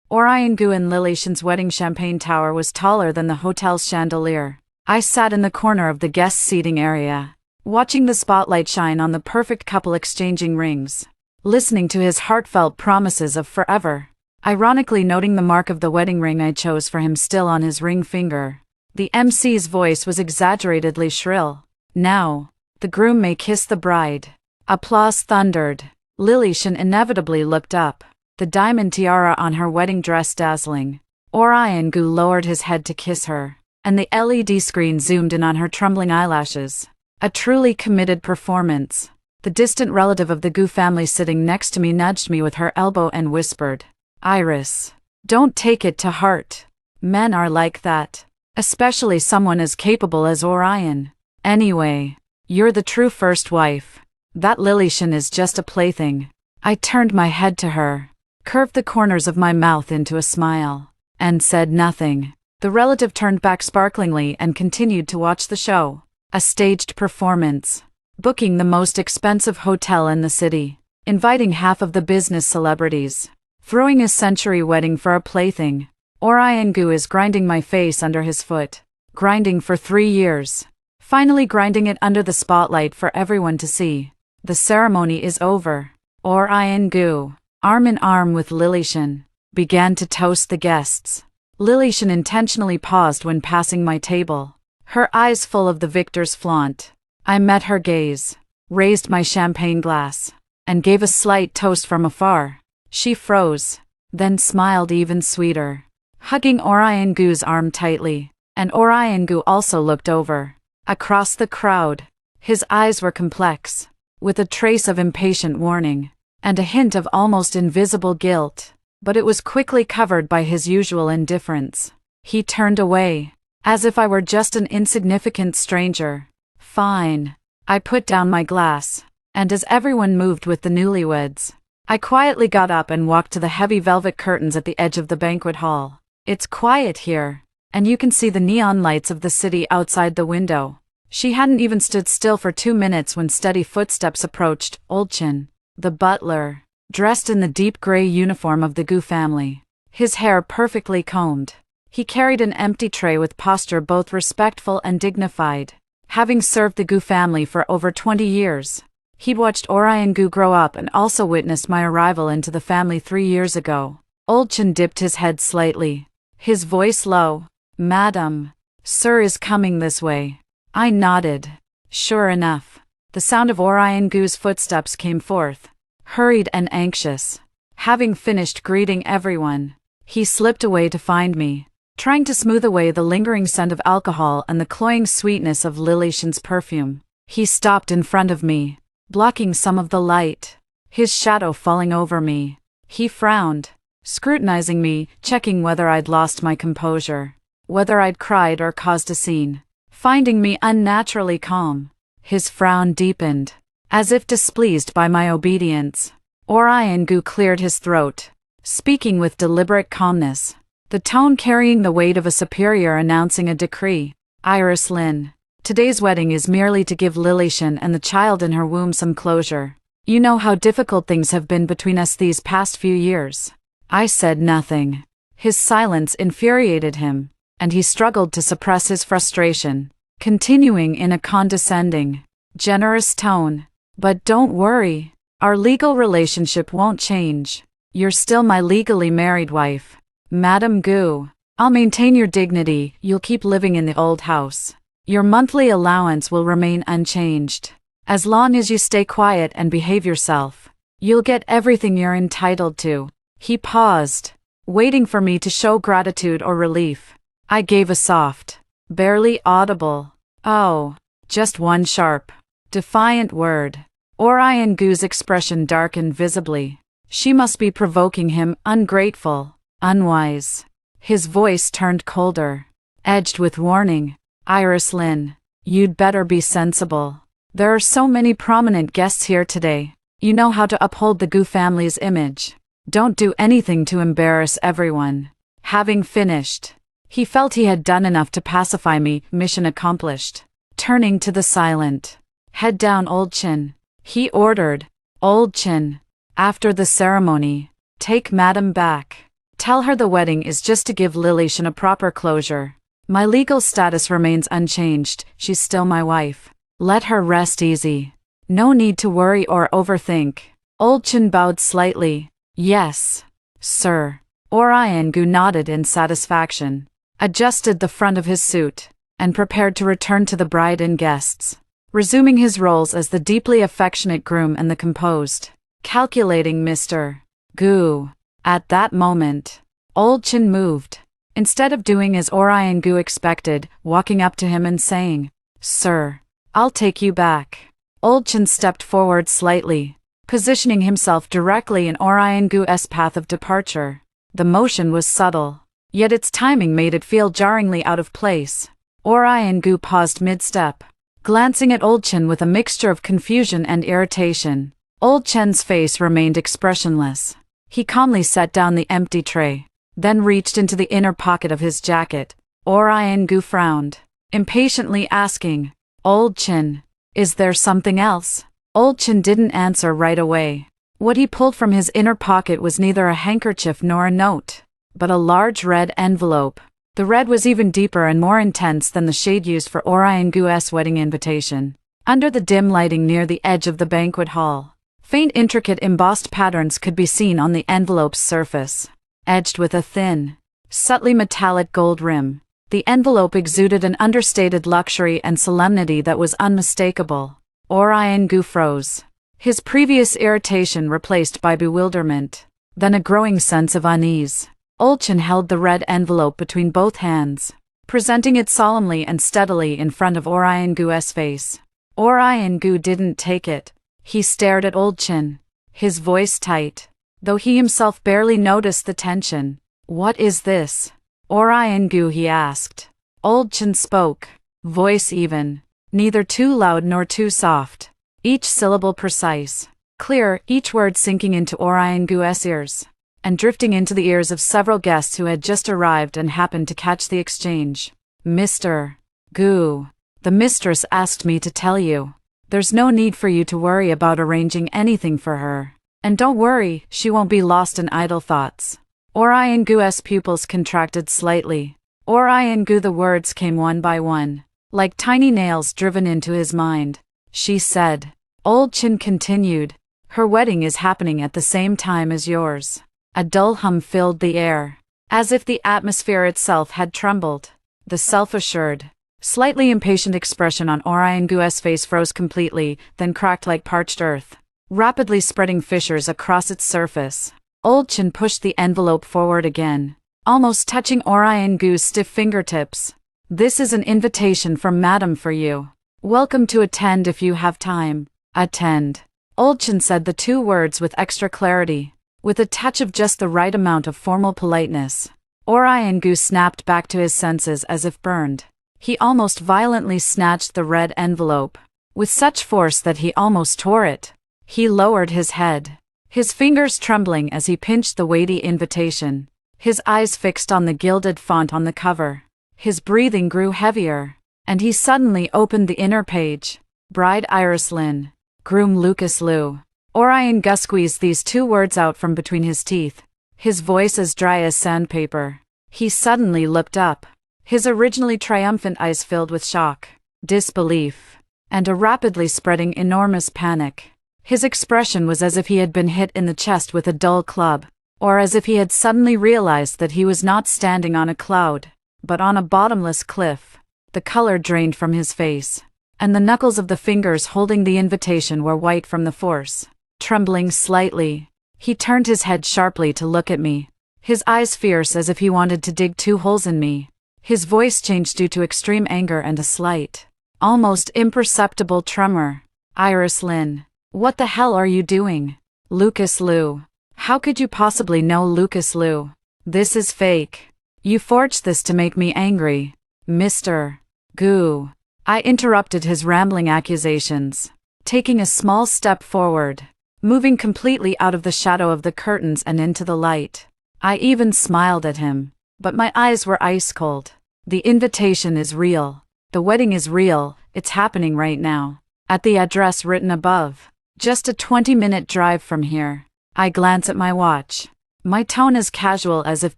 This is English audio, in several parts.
Orion-gu and Lilishan's wedding champagne tower was taller than the hotel's chandelier. I sat in the corner of the guest seating area, watching the spotlight shine on the perfect couple exchanging rings, listening to his heartfelt promises of forever, ironically noting the mark of the wedding ring I chose for him still on his ring finger. The MC's voice was exaggeratedly shrill. Now, the groom may kiss the bride. Applause thundered. Lilishan inevitably looked up, the diamond tiara on her wedding dress dazzling. Orion-gu lowered his head to kiss her, and the LED screen zoomed in on her trembling eyelashes. A truly committed performance. The distant relative of the Gu family sitting next to me nudged me with her elbow and whispered, "Iris, don't take it to heart. Men are like that. Especially someone as capable as Orion. Anyway, you're the true first wife. That Lilishan is just a plaything." I turned my head to her, curved the corners of my mouth into a smile, and said nothing. The relative turned back sparklingly and continued to watch the show. A staged performance. Booking the most expensive hotel in the city. Inviting half of the business celebrities. Throwing a century wedding for a plaything. Orion-gu is grinding my face under his foot. Grinding for 3 years. Finally grinding it under the spotlight for everyone to see. The ceremony is over. Orion-gu, arm in arm with Lilishan, began to toast the guests. Lilishan intentionally paused when passing my table, her eyes full of the victor's flaunt. I met her gaze, raised my champagne glass, and gave a slight toast from afar. She froze, then smiled even sweeter, hugging Orion-gu's arm tightly, and Orion-gu also looked over. Across the crowd, his eyes were complex, with a trace of impatient warning, and a hint of almost invisible guilt, but it was quickly covered by his usual indifference. He turned away, as if I were just an insignificant stranger. Fine. I put down my glass, and as everyone moved with the newlyweds, I quietly got up and walked to the heavy velvet curtains at the edge of the banquet hall. It's quiet here, and you can see the neon lights of the city outside the window. She hadn't even stood still for 2 minutes when steady footsteps approached. Olchin, the butler, dressed in the deep gray uniform of the Gu family, his hair perfectly combed. He carried an empty tray with posture both respectful and dignified. Having served the Gu family for over 20 years, he'd watched Orion-gu grow up and also witnessed my arrival into the family 3 years ago. Olchin dipped his head slightly, his voice low. "Madam, sir is coming this way." I nodded. Sure enough, the sound of Orion-gu's footsteps came forth, hurried and anxious. Having finished greeting everyone, he slipped away to find me, trying to smooth away the lingering scent of alcohol and the cloying sweetness of Lilishan's perfume. He stopped in front of me, blocking some of the light, his shadow falling over me. He frowned, scrutinizing me, checking whether I'd lost my composure, whether I'd cried or caused a scene. Finding me unnaturally calm, his frown deepened, as if displeased by my obedience. Orion-gu cleared his throat, speaking with deliberate calmness, the tone carrying the weight of a superior announcing a decree. "Iris Lin, today's wedding is merely to give Lilishan and the child in her womb some closure. You know how difficult things have been between us these past few years." I said nothing. His silence infuriated him, and he struggled to suppress his frustration, continuing in a condescending, generous tone. "But don't worry, our legal relationship won't change. You're still my legally married wife, Madam Gu. I'll maintain your dignity, you'll keep living in the old house. Your monthly allowance will remain unchanged. As long as you stay quiet and behave yourself, you'll get everything you're entitled to." He paused, waiting for me to show gratitude or relief. I gave a soft, barely audible, "Oh," just one sharp, defiant word. Orion-gu's expression darkened visibly. She must be provoking him, ungrateful, unwise. His voice turned colder, edged with warning. "Iris Lin, you'd better be sensible. There are so many prominent guests here today. You know how to uphold the Gu family's image. Don't do anything to embarrass everyone." Having finished, he felt he had done enough to pacify me. Mission accomplished. Turning to the silent, "Head down, Olchin," he ordered. "Olchin, after the ceremony, take Madam back. Tell her the wedding is just to give Lilishan a proper closure. My legal status remains unchanged, she's still my wife. Let her rest easy. No need to worry or overthink. Old Chin bowed slightly. Yes, sir. Orion-gu nodded in satisfaction, adjusted the front of his suit, and prepared to return to the bride and guests, resuming his roles as the deeply affectionate groom and the composed, calculating Mr. Gu. At that moment, Old Chin moved. Instead of doing as Orion-gu expected, walking up to him and saying, "Sir, I'll take you back." Old Chin stepped forward slightly, positioning himself directly in Orion-gu's path of departure. The motion was subtle, yet its timing made it feel jarringly out of place. Orion-gu paused mid-step, glancing at Old Chin with a mixture of confusion and irritation. Old Chin's face remained expressionless. He calmly set down the empty tray, then reached into the inner pocket of his jacket. Orion-gu frowned, impatiently asking, "Old Chin, is there something else?" Old Chin didn't answer right away. What he pulled from his inner pocket was neither a handkerchief nor a note, but a large red envelope. The red was even deeper and more intense than the shade used for Orion-gu's wedding invitation. Under the dim lighting near the edge of the banquet hall, faint intricate embossed patterns could be seen on the envelope's surface, edged with a thin, subtly metallic gold rim. The envelope exuded an understated luxury and solemnity that was unmistakable. Orion-gu froze, his previous irritation replaced by bewilderment, then a growing sense of unease. Old Chin held the red envelope between both hands, presenting it solemnly and steadily in front of Orion-gu's face. Orion-gu didn't take it. He stared at Old Chin, his voice tight, though he himself barely noticed the tension. "What is this, Orion-gu?" he asked. Old Chin spoke, voice even, neither too loud nor too soft, each syllable precise, clear, each word sinking into Orion-gu's ears, and drifting into the ears of several guests who had just arrived and happened to catch the exchange. "Mr. Gu, the mistress asked me to tell you. There's no need for you to worry about arranging anything for her. And don't worry, she won't be lost in idle thoughts." Orion-gu's pupils contracted slightly. Orion-gu, the words came one by one, like tiny nails driven into his mind. "She said." Old Chin continued, "Her wedding is happening at the same time as yours." A dull hum filled the air, as if the atmosphere itself had trembled. The self-assured, slightly impatient expression on Orion-gu's face froze completely, then cracked like parched earth, rapidly spreading fissures across its surface. Old Chin pushed the envelope forward again, almost touching Orion-gu's stiff fingertips. "This is an invitation from Madam for you. Welcome to attend if you have time." "Attend." Old Chin said the two words with extra clarity, with a touch of just the right amount of formal politeness. Orion-gu snapped back to his senses as if burned. He almost violently snatched the red envelope, with such force that he almost tore it. He lowered his head, his fingers trembling as he pinched the weighty invitation, his eyes fixed on the gilded font on the cover. His breathing grew heavier, and he suddenly opened the inner page. "Bride Iris Lin, groom Lucas Liu." Orion-gu squeezed these two words out from between his teeth, his voice as dry as sandpaper. He suddenly looked up, his originally triumphant eyes filled with shock, disbelief, and a rapidly spreading enormous panic. His expression was as if he had been hit in the chest with a dull club, or as if he had suddenly realized that he was not standing on a cloud, but on a bottomless cliff. The color drained from his face, and the knuckles of the fingers holding the invitation were white from the force. Trembling slightly, he turned his head sharply to look at me, his eyes fierce as if he wanted to dig two holes in me. His voice changed due to extreme anger and a slight, almost imperceptible tremor. "Iris Lin, what the hell are you doing? Lucas Liu. How could you possibly know Lucas Liu? This is fake. You forged this to make me angry." "Mr. Gu." I interrupted his rambling accusations, taking a small step forward, moving completely out of the shadow of the curtains and into the light. I even smiled at him, but my eyes were ice cold. "The invitation is real. The wedding is real, it's happening right now. At the address written above. Just a 20-minute drive from here." I glance at my watch. My tone as casual as if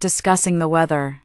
discussing the weather.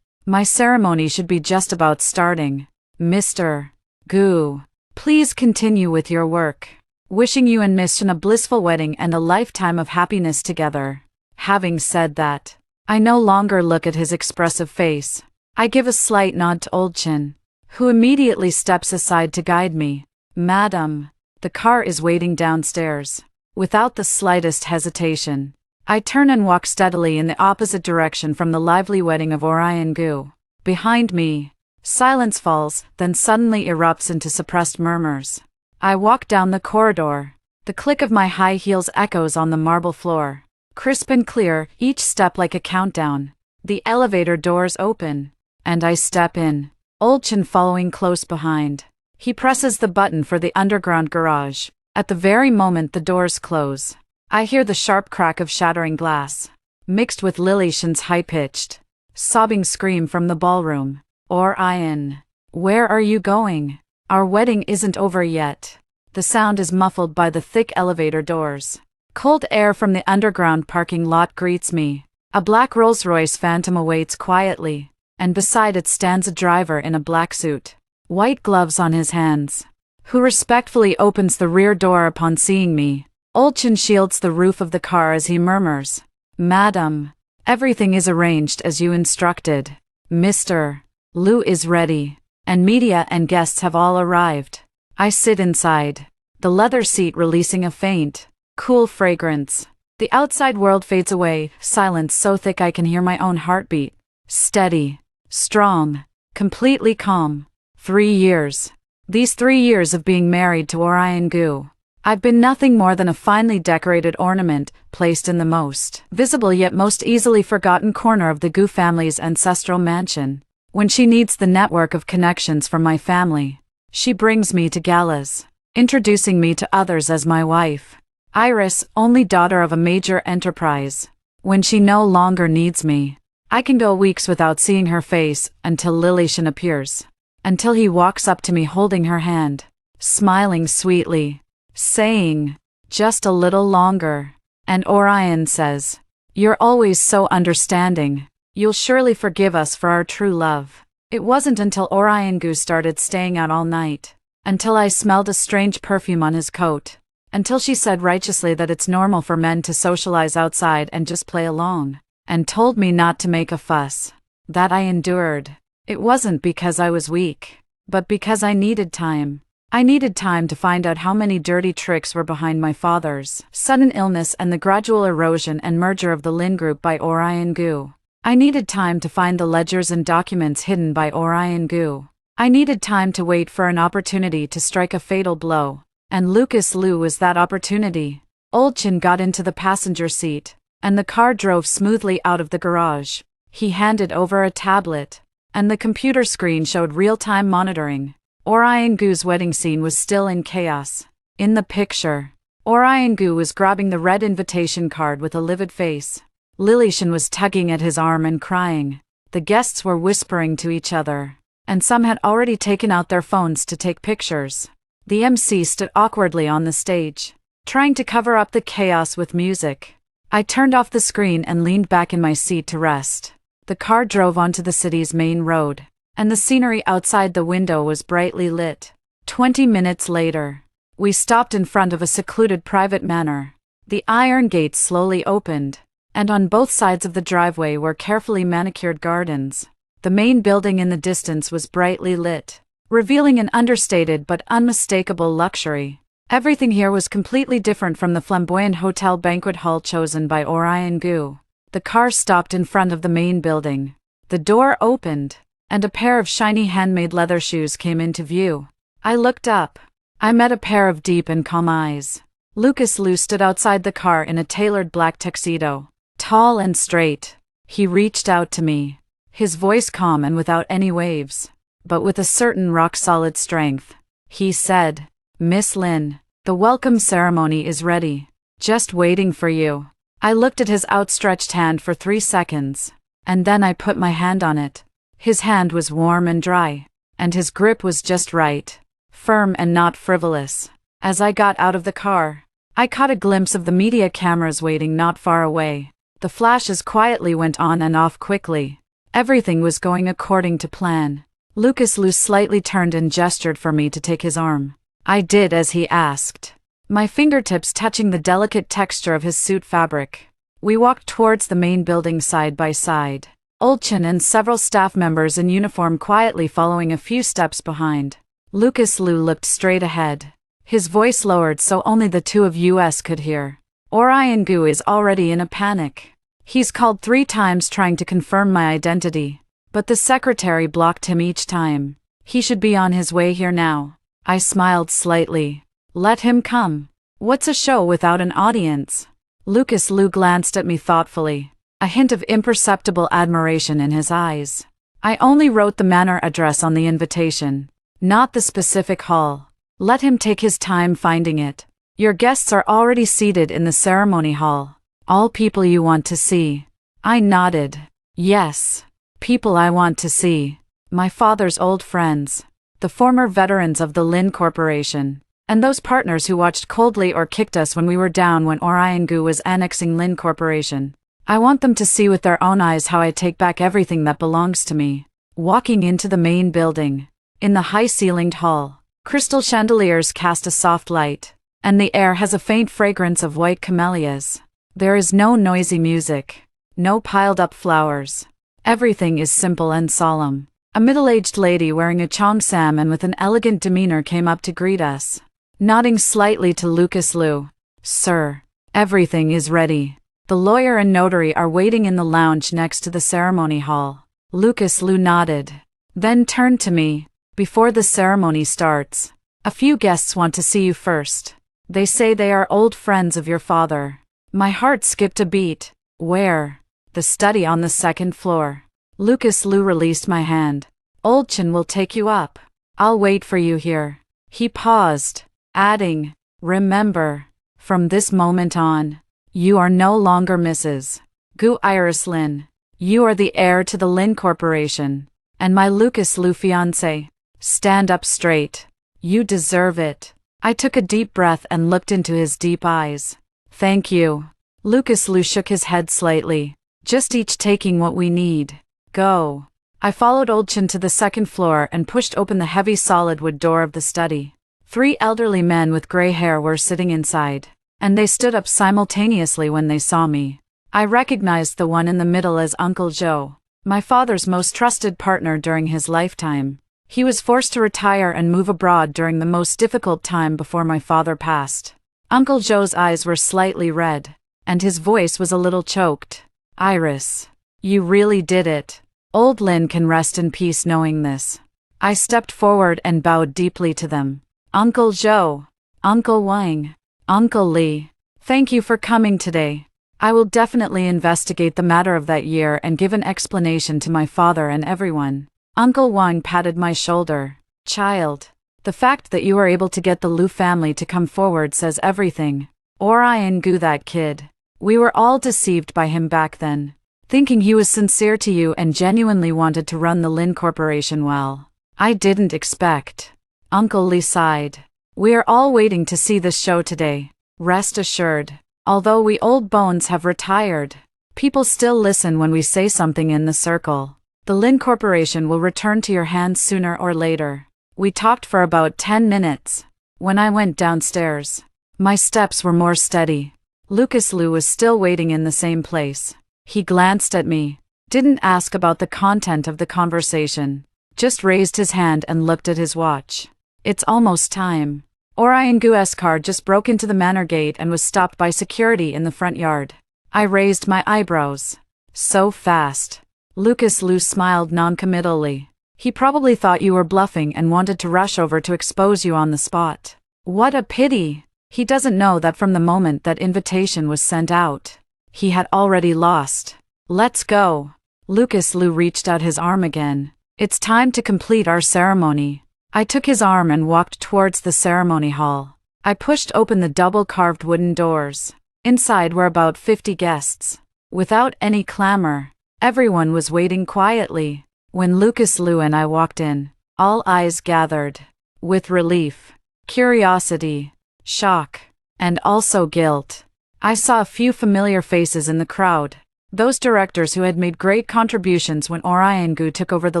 My ceremony should be just about starting. Mr. Gu, please continue with your work. Wishing you and Miss Chen a blissful wedding and a lifetime of happiness together. Having said that, I no longer look at his expressive face. I give a slight nod to Old Chin, who immediately steps aside to guide me. Madam, the car is waiting downstairs. Without the slightest hesitation, I turn and walk steadily in the opposite direction from the lively wedding of Orion Gu. Behind me, silence falls, then suddenly erupts into suppressed murmurs. I walk down the corridor. The click of my high heels echoes on the marble floor. Crisp and clear, each step like a countdown. The elevator doors open, and I step in, Old Chin following close behind. He presses the button for the underground garage. At the very moment the doors close, I hear the sharp crack of shattering glass, mixed with Lily Shen's high-pitched, sobbing scream from the ballroom. Orion, where are you going? Our wedding isn't over yet. The sound is muffled by the thick elevator doors. Cold air from the underground parking lot greets me. A black Rolls-Royce Phantom awaits quietly, and beside it stands a driver in a black suit, white gloves on his hands, who respectfully opens the rear door upon seeing me. Old Chin shields the roof of the car as he murmurs, Madam, everything is arranged as you instructed. Mr. Liu is ready, and media and guests have all arrived. I sit inside, the leather seat releasing a faint, cool fragrance. The outside world fades away, silence so thick I can hear my own heartbeat. Steady, strong, completely calm. 3 years. These 3 years of being married to Orion Gu, I've been nothing more than a finely decorated ornament, placed in the most visible yet most easily forgotten corner of the Gu family's ancestral mansion. When she needs the network of connections from my family, she brings me to galas, introducing me to others as my wife. Iris, only daughter of a major enterprise. When she no longer needs me, I can go weeks without seeing her face, until Lily Shen appears. Until he walks up to me holding her hand, smiling sweetly, saying, just a little longer. And Orion says, you're always so understanding. You'll surely forgive us for our true love. It wasn't until Orion Gu started staying out all night, until I smelled a strange perfume on his coat, until she said righteously that it's normal for men to socialize outside and just play along, and told me not to make a fuss, that I endured. It wasn't because I was weak, but because I needed time. I needed time to find out how many dirty tricks were behind my father's sudden illness and the gradual erosion and merger of the Lin Group by Orion Gu. I needed time to find the ledgers and documents hidden by Orion Gu. I needed time to wait for an opportunity to strike a fatal blow, and Lucas Liu was that opportunity. Old Chin got into the passenger seat, and the car drove smoothly out of the garage. He handed over a tablet, and the computer screen showed real-time monitoring. Orion Gu's wedding scene was still in chaos. In the picture, Orion Gu was grabbing the red invitation card with a livid face. Lily Shen was tugging at his arm and crying. The guests were whispering to each other, and some had already taken out their phones to take pictures. The MC stood awkwardly on the stage, trying to cover up the chaos with music. I turned off the screen and leaned back in my seat to rest. The car drove onto the city's main road, and the scenery outside the window was brightly lit. 20 minutes later, we stopped in front of a secluded private manor. The iron gates slowly opened, and on both sides of the driveway were carefully manicured gardens. The main building in the distance was brightly lit, revealing an understated but unmistakable luxury. Everything here was completely different from the flamboyant hotel banquet hall chosen by Orion Gu. The car stopped in front of the main building. The door opened, and a pair of shiny handmade leather shoes came into view. I looked up. I met a pair of deep and calm eyes. Lucas Liu stood outside the car in a tailored black tuxedo, tall and straight. He reached out to me, his voice calm and without any waves, but with a certain rock-solid strength. He said, Miss Lin, the welcome ceremony is ready, just waiting for you. I looked at his outstretched hand for 3 seconds, and then I put my hand on it. His hand was warm and dry, and his grip was just right, firm and not frivolous. As I got out of the car, I caught a glimpse of the media cameras waiting not far away. The flashes quietly went on and off quickly. Everything was going according to plan. Lucas Liu slightly turned and gestured for me to take his arm. I did as he asked, my fingertips touching the delicate texture of his suit fabric. We walked towards the main building side by side, Olchin and several staff members in uniform quietly following a few steps behind. Lucas Liu looked straight ahead. His voice lowered so only the two of us could hear. Orion Gu is already in a panic. He's called 3 times trying to confirm my identity, but the secretary blocked him each time. He should be on his way here now. I smiled slightly. Let him come. What's a show without an audience? Lucas Liu glanced at me thoughtfully, a hint of imperceptible admiration in his eyes. I only wrote the manor address on the invitation, not the specific hall. Let him take his time finding it. Your guests are already seated in the ceremony hall. All people you want to see. I nodded. Yes. People I want to see. My father's old friends. The former veterans of the Lin Corporation. And those partners who watched coldly or kicked us when we were down when Orion Gu was annexing Lin Corporation. I want them to see with their own eyes how I take back everything that belongs to me. Walking into the main building. In the high-ceilinged hall, crystal chandeliers cast a soft light, and the air has a faint fragrance of white camellias. There is no noisy music, no piled-up flowers. Everything is simple and solemn. A middle-aged lady wearing a cheongsam and with an elegant demeanor came up to greet us, nodding slightly to Lucas Liu. Sir, everything is ready. The lawyer and notary are waiting in the lounge next to the ceremony hall. Lucas Liu nodded, then turned to me. Before the ceremony starts, a few guests want to see you first. They say they are old friends of your father. My heart skipped a beat. Where? The study on the 2nd floor. Lucas Liu released my hand. Olchin will take you up. I'll wait for you here. He paused, adding, remember, from this moment on, you are no longer Mrs. Gu Iris Lin. You are the heir to the Lin Corporation, and my Lucas Liu fiancé. Stand up straight. You deserve it. I took a deep breath and looked into his deep eyes. Thank you. Lucas Liu shook his head slightly. Just each taking what we need. Go. I followed Olchin to the 2nd floor and pushed open the heavy solid wood door of the study. 3 elderly men with gray hair were sitting inside, and they stood up simultaneously when they saw me. I recognized the one in the middle as Uncle Joe, my father's most trusted partner during his lifetime. He was forced to retire and move abroad during the most difficult time before my father passed. Uncle Joe's eyes were slightly red, and his voice was a little choked. Iris, you really did it. Old Lin can rest in peace knowing this. I stepped forward and bowed deeply to them. Uncle Joe, Uncle Wang, Uncle Lee, thank you for coming today. I will definitely investigate the matter of that year and give an explanation to my father and everyone. Uncle Wang patted my shoulder. Child, the fact that you were able to get the Liu family to come forward says everything. Orion Gu, that kid. We were all deceived by him back then, thinking he was sincere to you and genuinely wanted to run the Lin Corporation well. I didn't expect. Uncle Lee sighed. We are all waiting to see this show today. Rest assured, although we old bones have retired, people still listen when we say something in the circle. The Lin Corporation will return to your hands sooner or later. We talked for about 10 minutes. When I went downstairs, my steps were more steady. Lucas Liu was still waiting in the same place. He glanced at me, didn't ask about the content of the conversation, just raised his hand and looked at his watch. It's almost time. Orion Gu's car just broke into the manor gate and was stopped by security in the front yard. I raised my eyebrows. So fast. Lucas Liu smiled noncommittally. He probably thought you were bluffing and wanted to rush over to expose you on the spot. What a pity. He doesn't know that from the moment that invitation was sent out, he had already lost. Let's go. Lucas Liu reached out his arm again. It's time to complete our ceremony. I took his arm and walked towards the ceremony hall. I pushed open the double-carved wooden doors. Inside were about 50 guests. Without any clamor, everyone was waiting quietly. When Lucas Liu and I walked in, all eyes gathered. With relief, curiosity, shock, and also guilt. I saw a few familiar faces in the crowd. Those directors who had made great contributions when Orion Gu took over the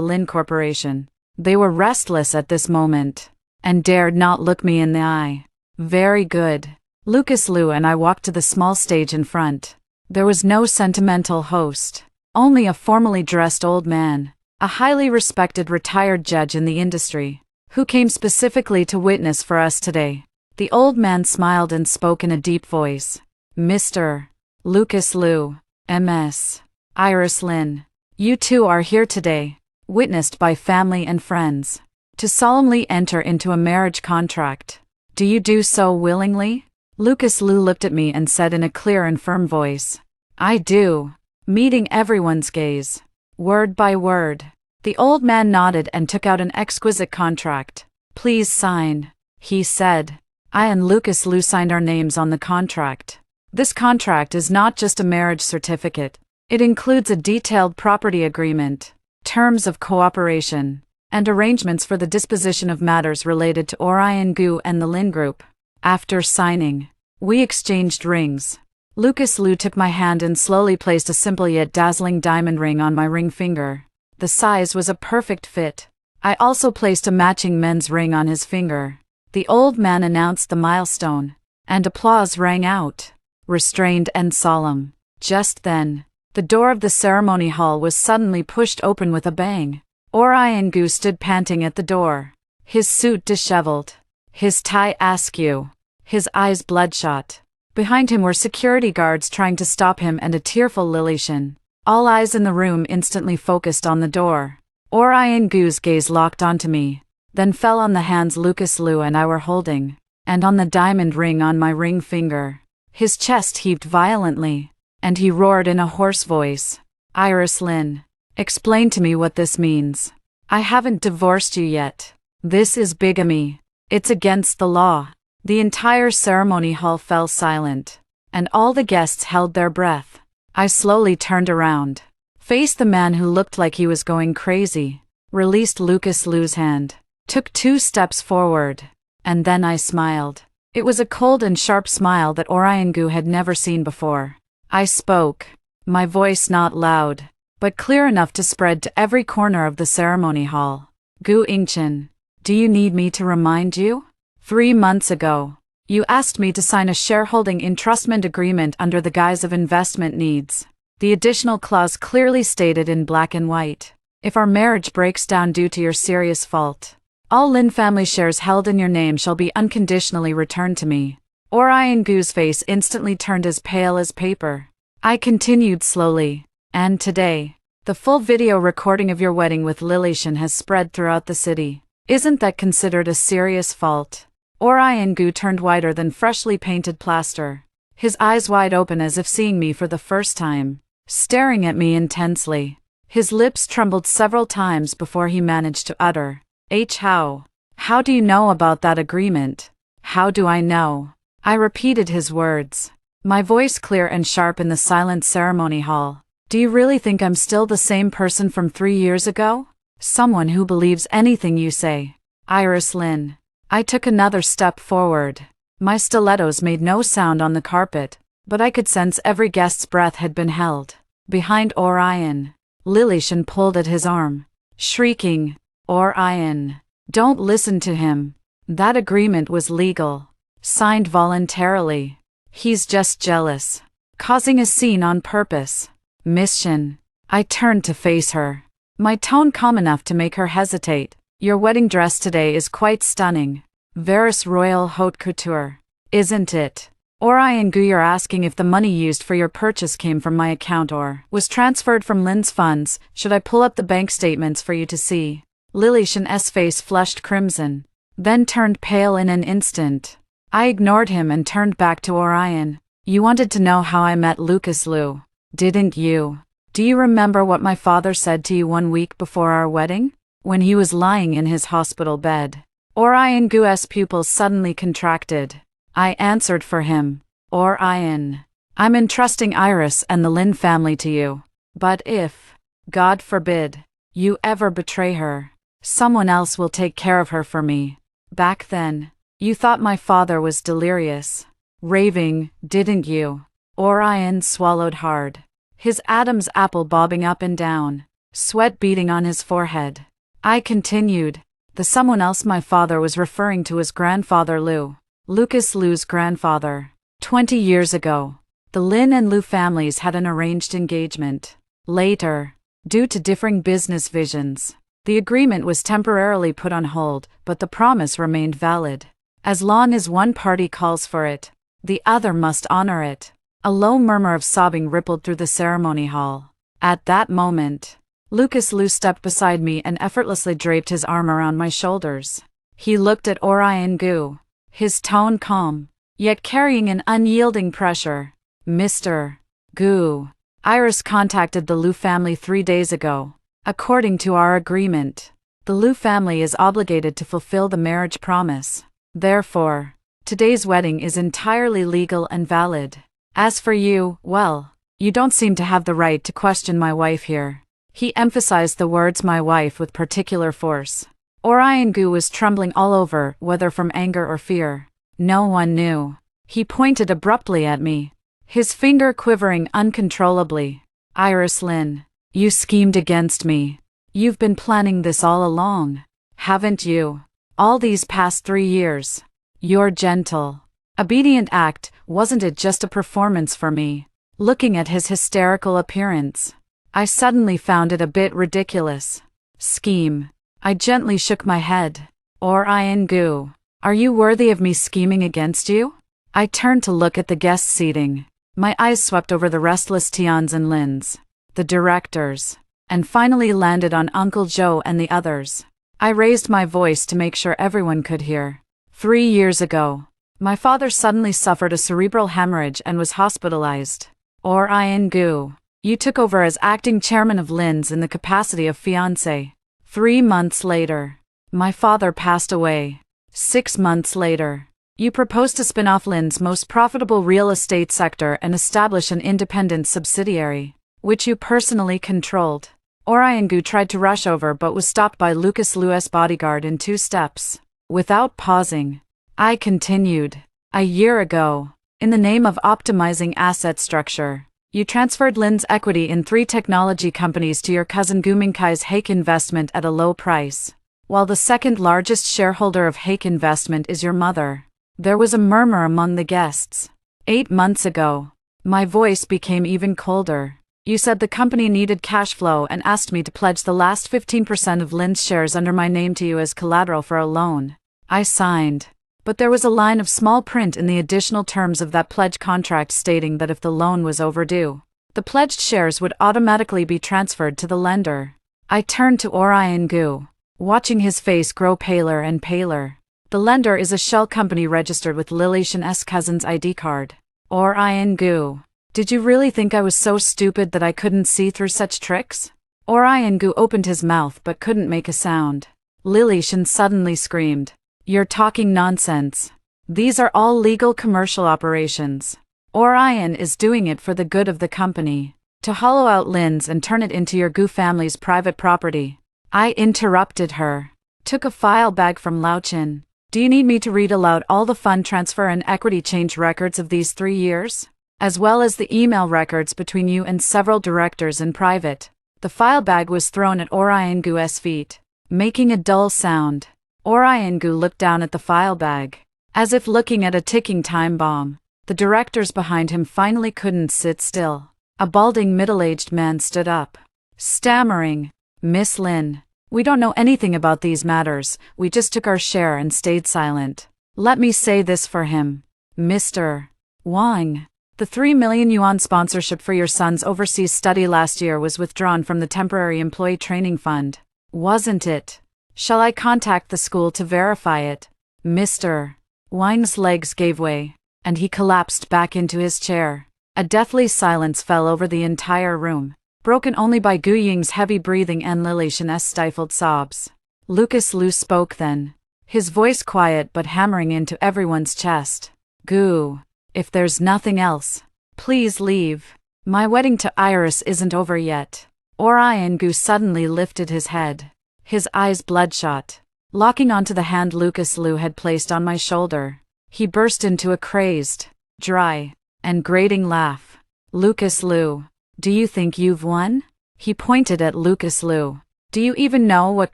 Lin Corporation. They were restless at this moment, and dared not look me in the eye. Very good. Lucas Liu and I walked to the small stage in front. There was no sentimental host, only a formally dressed old man, a highly respected retired judge in the industry, who came specifically to witness for us today. The old man smiled and spoke in a deep voice. Mr. Lucas Liu, MS. Iris Lin, you two are here today, witnessed by family and friends, to solemnly enter into a marriage contract. Do you do so willingly? Lucas Liu looked at me and said in a clear and firm voice, I do, meeting everyone's gaze. Word by word. The old man nodded and took out an exquisite contract. Please sign, he said. I and Lucas Liu signed our names on the contract. This contract is not just a marriage certificate. It includes a detailed property agreement, terms of cooperation, and arrangements for the disposition of matters related to Orion Gu and the Lin Group. After signing, we exchanged rings. Lucas Liu took my hand and slowly placed a simple yet dazzling diamond ring on my ring finger. The size was a perfect fit. I also placed a matching men's ring on his finger. The old man announced the milestone, and applause rang out, restrained and solemn. Just then, the door of the ceremony hall was suddenly pushed open with a bang. Orion Gu stood panting at the door, his suit disheveled, his tie askew, his eyes bloodshot. Behind him were security guards trying to stop him and a tearful Lilishan. All eyes in the room instantly focused on the door. Orion Gu's gaze locked onto me, then fell on the hands Lucas Liu and I were holding, and on the diamond ring on my ring finger. His chest heaved violently, and he roared in a hoarse voice, Iris Lin, explain to me what this means. I haven't divorced you yet. This is bigamy. It's against the law. The entire ceremony hall fell silent, and all the guests held their breath. I slowly turned around, faced the man who looked like he was going crazy, released Lucas Liu's hand, took 2 steps forward, and then I smiled. It was a cold and sharp smile that Orion Gu had never seen before. I spoke, my voice not loud, but clear enough to spread to every corner of the ceremony hall. Gu Ingchen, do you need me to remind you? 3 months ago, you asked me to sign a shareholding entrustment agreement under the guise of investment needs. The additional clause clearly stated in black and white, if our marriage breaks down due to your serious fault, all Lin family shares held in your name shall be unconditionally returned to me. Orion Gu's face instantly turned as pale as paper. I continued slowly, and today, the full video recording of your wedding with Lilishan has spread throughout the city. Isn't that considered a serious fault? Orion Gu turned whiter than freshly painted plaster, his eyes wide open as if seeing me for the first time, staring at me intensely. His lips trembled several times before he managed to utter, How do you know about that agreement? How do I know? I repeated his words, my voice clear and sharp in the silent ceremony hall. Do you really think I'm still the same person from 3 years ago? Someone who believes anything you say. Iris Lin. I took another step forward. My stilettos made no sound on the carpet, but I could sense every guest's breath had been held. Behind Orion, Lilishan pulled at his arm, shrieking, Orion, don't listen to him. That agreement was legal, signed voluntarily. He's just jealous, causing a scene on purpose. Miss Shin. I turned to face her, my tone calm enough to make her hesitate. Your wedding dress today is quite stunning. Veris Royal Haute Couture, isn't it? Orion Gu, you're asking if the money used for your purchase came from my account or was transferred from Lin's funds. Should I pull up the bank statements for you to see? Lilishan's face flushed crimson, then turned pale in an instant. I ignored him and turned back to Orion. You wanted to know how I met Lucas Liu, didn't you? Do you remember what my father said to you 1 week before our wedding? When he was lying in his hospital bed. Orion Gu's pupils suddenly contracted. I answered for him. Orion, I'm entrusting Iris and the Lin family to you. But if, God forbid, you ever betray her, someone else will take care of her for me. Back then, you thought my father was delirious, raving, didn't you? Orion swallowed hard. his Adam's apple bobbing up and down, sweat beading on his forehead. I continued. The someone else my father was referring to as grandfather Lou. Lucas Lou's grandfather. 20 years ago, the Lin and Lou families had an arranged engagement. Later, due to differing business visions, the agreement was temporarily put on hold, but the promise remained valid. As long as one party calls for it, the other must honor it. A low murmur of sobbing rippled through the ceremony hall. At that moment, Lucas Lou stepped beside me and effortlessly draped his arm around my shoulders. He looked at Orion Gu, his tone calm, yet carrying an unyielding pressure. Mr. Gu, Iris contacted the Lou family 3 days ago. According to our agreement, the Lou family is obligated to fulfill the marriage promise. Therefore, today's wedding is entirely legal and valid. As for you, well, you don't seem to have the right to question my wife here. He emphasized the words my wife with particular force. Orion Gu was trembling all over, whether from anger or fear. No one knew. He pointed abruptly at me, his finger quivering uncontrollably. Iris Lin, you schemed against me. You've been planning this all along, haven't you? All these past 3 years. Your gentle, obedient act, wasn't it just a performance for me? Looking at his hysterical appearance, I suddenly found it a bit ridiculous. Scheme. I gently shook my head. Orion Gu, are you worthy of me scheming against you? I turned to look at the guest seating. My eyes swept over the restless Tians and Lins, the directors, and finally landed on Uncle Joe and the others. I raised my voice to make sure everyone could hear. 3 years ago, my father suddenly suffered a cerebral hemorrhage and was hospitalized. Orion Gu, you took over as acting chairman of Lin's in the capacity of fiancé. 3 months later, my father passed away. 6 months later, you proposed to spin off Lin's most profitable real estate sector and establish an independent subsidiary, which you personally controlled. Orion Gu tried to rush over but was stopped by Lucas Lou's bodyguard in 2 steps. Without pausing, I continued. A year ago, in the name of optimizing asset structure, you transferred Lin's equity in 3 technology companies to your cousin Gu Mingkai's Hake Investment at a low price, while the second largest shareholder of Hake Investment is your mother. There was a murmur among the guests. 8 months ago, my voice became even colder. You said the company needed cash flow and asked me to pledge the last 15% of Lin's shares under my name to you as collateral for a loan. I signed, but there was a line of small print in the additional terms of that pledge contract stating that if the loan was overdue, the pledged shares would automatically be transferred to the lender. I turned to Orion Gu, watching his face grow paler and paler. The lender is a shell company registered with Lilishan's cousin's ID card. Orion Gu, did you really think I was so stupid that I couldn't see through such tricks? Orion Gu opened his mouth but couldn't make a sound. Lilishan suddenly screamed, "You're talking nonsense. These are all legal commercial operations. Orion is doing it for the good of the company, to hollow out Lin's and turn it into your Gu family's private property." I interrupted her, took a file bag from Lauchin. Do you need me to read aloud all the fund transfer and equity change records of these 3 years? As well as the email records between you and several directors in private. The file bag was thrown at Orion Gu's feet, making a dull sound. Orion Gu looked down at the file bag, as if looking at a ticking time bomb. The directors behind him finally couldn't sit still. A balding middle-aged man stood up, stammering, "Miss Lin, we don't know anything about these matters, we just took our share and stayed silent. Let me say this for him. Mr. Wang, the 3 million yuan sponsorship for your son's overseas study last year was withdrawn from the temporary employee training fund, wasn't it? Shall I contact the school to verify it?" Mr. Wang's legs gave way, and he collapsed back into his chair. A deathly silence fell over the entire room, broken only by Gu Ying's heavy breathing and Lilishan's stifled sobs. Lucas Liu spoke then, his voice quiet but hammering into everyone's chest. "Gu, if there's nothing else, please leave. My wedding to Iris isn't over yet." Orion Gu suddenly lifted his head, his eyes bloodshot. Locking onto the hand Lucas Liu had placed on my shoulder, he burst into a crazed, dry, and grating laugh. "Lucas Liu, Do you think you've won? He pointed at Lucas Liu. Do you even know what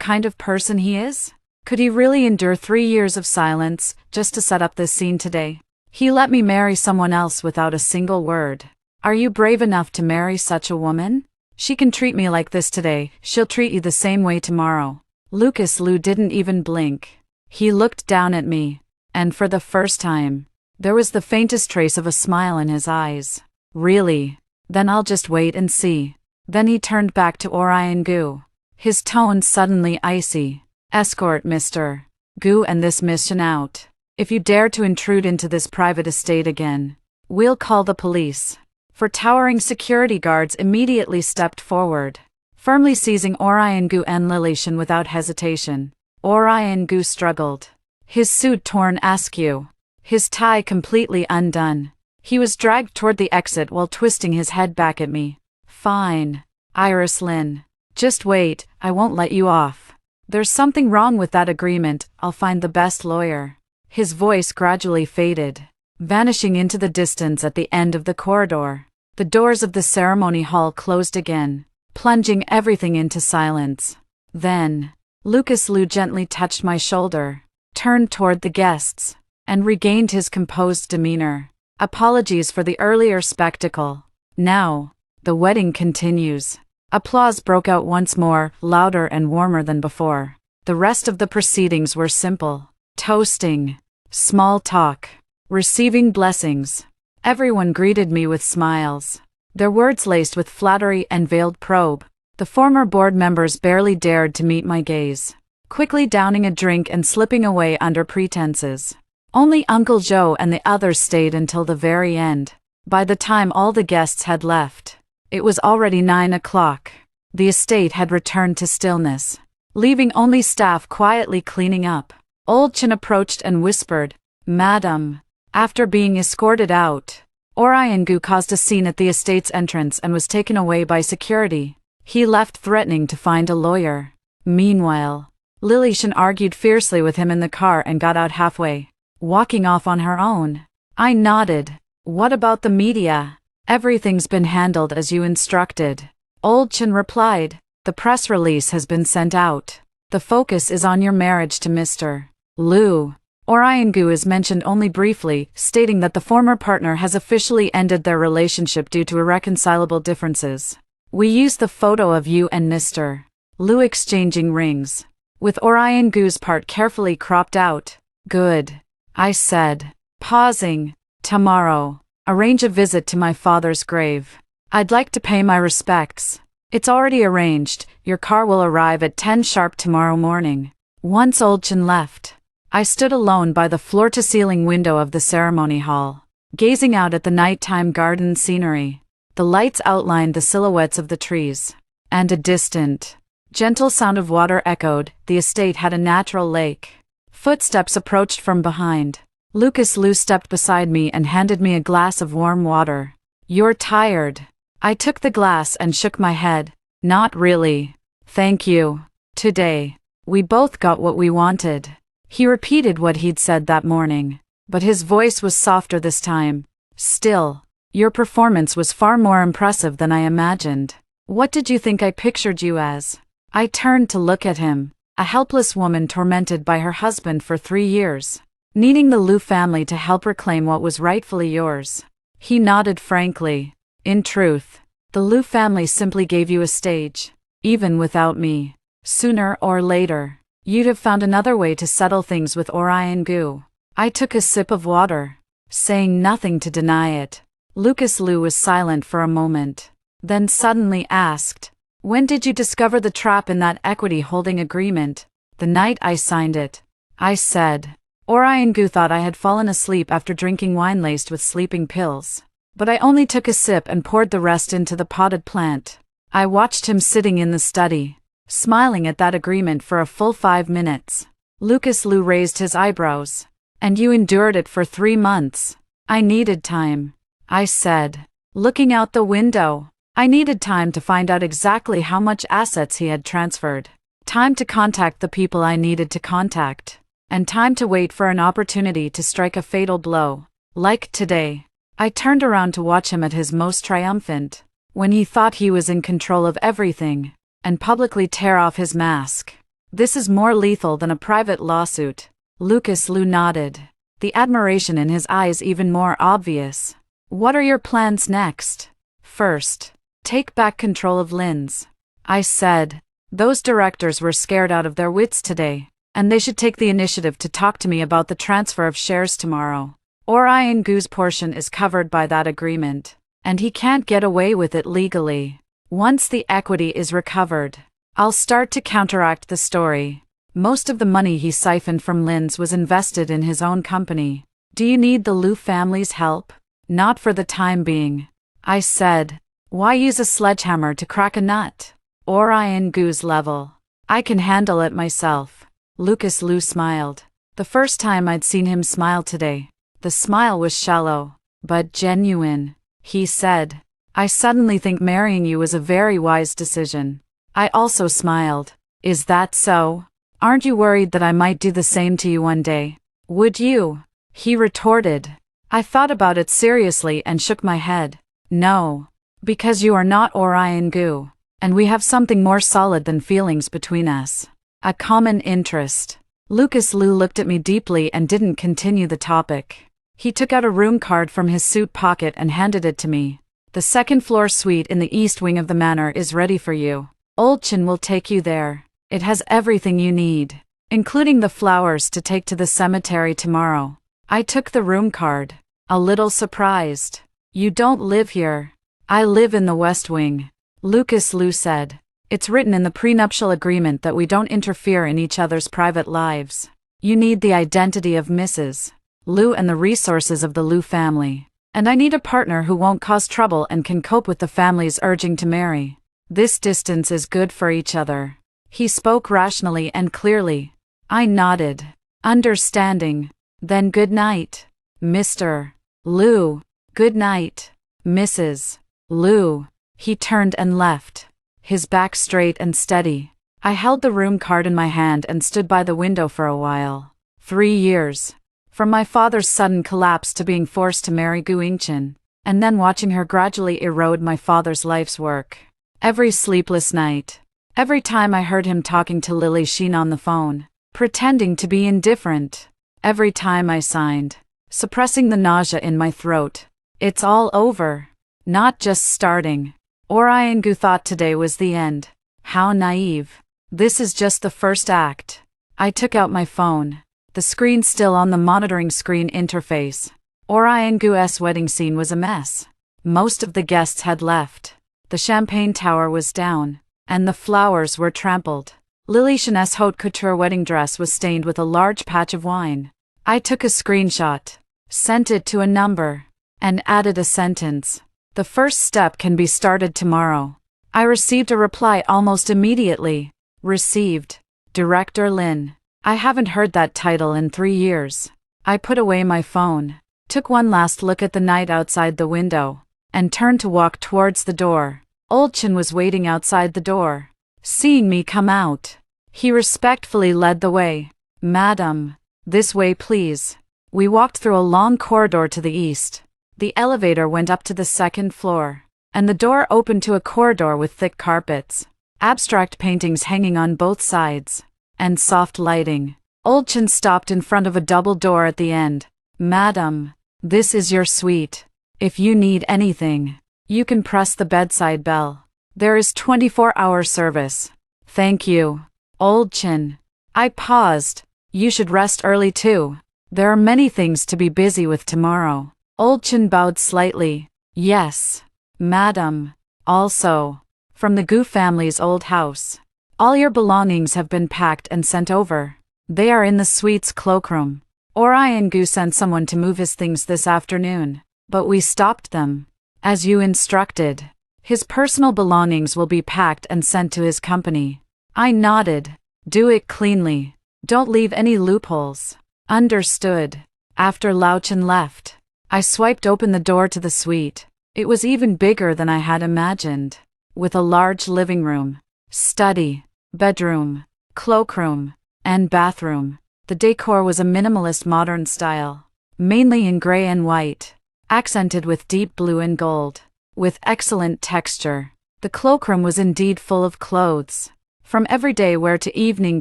kind of person he is? Could he really endure 3 years of silence, just to set up this scene today? He let me marry someone else without a single word. Are you brave enough to marry such a woman? She can treat me like this today, she'll treat you the same way tomorrow. Lucas Liu didn't even blink. He looked down at me, and for the first time, there was the faintest trace of a smile in his eyes. Really? Then I'll just wait and see. Then he turned back to Orion Gu. His tone suddenly icy. Escort Mr. Gu and this mission out. If you dare to intrude into this private estate again, we'll call the police. Four towering security guards immediately stepped forward, firmly seizing Orion Gu and Lilishan without hesitation. Orion Gu struggled. His suit torn askew. His tie completely undone. He was dragged toward the exit while twisting his head back at me. Fine. Iris Lin. Just wait, I won't let you off. There's something wrong with that agreement, I'll find the best lawyer. His voice gradually faded, vanishing into the distance at the end of the corridor. The doors of the ceremony hall closed again, plunging everything into silence. Then, Lucas Liu gently touched my shoulder, turned toward the guests, and regained his composed demeanor. Apologies for the earlier spectacle. Now, the wedding continues. Applause broke out once more, louder and warmer than before. The rest of the proceedings were simple. Toasting, small talk, receiving blessings. Everyone greeted me with smiles, their words laced with flattery and veiled probe. The former board members barely dared to meet my gaze, quickly downing a drink and slipping away under pretenses. Only Uncle Joe and the others stayed until the very end. By the time all the guests had left, it was already 9 o'clock. The estate had returned to stillness, leaving only staff quietly cleaning up. Old Chen approached and whispered, "Madam." After being escorted out, Orion Gu caused a scene at the estate's entrance and was taken away by security. He left threatening to find a lawyer. Meanwhile, Lilishan argued fiercely with him in the car and got out halfway, walking off on her own. I nodded. What about the media? Everything's been handled as you instructed. Old Chen replied. The press release has been sent out. The focus is on your marriage to Mr. Liu. Orion Gu is mentioned only briefly, stating that the former partner has officially ended their relationship due to irreconcilable differences. We used the photo of you and Mr. Liu exchanging rings, with Orion Gu's part carefully cropped out. Good, I said, pausing. Tomorrow, arrange a visit to my father's grave. I'd like to pay my respects. It's already arranged, your car will arrive at 10 sharp tomorrow morning. Once Old Chen left, I stood alone by the floor-to-ceiling window of the ceremony hall, gazing out at the nighttime garden scenery. The lights outlined the silhouettes of the trees, and a distant, gentle sound of water echoed. The estate had a natural lake. Footsteps approached from behind. Lucas Liu stepped beside me and handed me a glass of warm water. You're tired. I took the glass and shook my head. Not really. Thank you. Today, we both got what we wanted. He repeated what he'd said that morning, but his voice was softer this time. Still, your performance was far more impressive than I imagined. What did you think I pictured you as? I turned to look at him, a helpless woman tormented by her husband for 3 years, needing the Liu family to help reclaim what was rightfully yours. He nodded frankly. In truth, the Liu family simply gave you a stage. Even without me, sooner or later, you'd have found another way to settle things with Orion Gu. I took a sip of water, saying nothing to deny it. Lucas Liu was silent for a moment, then suddenly asked, when did you discover the trap in that equity holding agreement? The night I signed it, I said. Orion Gu thought I had fallen asleep after drinking wine laced with sleeping pills, but I only took a sip and poured the rest into the potted plant. I watched him sitting in the study, smiling at that agreement for a full 5 minutes. Lucas Liu raised his eyebrows. And you endured it for 3 months. I needed time, I said, looking out the window. I needed time to find out exactly how much assets he had transferred, time to contact the people I needed to contact, and time to wait for an opportunity to strike a fatal blow. Like today, I turned around to watch him at his most triumphant. when he thought he was in control of everything, and publicly tear off his mask. This is more lethal than a private lawsuit. Lucas Liu nodded, the admiration in his eyes even more obvious. What are your plans next? First, take back control of Lin's. I said. Those directors were scared out of their wits today, and they should take the initiative to talk to me about the transfer of shares tomorrow. Orion Gu's portion is covered by that agreement, and he can't get away with it legally. Once the equity is recovered, I'll start to counteract the story. Most of the money he siphoned from Lin's was invested in his own company. Do you need the Liu family's help? Not for the time being. I said. Why use a sledgehammer to crack a nut? Orion Gu's level. I can handle it myself. Lucas Liu smiled. The first time I'd seen him smile today. The smile was shallow, but genuine. He said, I suddenly think marrying you was a very wise decision. I also smiled. Is that so? Aren't you worried that I might do the same to you one day? Would you? He retorted. I thought about it seriously and shook my head. No. Because you are not Orion Gu, and we have something more solid than feelings between us. A common interest. Lucas Liu looked at me deeply and didn't continue the topic. He took out a room card from his suit pocket and handed it to me. The second-floor suite in the east wing of the manor is ready for you. Old Chen will take you there. It has everything you need, including the flowers to take to the cemetery tomorrow. I took the room card, a little surprised. You don't live here. I live in the West Wing, Lucas Liu said. It's written in the prenuptial agreement that we don't interfere in each other's private lives. You need the identity of Mrs. Liu and the resources of the Liu family. And I need a partner who won't cause trouble and can cope with the family's urging to marry. This distance is good for each other. He spoke rationally and clearly. I nodded, understanding. Then good night, Mr. Liu. Good night, Mrs. Liu. He turned and left, his back straight and steady. I held the room card in my hand and stood by the window for a while. 3 years. From my father's sudden collapse to being forced to marry Gu Yingchen, and then watching her gradually erode my father's life's work. Every sleepless night. Every time I heard him talking to Lily Sheen on the phone, pretending to be indifferent. Every time I signed, suppressing the nausea in my throat. It's all over. Not just starting. Orion Gu thought today was the end. How naive. This is just the first act. I took out my phone. The screen still on the monitoring screen interface. Orion Gu's wedding scene was a mess. Most of the guests had left. The champagne tower was down, and the flowers were trampled. Lily Shen's haute couture wedding dress was stained with a large patch of wine. I took a screenshot, sent it to a number, and added a sentence. The first step can be started tomorrow. I received a reply almost immediately. Received. Director Lin. I haven't heard that title in 3 years. I put away my phone, took one last look at the night outside the window, and turned to walk towards the door. Old Chen was waiting outside the door. Seeing me come out, he respectfully led the way. Madam, this way please. We walked through a long corridor to the east. The elevator went up to the second floor, and the door opened to a corridor with thick carpets, abstract paintings hanging on both sides, and soft lighting. Old Chen stopped in front of a double door at the end. Madam, this is your suite. If you need anything, you can press the bedside bell. There is 24-hour service. Thank you, Old Chen. I paused. You should rest early too. There are many things to be busy with tomorrow. Old Chen bowed slightly. Yes, madam. Also, from the Gu family's old house. All your belongings have been packed and sent over. They are in the suite's cloakroom. Orion Gu sent someone to move his things this afternoon, but we stopped them. As you instructed. His personal belongings will be packed and sent to his company. I nodded. Do it cleanly. Don't leave any loopholes. Understood. After Lao Chen left, I swiped open the door to the suite. It was even bigger than I had imagined, with a large living room, study, bedroom, cloakroom, and bathroom. The decor was a minimalist modern style, mainly in gray and white, accented with deep blue and gold. with excellent texture. The cloakroom was indeed full of clothes, from everyday wear to evening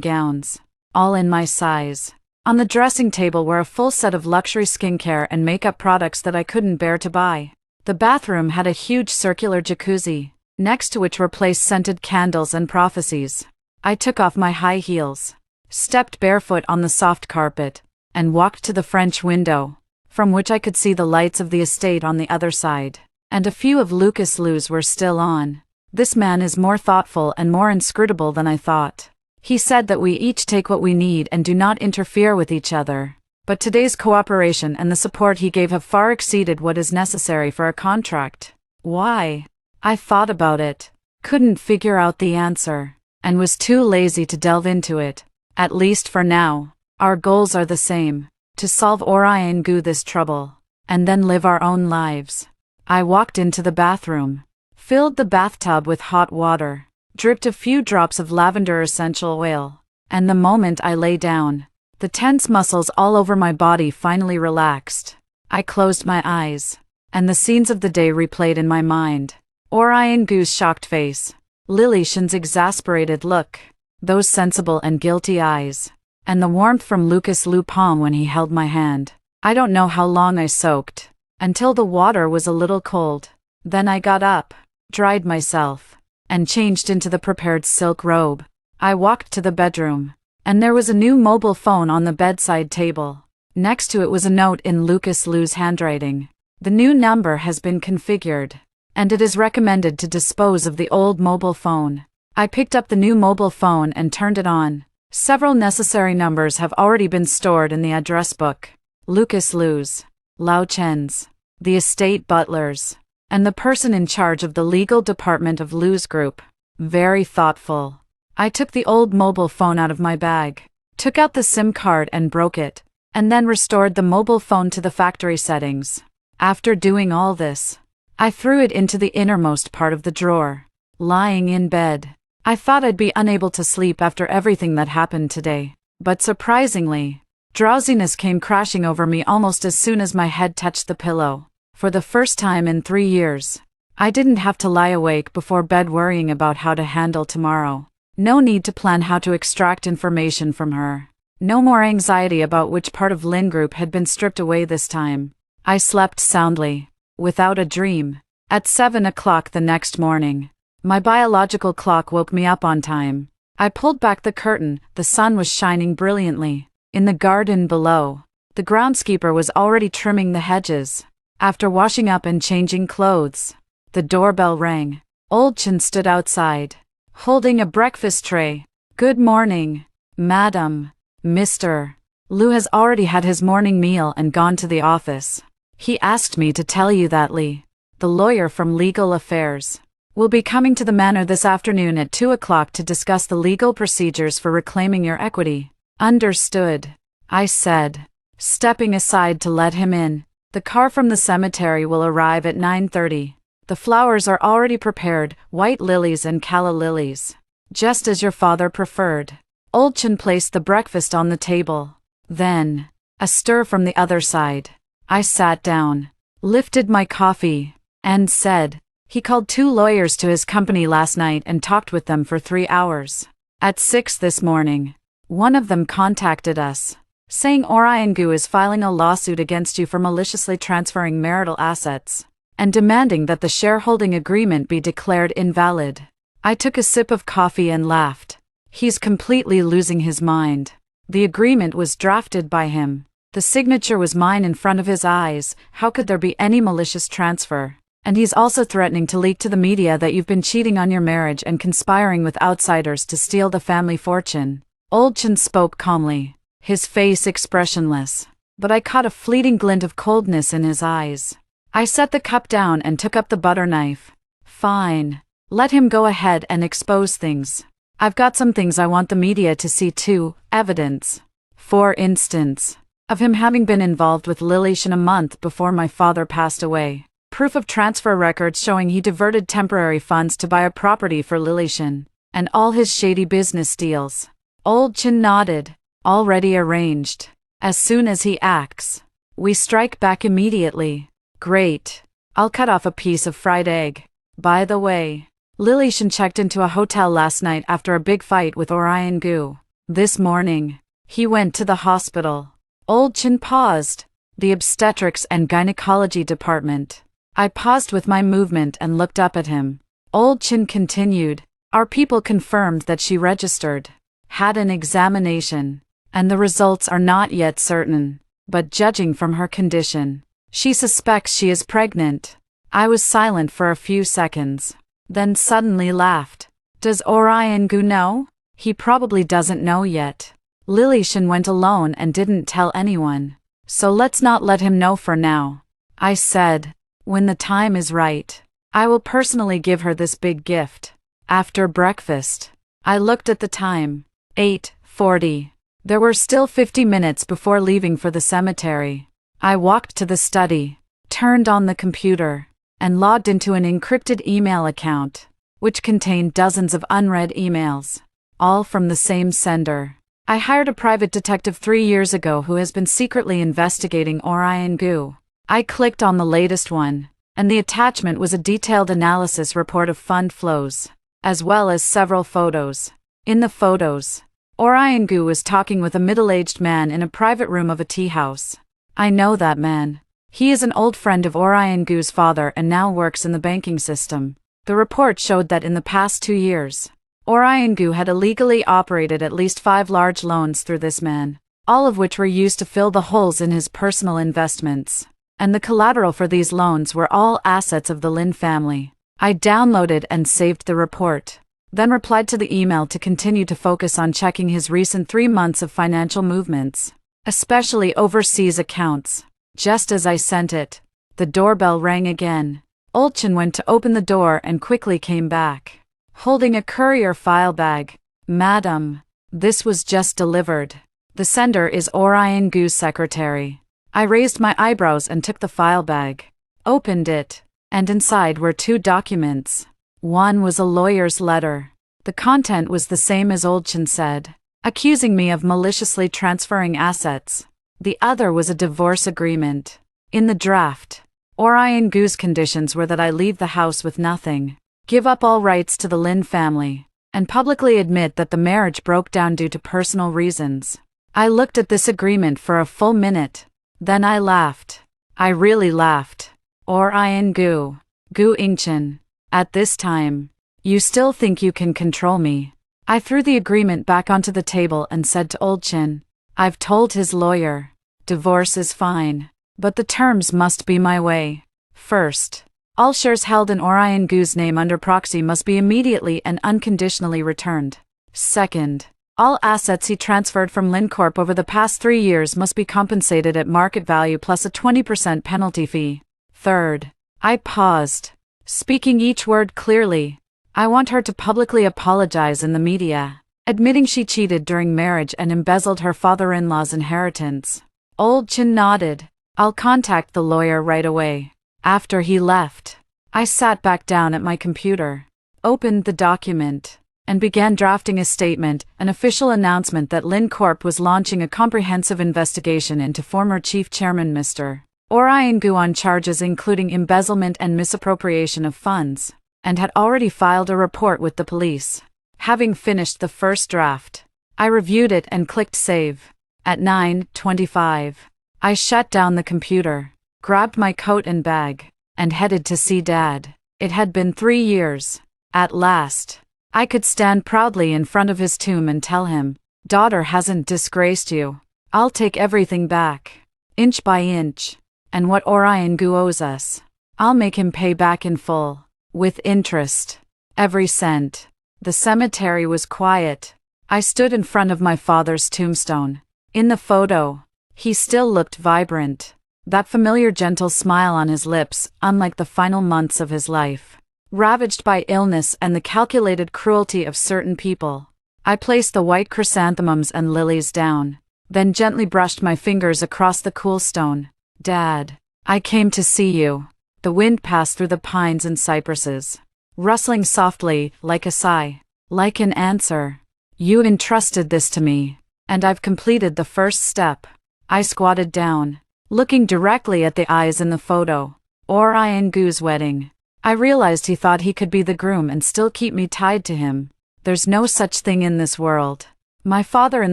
gowns, all in my size. On the dressing table were a full set of luxury skincare and makeup products that I couldn't bear to buy. The bathroom had a huge circular jacuzzi, next to which were placed scented candles and prophecies. I took off my high heels, stepped barefoot on the soft carpet, and walked to the French window, from which I could see the lights of the estate on the other side, and a few of Lucas Lou's were still on. This man is more thoughtful and more inscrutable than I thought. He said that we each take what we need and do not interfere with each other. But today's cooperation and the support he gave have far exceeded what is necessary for a contract. Why? I thought about it, couldn't figure out the answer, and was too lazy to delve into it. At least for now. Our goals are the same, to solve Orion Gu this trouble, and then live our own lives. I walked into the bathroom, filled the bathtub with hot water, dripped a few drops of lavender essential oil, and the moment I lay down, the tense muscles all over my body finally relaxed. I closed my eyes, and the scenes of the day replayed in my mind. Orion Gu's shocked face, Lily Shen's exasperated look, those sensible and guilty eyes, and the warmth from Lucas Lou's palm when he held my hand. I don't know how long I soaked, until the water was a little cold. Then I got up, dried myself, and changed into the prepared silk robe. I walked to the bedroom, and there was a new mobile phone on the bedside table. Next to it was a note in Lucas Lou's handwriting. The new number has been configured, and it is recommended to dispose of the old mobile phone. I picked up the new mobile phone and turned it on. Several necessary numbers have already been stored in the address book. Lucas Lou's, Lao Chen's, the estate butlers, and the person in charge of the legal department of Lou's group. Very thoughtful. I took the old mobile phone out of my bag, took out the SIM card and broke it, and then restored the mobile phone to the factory settings. After doing all this, I threw it into the innermost part of the drawer. Lying in bed, I thought I'd be unable to sleep after everything that happened today. But surprisingly, drowsiness came crashing over me almost as soon as my head touched the pillow. For the first time in 3 years, I didn't have to lie awake before bed worrying about how to handle tomorrow. No need to plan how to extract information from her. No more anxiety about which part of Lin Group had been stripped away this time. I slept soundly, without a dream. At 7 o'clock the next morning, my biological clock woke me up on time. I pulled back the curtain. The sun was shining brilliantly. In the garden below, the groundskeeper was already trimming the hedges. After washing up and changing clothes, the doorbell rang. Old Chen stood outside, holding a breakfast tray. "Good morning, madam. Mr. Liu has already had his morning meal and gone to the office. He asked me to tell you that Li, the lawyer from Legal Affairs, will be coming to the manor this afternoon at 2 o'clock to discuss the legal procedures for reclaiming your equity." "Understood," I said, stepping aside to let him in. "The car from the cemetery will arrive at 9:30. The flowers are already prepared, white lilies and calla lilies, just as your father preferred." Old Chen placed the breakfast on the table. Then, a stir from the other side. I sat down, lifted my coffee, and said, "He called 2 lawyers to his company last night and talked with them for 3 hours. At 6 this morning, one of them contacted us, saying Orion Gu is filing a lawsuit against you for maliciously transferring marital assets, and demanding that the shareholding agreement be declared invalid." I took a sip of coffee and laughed. He's completely losing his mind. The agreement was drafted by him. The signature was mine in front of his eyes. How could there be any malicious transfer? And he's also threatening to leak to the media that you've been cheating on your marriage and conspiring with outsiders to steal the family fortune. Old Chen spoke calmly, his face expressionless, but I caught a fleeting glint of coldness in his eyes. I set the cup down and took up the butter knife. "Fine. Let him go ahead and expose things. I've got some things I want the media to see too, evidence. For instance, of him having been involved with Lily Shen a month before my father passed away. Proof of transfer records showing he diverted temporary funds to buy a property for Lily Shen, and all his shady business deals." Old Chen nodded. "Already arranged. As soon as he acts, we strike back immediately." "Great." I'll cut off a piece of fried egg. By the way, Lilishan checked into a hotel last night after a big fight with Orion Gu. This morning, he went to the hospital. Old Chin paused. The obstetrics and gynecology department. I paused with my movement and looked up at him. Old Chin continued. Our people confirmed that she registered, had an examination, and the results are not yet certain, but judging from her condition, she suspects she is pregnant. I was silent for a few seconds, then suddenly laughed. Does Orion Gu know? He probably doesn't know yet. Lilishan went alone and didn't tell anyone, so let's not let him know for now. I said, when the time is right, I will personally give her this big gift. After breakfast, I looked at the time. 8:40. There were still 50 minutes before leaving for the cemetery. I walked to the study, turned on the computer, and logged into an encrypted email account, which contained dozens of unread emails, all from the same sender. I hired a private detective 3 years ago who has been secretly investigating Orion Gu. I clicked on the latest one, and the attachment was a detailed analysis report of fund flows, as well as several photos. In the photos, Orion Gu was talking with a middle-aged man in a private room of a tea house. I know that man. He is an old friend of Orion Gu's father and now works in the banking system. The report showed that in the past 2 years, Orion Gu had illegally operated at least 5 large loans through this man, all of which were used to fill the holes in his personal investments. And the collateral for these loans were all assets of the Lin family. I downloaded and saved the report, then replied to the email to continue to focus on checking his recent 3 months of financial movements, especially overseas accounts. Just as I sent it, the doorbell rang again. Olchin went to open the door and quickly came back, holding a courier file bag. Madam, this was just delivered. The sender is Orion Gu's secretary. I raised my eyebrows and took the file bag, opened it, and inside were 2 documents. One was a lawyer's letter. The content was the same as Olchin said, accusing me of maliciously transferring assets. The other was a divorce agreement. In the draft, Orion Gu's conditions were that I leave the house with nothing, give up all rights to the Lin family, and publicly admit that the marriage broke down due to personal reasons. I looked at this agreement for a full minute. Then I laughed. I really laughed. Orion Gu, Gu Ingchen. At this time, you still think you can control me? I threw the agreement back onto the table and said to Olchin, I've told his lawyer, divorce is fine, but the terms must be my way. First, all shares held in Orion Gu's name under proxy must be immediately and unconditionally returned. Second, all assets he transferred from Lincorp over the past 3 years must be compensated at market value plus a 20% penalty fee. Third, I paused, speaking each word clearly. I want her to publicly apologize in the media, admitting she cheated during marriage and embezzled her father-in-law's inheritance. Old Chin nodded. I'll contact the lawyer right away. After he left, I sat back down at my computer, opened the document, and began drafting a statement, an official announcement that Lincorp was launching a comprehensive investigation into former Chief Chairman Mr. Orion Gu on charges including embezzlement and misappropriation of funds, and had already filed a report with the police. Having finished the first draft, I reviewed it and clicked save. At 9:25, I shut down the computer, grabbed my coat and bag, and headed to see Dad. It had been 3 years. At last, I could stand proudly in front of his tomb and tell him, daughter hasn't disgraced you. I'll take everything back, inch by inch, and what Orion Gu owes us, I'll make him pay back in full, with interest, every cent. The cemetery was quiet. I stood in front of my father's tombstone. In the photo, he still looked vibrant, that familiar gentle smile on his lips, unlike the final months of his life, ravaged by illness and the calculated cruelty of certain people. I placed the white chrysanthemums and lilies down, then gently brushed my fingers across the cool stone. Dad, I came to see you. The wind passed through the pines and cypresses, rustling softly, like a sigh, like an answer. You entrusted this to me, and I've completed the first step. I squatted down, looking directly at the eyes in the photo. Orion Gu's wedding. I realized he thought he could be the groom and still keep me tied to him. There's no such thing in this world. My father in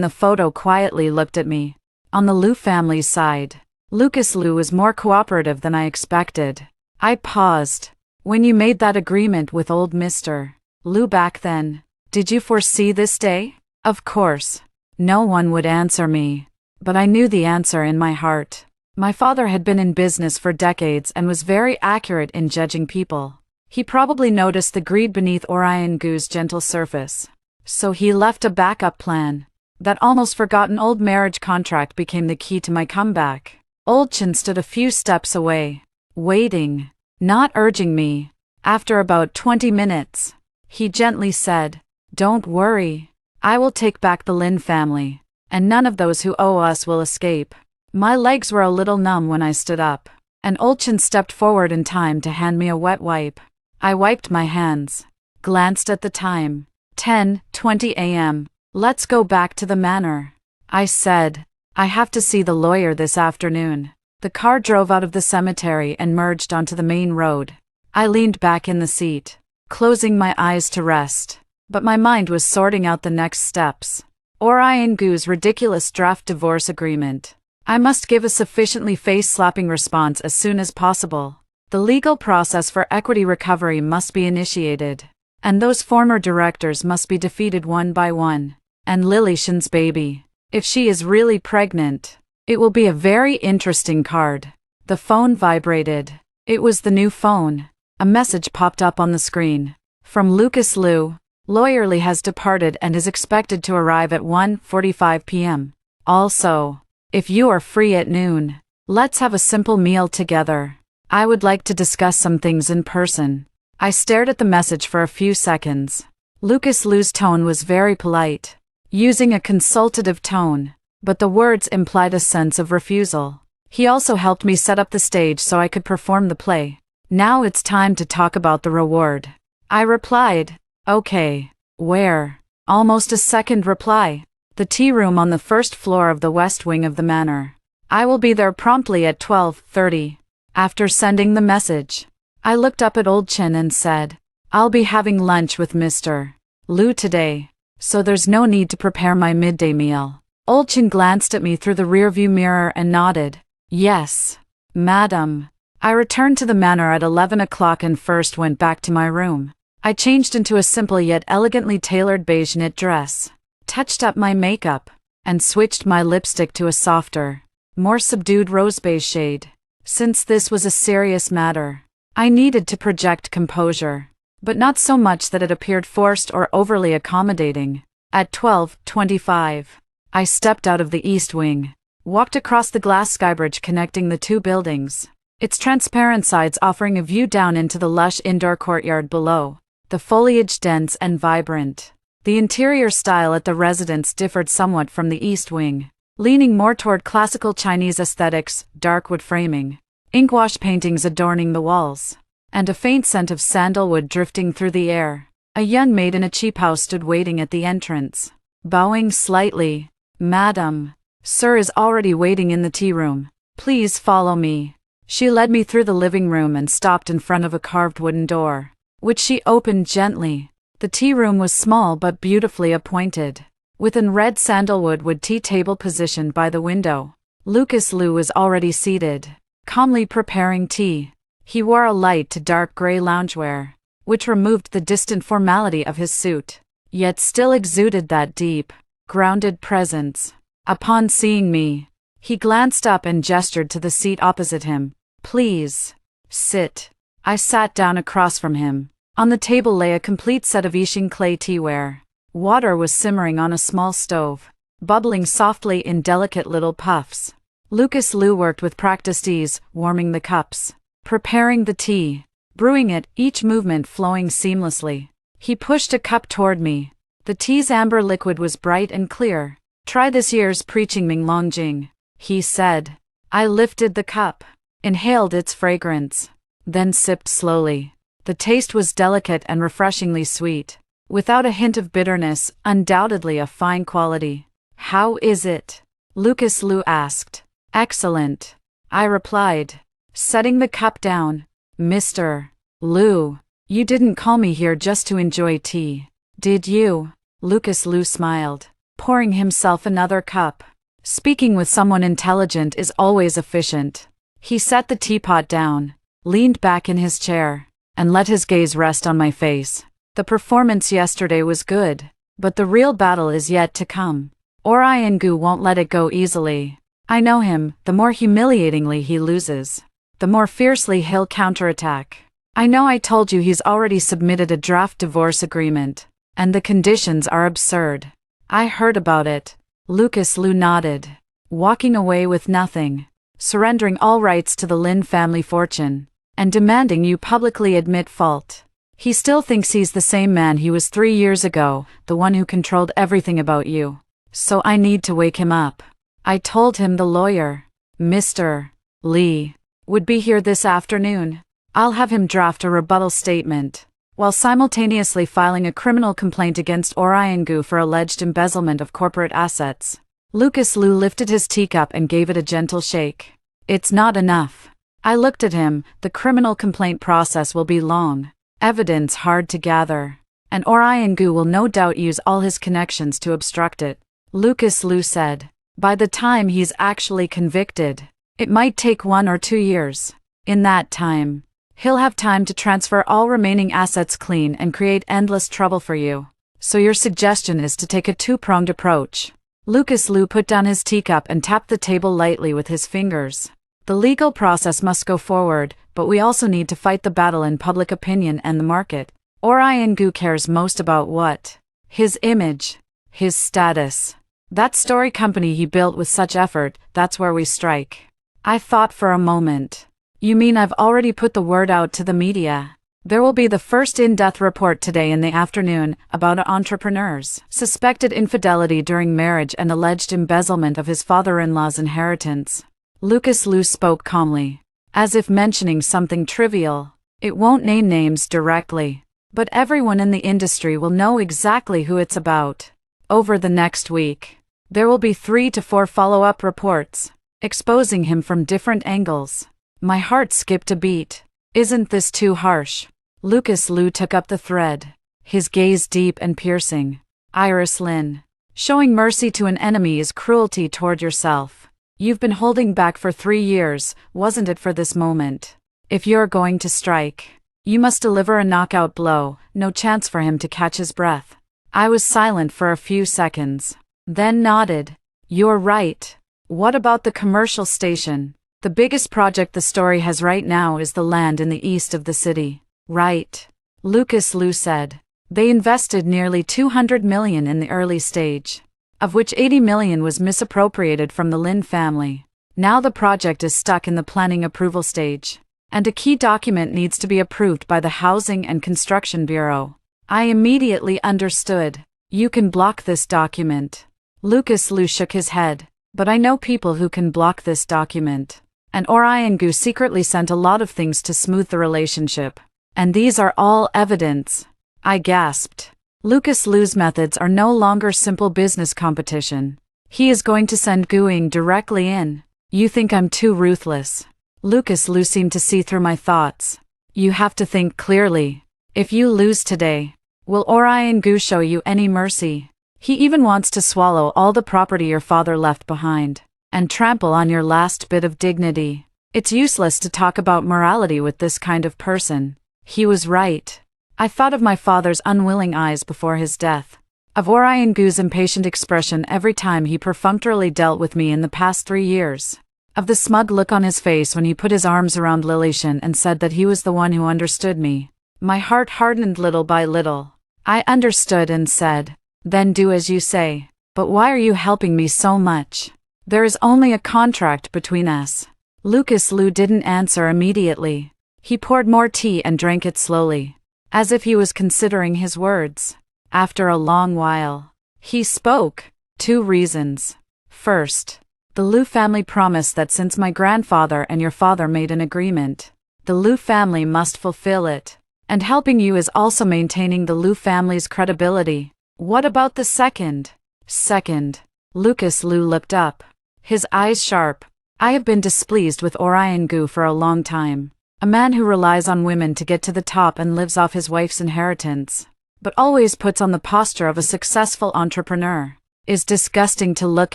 the photo quietly looked at me. On the Liu family's side, Lucas Liu was more cooperative than I expected. I paused. When you made that agreement with old Mr. Liu back then, did you foresee this day? Of course. No one would answer me. But I knew the answer in my heart. My father had been in business for decades and was very accurate in judging people. He probably noticed the greed beneath Orion Gu's gentle surface. So he left a backup plan. That almost forgotten old marriage contract became the key to my comeback. Old Chen stood a few steps away, waiting, not urging me. After about 20 minutes, he gently said, "Don't worry. I will take back the Lin family, and none of those who owe us will escape." My legs were a little numb when I stood up, and Old Chen stepped forward in time to hand me a wet wipe. I wiped my hands, glanced at the time. 10:20 a.m. "Let's go back to the manor," I said. "I have to see the lawyer this afternoon." The car drove out of the cemetery and merged onto the main road. I leaned back in the seat, closing my eyes to rest. But my mind was sorting out the next steps. Orion Gu's ridiculous draft divorce agreement. I must give a sufficiently face-slapping response as soon as possible. The legal process for equity recovery must be initiated. And those former directors must be defeated one by one. And Lily Shen's baby. If she is really pregnant, it will be a very interesting card. The phone vibrated. It was the new phone. A message popped up on the screen. From Lucas Liu. "Lawyer Lee has departed and is expected to arrive at 1:45 p.m. Also, if you are free at noon, let's have a simple meal together. I would like to discuss some things in person." I stared at the message for a few seconds. Lucas Liu's tone was very polite, using a consultative tone, but the words implied a sense of refusal. He also helped me set up the stage so I could perform the play. "Now it's time to talk about the reward," I replied. "Okay. Where?" Almost a second reply. "The tea room on the first floor of the west wing of the manor. I will be there promptly at 12:30. After sending the message, I looked up at Old Chen and said, "I'll be having lunch with Mr. Liu today, so there's no need to prepare my midday meal." Old Chen glanced at me through the rearview mirror and nodded. "Yes, madam." I returned to the manor at 11 o'clock and first went back to my room. I changed into a simple yet elegantly tailored beige knit dress, touched up my makeup, and switched my lipstick to a softer, more subdued rose beige shade. Since this was a serious matter, I needed to project composure, but not so much that it appeared forced or overly accommodating. At 12:25, I stepped out of the east wing, walked across the glass skybridge connecting the two buildings, its transparent sides offering a view down into the lush indoor courtyard below, the foliage dense and vibrant. The interior style at the residence differed somewhat from the east wing, leaning more toward classical Chinese aesthetics, dark wood framing, inkwash paintings adorning the walls, and a faint scent of sandalwood drifting through the air. A young maid in a cheap house stood waiting at the entrance. Bowing slightly, "Madam, sir is already waiting in the tea room. Please follow me." She led me through the living room and stopped in front of a carved wooden door, which she opened gently. The tea room was small but beautifully appointed, with a red sandalwood wood tea table positioned by the window. Lucas Liu was already seated, calmly preparing tea. He wore a light to dark gray loungewear, which removed the distant formality of his suit, yet still exuded that deep, grounded presence. Upon seeing me, he glanced up and gestured to the seat opposite him. "Please, sit." I sat down across from him. On the table lay a complete set of Yixing clay teaware. Water was simmering on a small stove, bubbling softly in delicate little puffs. Lucas Liu worked with practiced ease, warming the cups, preparing the tea, brewing it, each movement flowing seamlessly. He pushed a cup toward me. The tea's amber liquid was bright and clear. "Try this year's preaching Ming Longjing," he said. I lifted the cup, inhaled its fragrance, then sipped slowly. The taste was delicate and refreshingly sweet, without a hint of bitterness, undoubtedly a fine quality. "How is it?" Lucas Liu asked. "Excellent," I replied. setting the cup down. Mr. Liu, you didn't call me here just to enjoy tea, did you? Lucas Liu smiled, pouring himself another cup. Speaking with someone intelligent is always efficient. He set the teapot down, leaned back in his chair, and let his gaze rest on my face. The performance yesterday was good, but the real battle is yet to come. Orion Gu won't let it go easily. I know him, the more humiliatingly he loses, the more fiercely he'll counterattack. I know I told you he's already submitted a draft divorce agreement, and the conditions are absurd. I heard about it. Lucas Liu nodded, walking away with nothing, surrendering all rights to the Lin family fortune, and demanding you publicly admit fault. He still thinks he's the same man he was 3 years ago, the one who controlled everything about you. So I need to wake him up. I told him the lawyer, Mr. Li, would be here this afternoon. I'll have him draft a rebuttal statement, while simultaneously filing a criminal complaint against Orion Gu for alleged embezzlement of corporate assets. Lucas Liu lifted his teacup and gave it a gentle shake. It's not enough. I looked at him. The criminal complaint process will be long, evidence hard to gather, and Orion Gu will no doubt use all his connections to obstruct it. Lucas Liu said, by the time he's actually convicted, it might take 1 or 2 years. In that time, he'll have time to transfer all remaining assets clean and create endless trouble for you. So your suggestion is to take a two-pronged approach. Lucas Liu put down his teacup and tapped the table lightly with his fingers. The legal process must go forward, but we also need to fight the battle in public opinion and the market. Orion Gu cares most about what? His image. His status. That story company he built with such effort, that's where we strike. I thought for a moment. You mean I've already put the word out to the media? There will be the first in-depth report today in the afternoon about an entrepreneur's suspected infidelity during marriage and alleged embezzlement of his father-in-law's inheritance. Lucas Liu spoke calmly, as if mentioning something trivial. It won't name names directly, but everyone in the industry will know exactly who it's about. Over the next week, there will be 3 to 4 follow-up reports, exposing him from different angles. My heart skipped a beat. Isn't this too harsh? Lucas Liu took up the thread, his gaze deep and piercing. Iris Lin, showing mercy to an enemy is cruelty toward yourself. You've been holding back for 3 years, wasn't it, for this moment? If you're going to strike, you must deliver a knockout blow, no chance for him to catch his breath. I was silent for a few seconds, then nodded. You're right. What about the commercial station? The biggest project the story has right now is the land in the east of the city. Right. Lucas Liu said. They invested nearly 200 million in the early stage, of which 80 million was misappropriated from the Lin family. Now the project is stuck in the planning approval stage, and a key document needs to be approved by the Housing and Construction Bureau. I immediately understood. You can block this document. Lucas Liu shook his head. But I know people who can block this document. And Orion Gu secretly sent a lot of things to smooth the relationship. And these are all evidence. I gasped. Lucas Liu's methods are no longer simple business competition. He is going to send Guing directly in. You think I'm too ruthless? Lucas Liu seemed to see through my thoughts. You have to think clearly. If you lose today, will Orion Gu show you any mercy? He even wants to swallow all the property your father left behind, and trample on your last bit of dignity. It's useless to talk about morality with this kind of person. He was right. I thought of my father's unwilling eyes before his death, of Orion Gu's impatient expression every time he perfunctorily dealt with me in the past 3 years, of the smug look on his face when he put his arms around Lilishan and said that he was the one who understood me. My heart hardened little by little. I understood and said, then do as you say. But why are you helping me so much? There is only a contract between us. Lucas Liu didn't answer immediately. He poured more tea and drank it slowly, as if he was considering his words. After a long while, he spoke. 2 reasons. First, the Liu family promised that since my grandfather and your father made an agreement, the Liu family must fulfill it. And helping you is also maintaining the Liu family's credibility. What about the second? Second. Lucas Liu looked up, his eyes sharp. I have been displeased with Orion Gu for a long time. A man who relies on women to get to the top and lives off his wife's inheritance, but always puts on the posture of a successful entrepreneur, is disgusting to look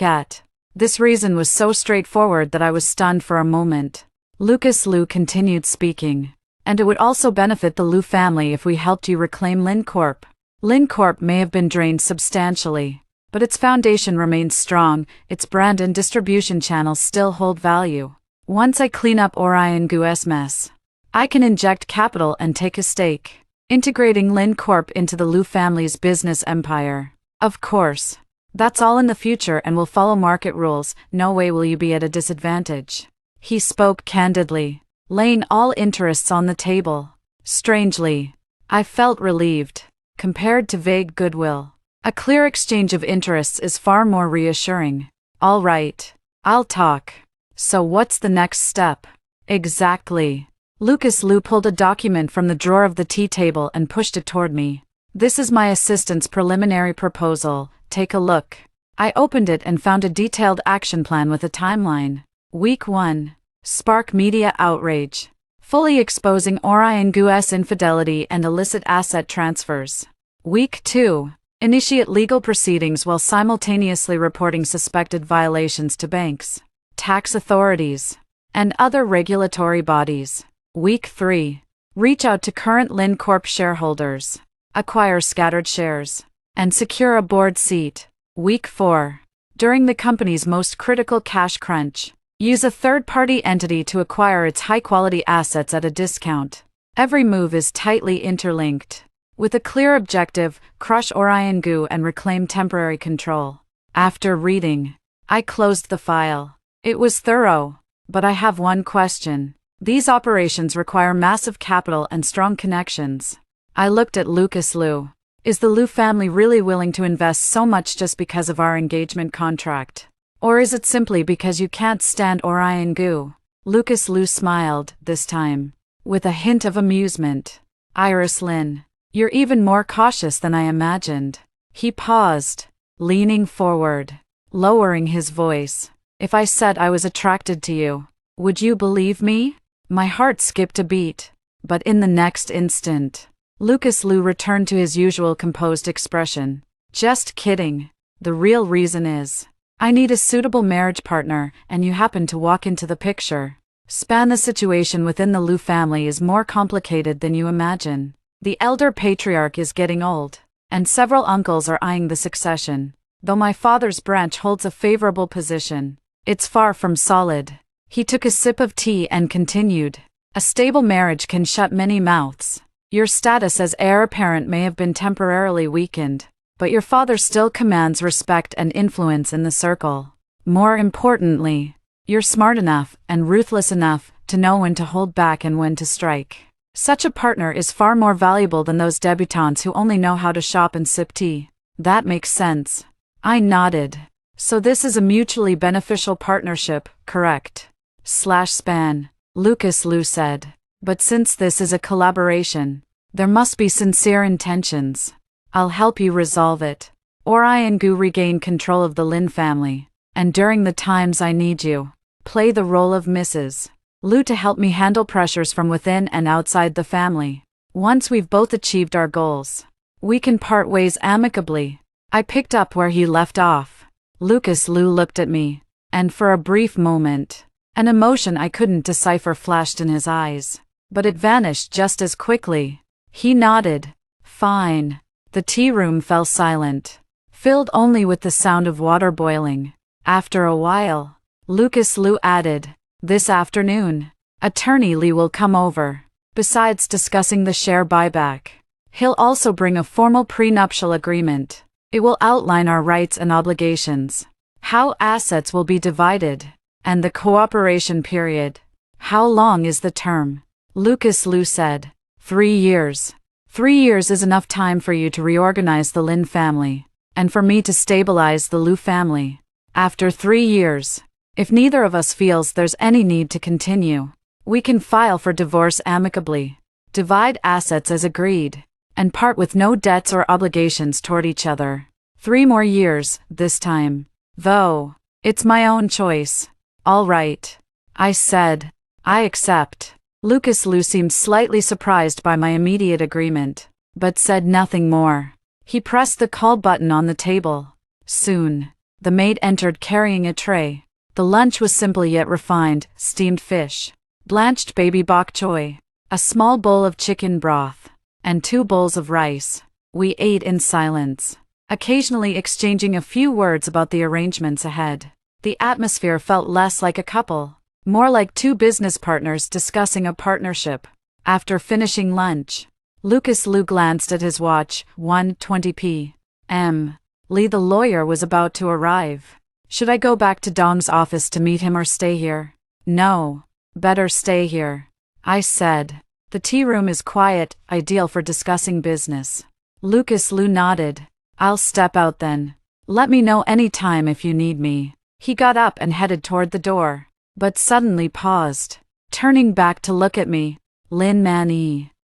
at. This reason was so straightforward that I was stunned for a moment. Lucas Liu continued speaking. And it would also benefit the Liu family if we helped you reclaim Lin Corp. Lin Corp may have been drained substantially, but its foundation remains strong, its brand and distribution channels still hold value. Once I clean up Orion Gu's mess, I can inject capital and take a stake, integrating Lin Corp into the Liu family's business empire. Of course, that's all in the future and will follow market rules. No way will you be at a disadvantage. He spoke candidly, laying all interests on the table. Strangely, I felt relieved, compared to vague goodwill. A clear exchange of interests is far more reassuring. All right, I'll talk. So what's the next step? Exactly. Lucas Liu pulled a document from the drawer of the tea table and pushed it toward me. This is my assistant's preliminary proposal. Take a look. I opened it and found a detailed action plan with a timeline. Week 1. Spark media outrage. Fully exposing Orion Gu's infidelity and illicit asset transfers. Week 2. Initiate legal proceedings while simultaneously reporting suspected violations to banks, tax authorities, and other regulatory bodies. Week 3. Reach out to current Lin Corp shareholders, acquire scattered shares, and secure a board seat. Week 4. During the company's most critical cash crunch, use a third-party entity to acquire its high-quality assets at a discount. Every move is tightly interlinked, with a clear objective: crush Orion Gu and reclaim temporary control. After reading, I closed the file. It was thorough, but I have one question. These operations require massive capital and strong connections. I looked at Lucas Liu. Is the Liu family really willing to invest so much just because of our engagement contract? Or is it simply because you can't stand Orion Gu? Lucas Liu smiled, this time, with a hint of amusement. Iris Lin, you're even more cautious than I imagined. He paused, leaning forward, lowering his voice. If I said I was attracted to you, would you believe me? My heart skipped a beat. But in the next instant, Lucas Liu returned to his usual composed expression. Just kidding. The real reason is, I need a suitable marriage partner, and you happen to walk into the picture. The situation within the Liu family is more complicated than you imagine. The elder patriarch is getting old, and several uncles are eyeing the succession. Though my father's branch holds a favorable position, it's far from solid. He took a sip of tea and continued. A stable marriage can shut many mouths. Your status as heir apparent may have been temporarily weakened, but your father still commands respect and influence in the circle. More importantly, you're smart enough and ruthless enough to know when to hold back and when to strike. Such a partner is far more valuable than those debutantes who only know how to shop and sip tea. That makes sense. I nodded. So this is a mutually beneficial partnership, correct? /span, Lucas Liu said. But since this is a collaboration, there must be sincere intentions. I'll help you resolve it. Orion Gu regain control of the Lin family, and during the times I need you, play the role of Mrs. Liu to help me handle pressures from within and outside the family. Once we've both achieved our goals, we can part ways amicably. I picked up where he left off. Lucas Liu looked at me, and for a brief moment, an emotion I couldn't decipher flashed in his eyes, but it vanished just as quickly. He nodded. Fine. The tea room fell silent, filled only with the sound of water boiling. After a while, Lucas Liu added, this afternoon, Attorney Lee will come over. Besides discussing the share buyback, he'll also bring a formal prenuptial agreement. It will outline our rights and obligations, how assets will be divided, and the cooperation period. How long is the term? Lucas Liu said. 3 years. 3 years is enough time for you to reorganize the Lin family, and for me to stabilize the Liu family. After 3 years, if neither of us feels there's any need to continue, we can file for divorce amicably, divide assets as agreed, and part with no debts or obligations toward each other. 3 more years, this time. Though, it's my own choice. All right. I said. I accept. Lucas Liu seemed slightly surprised by my immediate agreement, but said nothing more. He pressed the call button on the table. Soon, the maid entered carrying a tray. The lunch was simple yet refined: steamed fish, blanched baby bok choy, a small bowl of chicken broth, and 2 bowls of rice. We ate in silence, occasionally exchanging a few words about the arrangements ahead. The atmosphere felt less like a couple, more like 2 business partners discussing a partnership. After finishing lunch, Lucas Liu glanced at his watch. 1:20 p.m. Lee the lawyer was about to arrive. Should I go back to Dong's office to meet him or stay here? No. Better stay here, I said. The tea room is quiet, ideal for discussing business. Lucas Liu nodded. I'll step out then. Let me know any time if you need me. He got up and headed toward the door, but suddenly paused, turning back to look at me. Lin Man,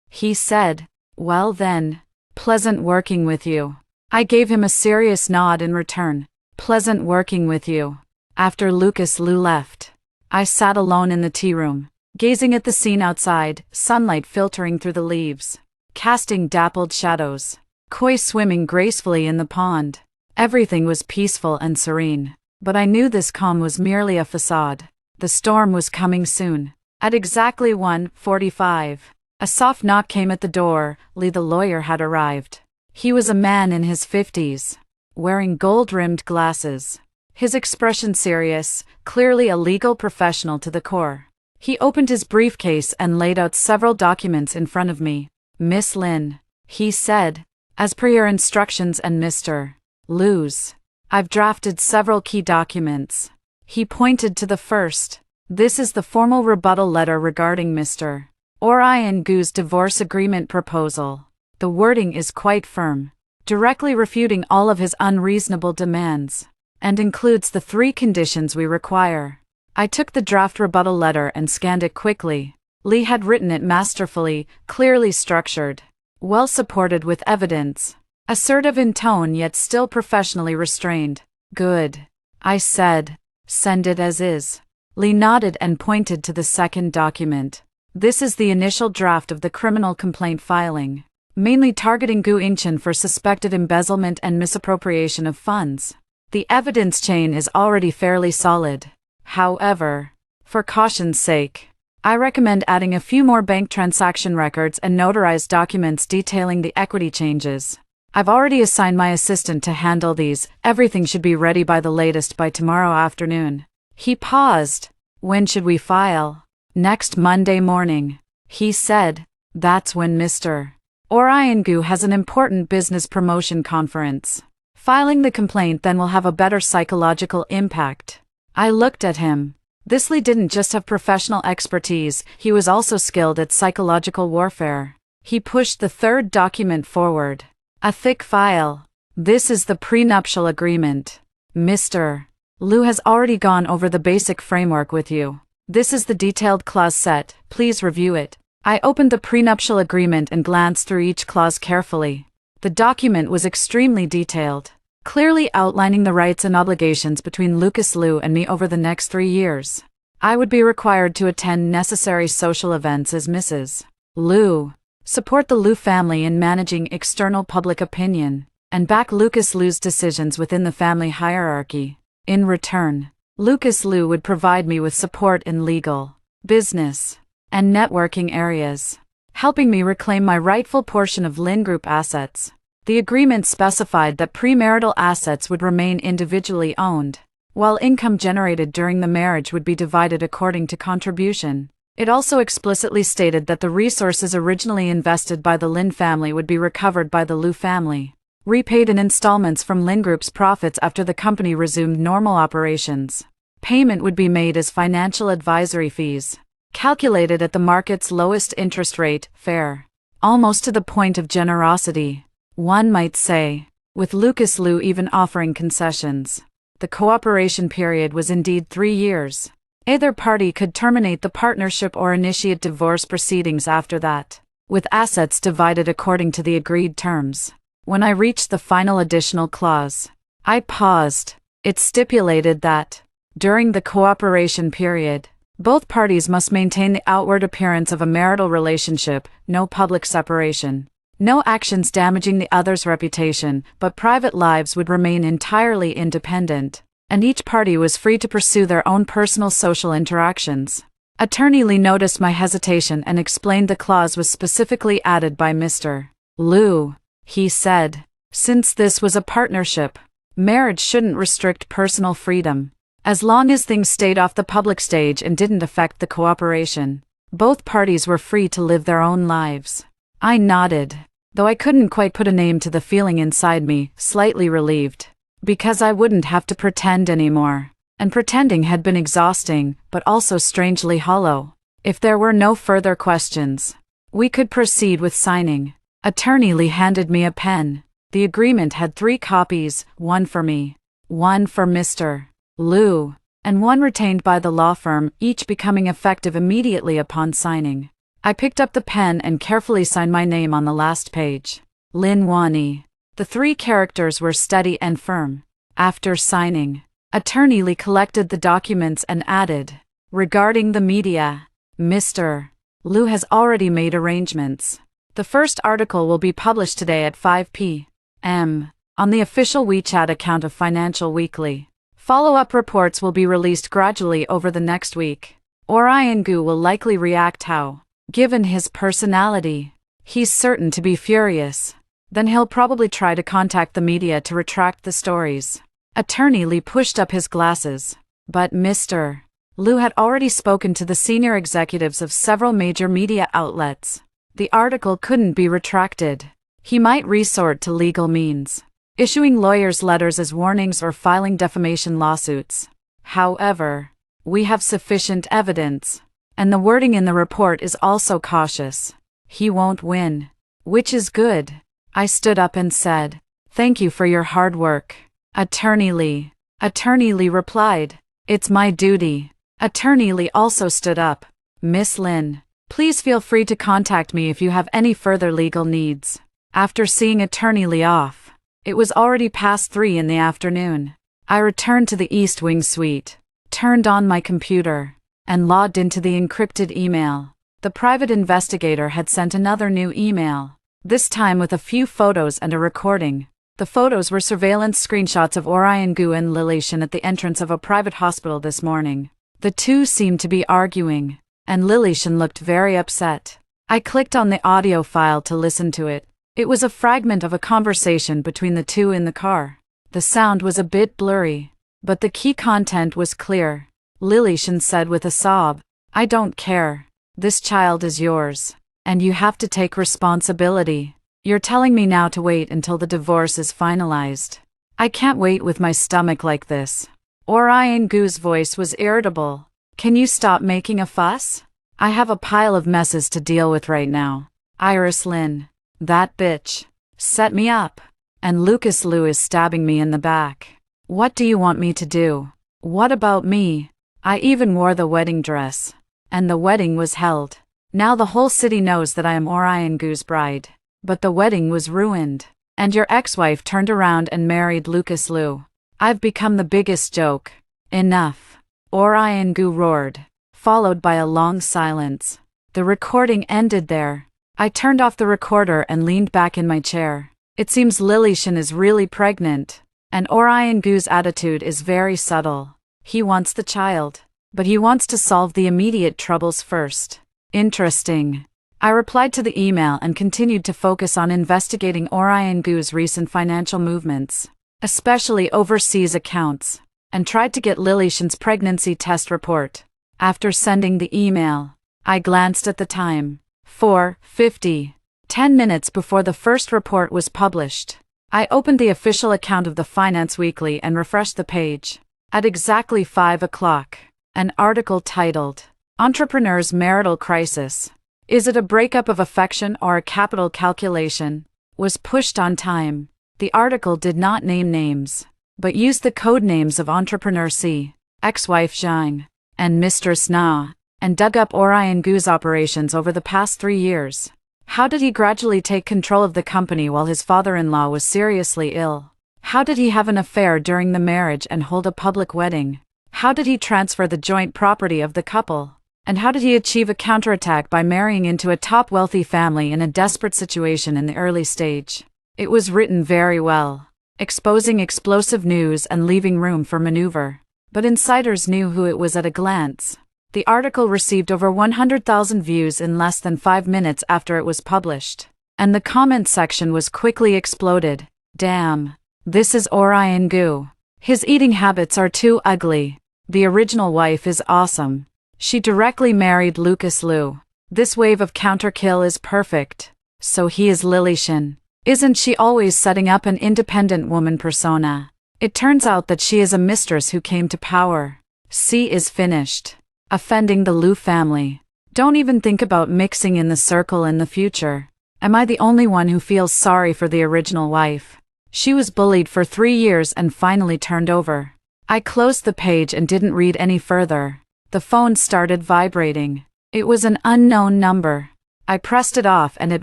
he said. Well then, pleasant working with you. I gave him a serious nod in return. Pleasant working with you. After Lucas Liu left, I sat alone in the tea room, gazing at the scene outside, sunlight filtering through the leaves, casting dappled shadows. Koi swimming gracefully in the pond. Everything was peaceful and serene, but I knew this calm was merely a facade. The storm was coming soon. At exactly 1:45, a soft knock came at the door. Lee the lawyer had arrived. He was a man in his 50s, wearing gold-rimmed glasses. His expression serious, clearly a legal professional to the core. He opened his briefcase and laid out several documents in front of me. Miss Lin, he said, as per your instructions and Mr. Liu's, I've drafted several key documents. He pointed to the first. This is the formal rebuttal letter regarding Mr. Orion Gu's divorce agreement proposal. The wording is quite firm, directly refuting all of his unreasonable demands, and includes the 3 conditions we require. I took the draft rebuttal letter and scanned it quickly. Lee had written it masterfully, clearly structured, well supported with evidence, assertive in tone yet still professionally restrained. Good, I said. Send it as is. Lee nodded and pointed to the second document. This is the initial draft of the criminal complaint filing, mainly targeting Gu Ingchen for suspected embezzlement and misappropriation of funds. The evidence chain is already fairly solid. However, for caution's sake, I recommend adding a few more bank transaction records and notarized documents detailing the equity changes. I've already assigned my assistant to handle these. Everything should be ready by the latest by tomorrow afternoon. He paused. When should we file? Next Monday morning, he said. That's when Mr. Orion Gu has an important business promotion conference. Filing the complaint then will have a better psychological impact. I looked at him. This Lee didn't just have professional expertise, he was also skilled at psychological warfare. He pushed the third document forward. A thick file. This is the prenuptial agreement. Mr. Liu has already gone over the basic framework with you. This is the detailed clause set. Please review it. I opened the prenuptial agreement and glanced through each clause carefully. The document was extremely detailed, clearly outlining the rights and obligations between Lucas Liu and me over the next 3 years. I would be required to attend necessary social events as Mrs. Liu, support the Liu family in managing external public opinion, and back Lucas Liu's decisions within the family hierarchy. In return, Lucas Liu would provide me with support in legal, business, and networking areas, helping me reclaim my rightful portion of Lin Group assets. The agreement specified that premarital assets would remain individually owned, while income generated during the marriage would be divided according to contribution. It also explicitly stated that the resources originally invested by the Lin family would be recovered by the Liu family, repaid in installments from Lin Group's profits after the company resumed normal operations. Payment would be made as financial advisory fees, calculated at the market's lowest interest rate, fair, almost to the point of generosity, one might say, with Lucas Liu even offering concessions. The cooperation period was indeed 3 years. Either party could terminate the partnership or initiate divorce proceedings after that, with assets divided according to the agreed terms. When I reached the final additional clause, I paused. It stipulated that During the cooperation period, both parties must maintain the outward appearance of a marital relationship, no public separation. No actions damaging the other's reputation, but private lives would remain entirely independent, and each party was free to pursue their own personal social interactions. Attorney Lee noticed my hesitation and explained the clause was specifically added by Mr. Liu. He said, since this was a partnership, marriage shouldn't restrict personal freedom. As long as things stayed off the public stage and didn't affect the cooperation, both parties were free to live their own lives. I nodded, though I couldn't quite put a name to the feeling inside me, slightly relieved, because I wouldn't have to pretend anymore. And pretending had been exhausting, but also strangely hollow. If there were no further questions, we could proceed with signing. Attorney Lee handed me a pen. The agreement had 3 copies, one for me, one for Mr. Liu, and one retained by the law firm, each becoming effective immediately upon signing. I picked up the pen and carefully signed my name on the last page. Lin Wani. The 3 characters were steady and firm. After signing, Attorney Lee collected the documents and added, regarding the media, Mr. Liu has already made arrangements. The first article will be published today at 5 p.m. on the official WeChat account of Financial Weekly. Follow-up reports will be released gradually over the next week. Orion Gu will likely react how, given his personality, he's certain to be furious. Then he'll probably try to contact the media to retract the stories. Attorney Lee pushed up his glasses. But Mr. Liu had already spoken to the senior executives of several major media outlets. The article couldn't be retracted. He might resort to legal means, issuing lawyers' letters as warnings or filing defamation lawsuits. However, we have sufficient evidence, and the wording in the report is also cautious. He won't win, which is good. I stood up and said, thank you for your hard work, Attorney Lee. Attorney Lee replied, it's my duty. Attorney Lee also stood up. Miss Lin, please feel free to contact me if you have any further legal needs. After seeing Attorney Lee off, it was already past 3 in the afternoon. I returned to the East Wing suite, turned on my computer, and logged into the encrypted email. The private investigator had sent another new email, this time with a few photos and a recording. The photos were surveillance screenshots of Orion Gu and Lilishan at the entrance of a private hospital this morning. The two seemed to be arguing, and Lilishan looked very upset. I clicked on the audio file to listen to it. It was a fragment of a conversation between the two in the car. The sound was a bit blurry, but the key content was clear. Lilishan said with a sob, I don't care. This child is yours, and you have to take responsibility. You're telling me now to wait until the divorce is finalized. I can't wait with my stomach like this. Orion Gu's voice was irritable. Can you stop making a fuss? I have a pile of messes to deal with right now. Iris Lin, that bitch, set me up. And Lucas Liu is stabbing me in the back. What do you want me to do? What about me? I even wore the wedding dress. And the wedding was held. Now the whole city knows that I am Orion Gu's bride. But the wedding was ruined. And your ex-wife turned around and married Lucas Liu. I've become the biggest joke. Enough. Orion Gu roared, followed by a long silence. The recording ended there. I turned off the recorder and leaned back in my chair. It seems Lilishan is really pregnant. And Orion Gu's attitude is very subtle. He wants the child, but he wants to solve the immediate troubles first. Interesting. I replied to the email and continued to focus on investigating Orion Gu's recent financial movements, especially overseas accounts, and tried to get Lilishan's pregnancy test report. After sending the email, I glanced at the time. 4:50. 10 minutes before the first report was published. I opened the official account of the Finance Weekly and refreshed the page. At exactly 5 o'clock, an article titled, Entrepreneur's Marital Crisis. Is it a breakup of affection or a capital calculation? Was pushed on time. The article did not name names, but used the code names of Entrepreneur C, ex-wife Zhang, and Mistress Na, and dug up Orion Gu's operations over the past 3 years. How did he gradually take control of the company while his father-in-law was seriously ill? How did he have an affair during the marriage and hold a public wedding? How did he transfer the joint property of the couple? And how did he achieve a counterattack by marrying into a top wealthy family in a desperate situation in the early stage? It was written very well, exposing explosive news and leaving room for maneuver. But insiders knew who it was at a glance. The article received over 100,000 views in less than 5 minutes after it was published. And the comment section was quickly exploded. Damn. This is Orion Gu. His eating habits are too ugly. The original wife is awesome. She directly married Lucas Liu. This wave of counterkill is perfect. So he is Lily Shin. Isn't she always setting up an independent woman persona? It turns out that she is a mistress who came to power. C is finished. Offending the Liu family. Don't even think about mixing in the circle in the future. Am I the only one who feels sorry for the original wife? She was bullied for 3 years and finally turned over. I closed the page and didn't read any further. The phone started vibrating. It was an unknown number. I pressed it off and it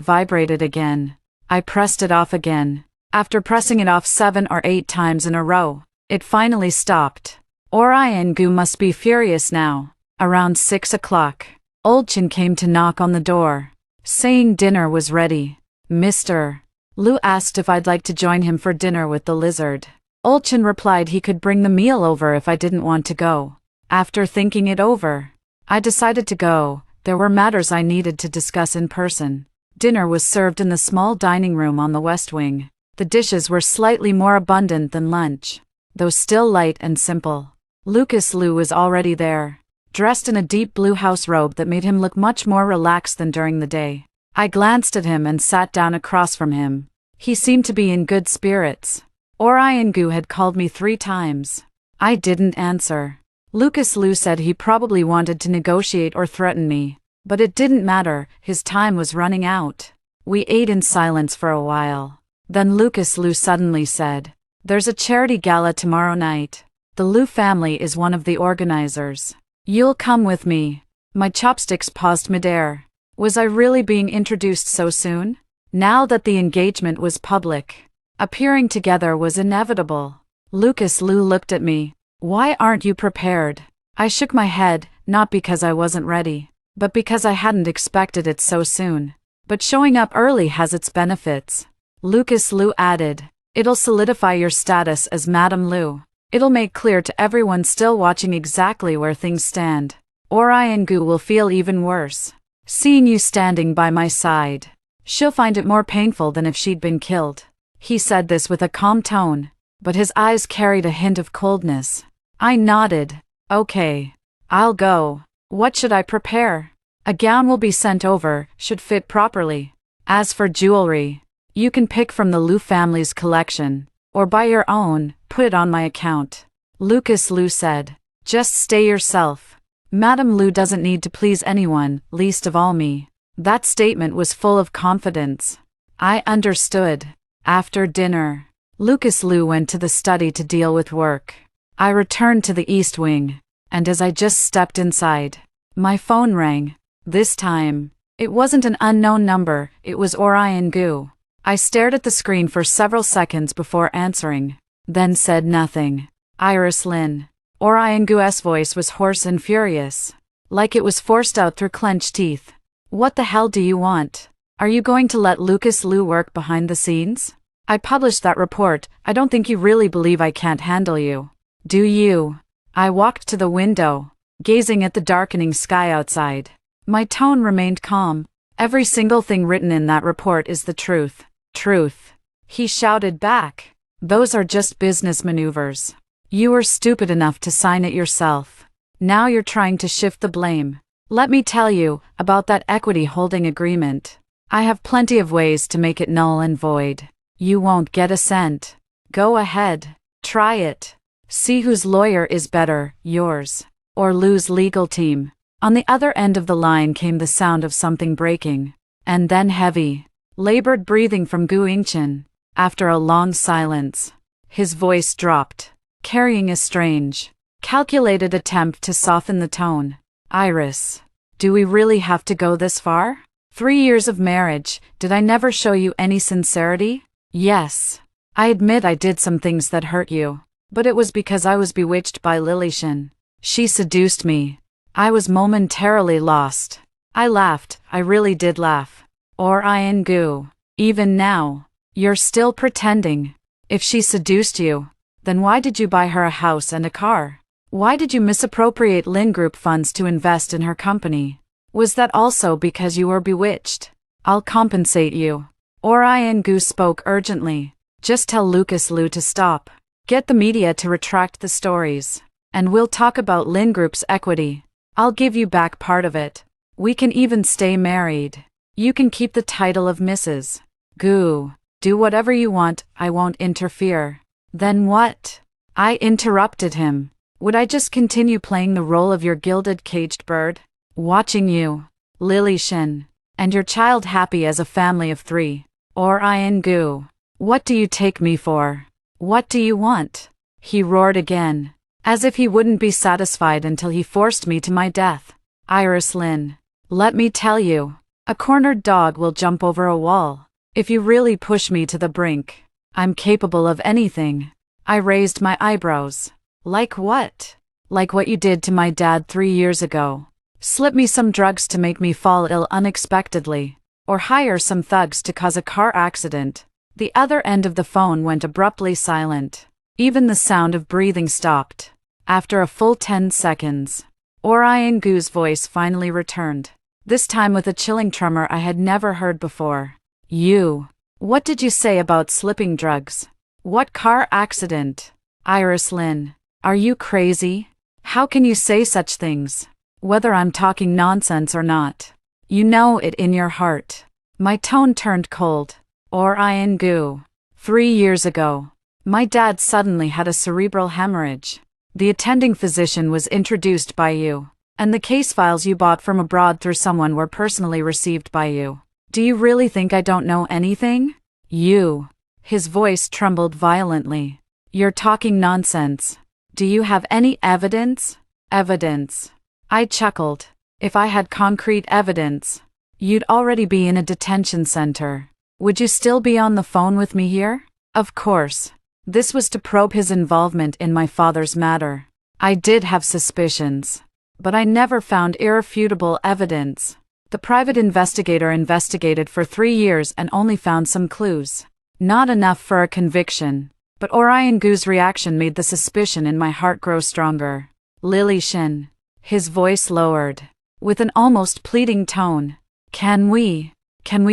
vibrated again. I pressed it off again. After pressing it off 7 or 8 times in a row, it finally stopped. Orion Gu must be furious now. Around 6 o'clock, Olchin came to knock on the door, saying dinner was ready. Mr. Liu asked if I'd like to join him for dinner with the lizard. Olchin replied he could bring the meal over if I didn't want to go. After thinking it over, I decided to go. There were matters I needed to discuss in person. Dinner was served in the small dining room on the west wing. The dishes were slightly more abundant than lunch, though still light and simple. Lucas Liu was already there, dressed in a deep blue house robe that made him look much more relaxed than during the day. I glanced at him and sat down across from him. He seemed to be in good spirits. Orion Gu had called me 3 times. I didn't answer. Lucas Liu said he probably wanted to negotiate or threaten me, but it didn't matter, his time was running out. We ate in silence for a while. Then Lucas Liu suddenly said, "There's a charity gala tomorrow night. The Liu family is one of the organizers. You'll come with me." My chopsticks paused midair. Was I really being introduced so soon? Now that the engagement was public, appearing together was inevitable. Lucas Liu looked at me. "Why aren't you prepared?" I shook my head, not because I wasn't ready, but because I hadn't expected it so soon. But showing up early has its benefits. Lucas Liu added, "It'll solidify your status as Madame Liu. It'll make clear to everyone still watching exactly where things stand. Orion Gu will feel even worse, seeing you standing by my side. She'll find it more painful than if she'd been killed." He said this with a calm tone, but his eyes carried a hint of coldness. I nodded. "Okay. I'll go. What should I prepare?" "A gown will be sent over, should fit properly. As for jewelry, you can pick from the Liu family's collection, or buy your own, put it on my account." Lucas Liu said, "Just stay yourself. Madame Liu doesn't need to please anyone, least of all me." That statement was full of confidence. I understood. After dinner, Lucas Liu went to the study to deal with work. I returned to the east wing, and as I just stepped inside, my phone rang. This time, it wasn't an unknown number, it was Orion Gu. I stared at the screen for several seconds before answering, then said nothing. "Iris Lin." Orion Gu's voice was hoarse and furious, like it was forced out through clenched teeth. "What the hell do you want? Are you going to let Lucas Liu work behind the scenes? I published that report, I don't think you really believe I can't handle you. Do you?" I walked to the window, gazing at the darkening sky outside. My tone remained calm. "Every single thing written in that report is the truth." "Truth?" he shouted back. "Those are just business maneuvers. You were stupid enough to sign it yourself. Now you're trying to shift the blame. Let me tell you about that equity holding agreement. I have plenty of ways to make it null and void. You won't get a cent. Go ahead. Try it. See whose lawyer is better, yours or Liu's legal team." On the other end of the line came the sound of something breaking, and then heavy, labored breathing from Gu Yingchen. After a long silence, his voice dropped, carrying a strange, calculated attempt to soften the tone. "Iris, do we really have to go this far? 3 years of marriage, did I never show you any sincerity? Yes. I admit I did some things that hurt you, but it was because I was bewitched by Lily Shin. She seduced me. I was momentarily lost. I laughed, I really did laugh. Orion Gu. Even now, you're still pretending. If she seduced you, then why did you buy her a house and a car? Why did you misappropriate Lin Group funds to invest in her company? Was that also because you were bewitched? I'll compensate you. Orion Gu spoke urgently. Just tell Lucas Liu to stop. Get the media to retract the stories. And we'll talk about Lin Group's equity. I'll give you back part of it. We can even stay married. You can keep the title of Mrs. Gu. Do whatever you want, I won't interfere. Then what? I interrupted him. Would I just continue playing the role of your gilded caged bird? Watching you, Lily Shin, and your child happy as a family of 3. Orion Gu. What do you take me for? What do you want? He roared again, as if he wouldn't be satisfied until he forced me to my death. Iris Lin. Let me tell you, a cornered dog will jump over a wall. If you really push me to the brink, I'm capable of anything. I raised my eyebrows. Like what? Like what you did to my dad 3 years ago. Slip me some drugs to make me fall ill unexpectedly. Or hire some thugs to cause a car accident. The other end of the phone went abruptly silent. Even the sound of breathing stopped. After a full 10 seconds, Orion Gu's voice finally returned. This time with a chilling tremor I had never heard before. What did you say about slipping drugs? What car accident? Iris Lin. Are you crazy? How can you say such things? Whether I'm talking nonsense or not. You know it in your heart. My tone turned cold. Orion Gu. 3 years ago, my dad suddenly had a cerebral hemorrhage. The attending physician was introduced by you, and the case files you bought from abroad through someone were personally received by you. Do you really think I don't know anything? His voice trembled violently. You're talking nonsense. Do you have any evidence? Evidence. I chuckled. If I had concrete evidence, you'd already be in a detention center. Would you still be on the phone with me here? Of course. This was to probe his involvement in my father's matter. I did have suspicions, but I never found irrefutable evidence. The private investigator investigated for 3 years and only found some clues. Not enough for a conviction, but Orion Gu's reaction made the suspicion in my heart grow stronger. Lily Shin. His voice lowered, with an almost pleading tone. Can we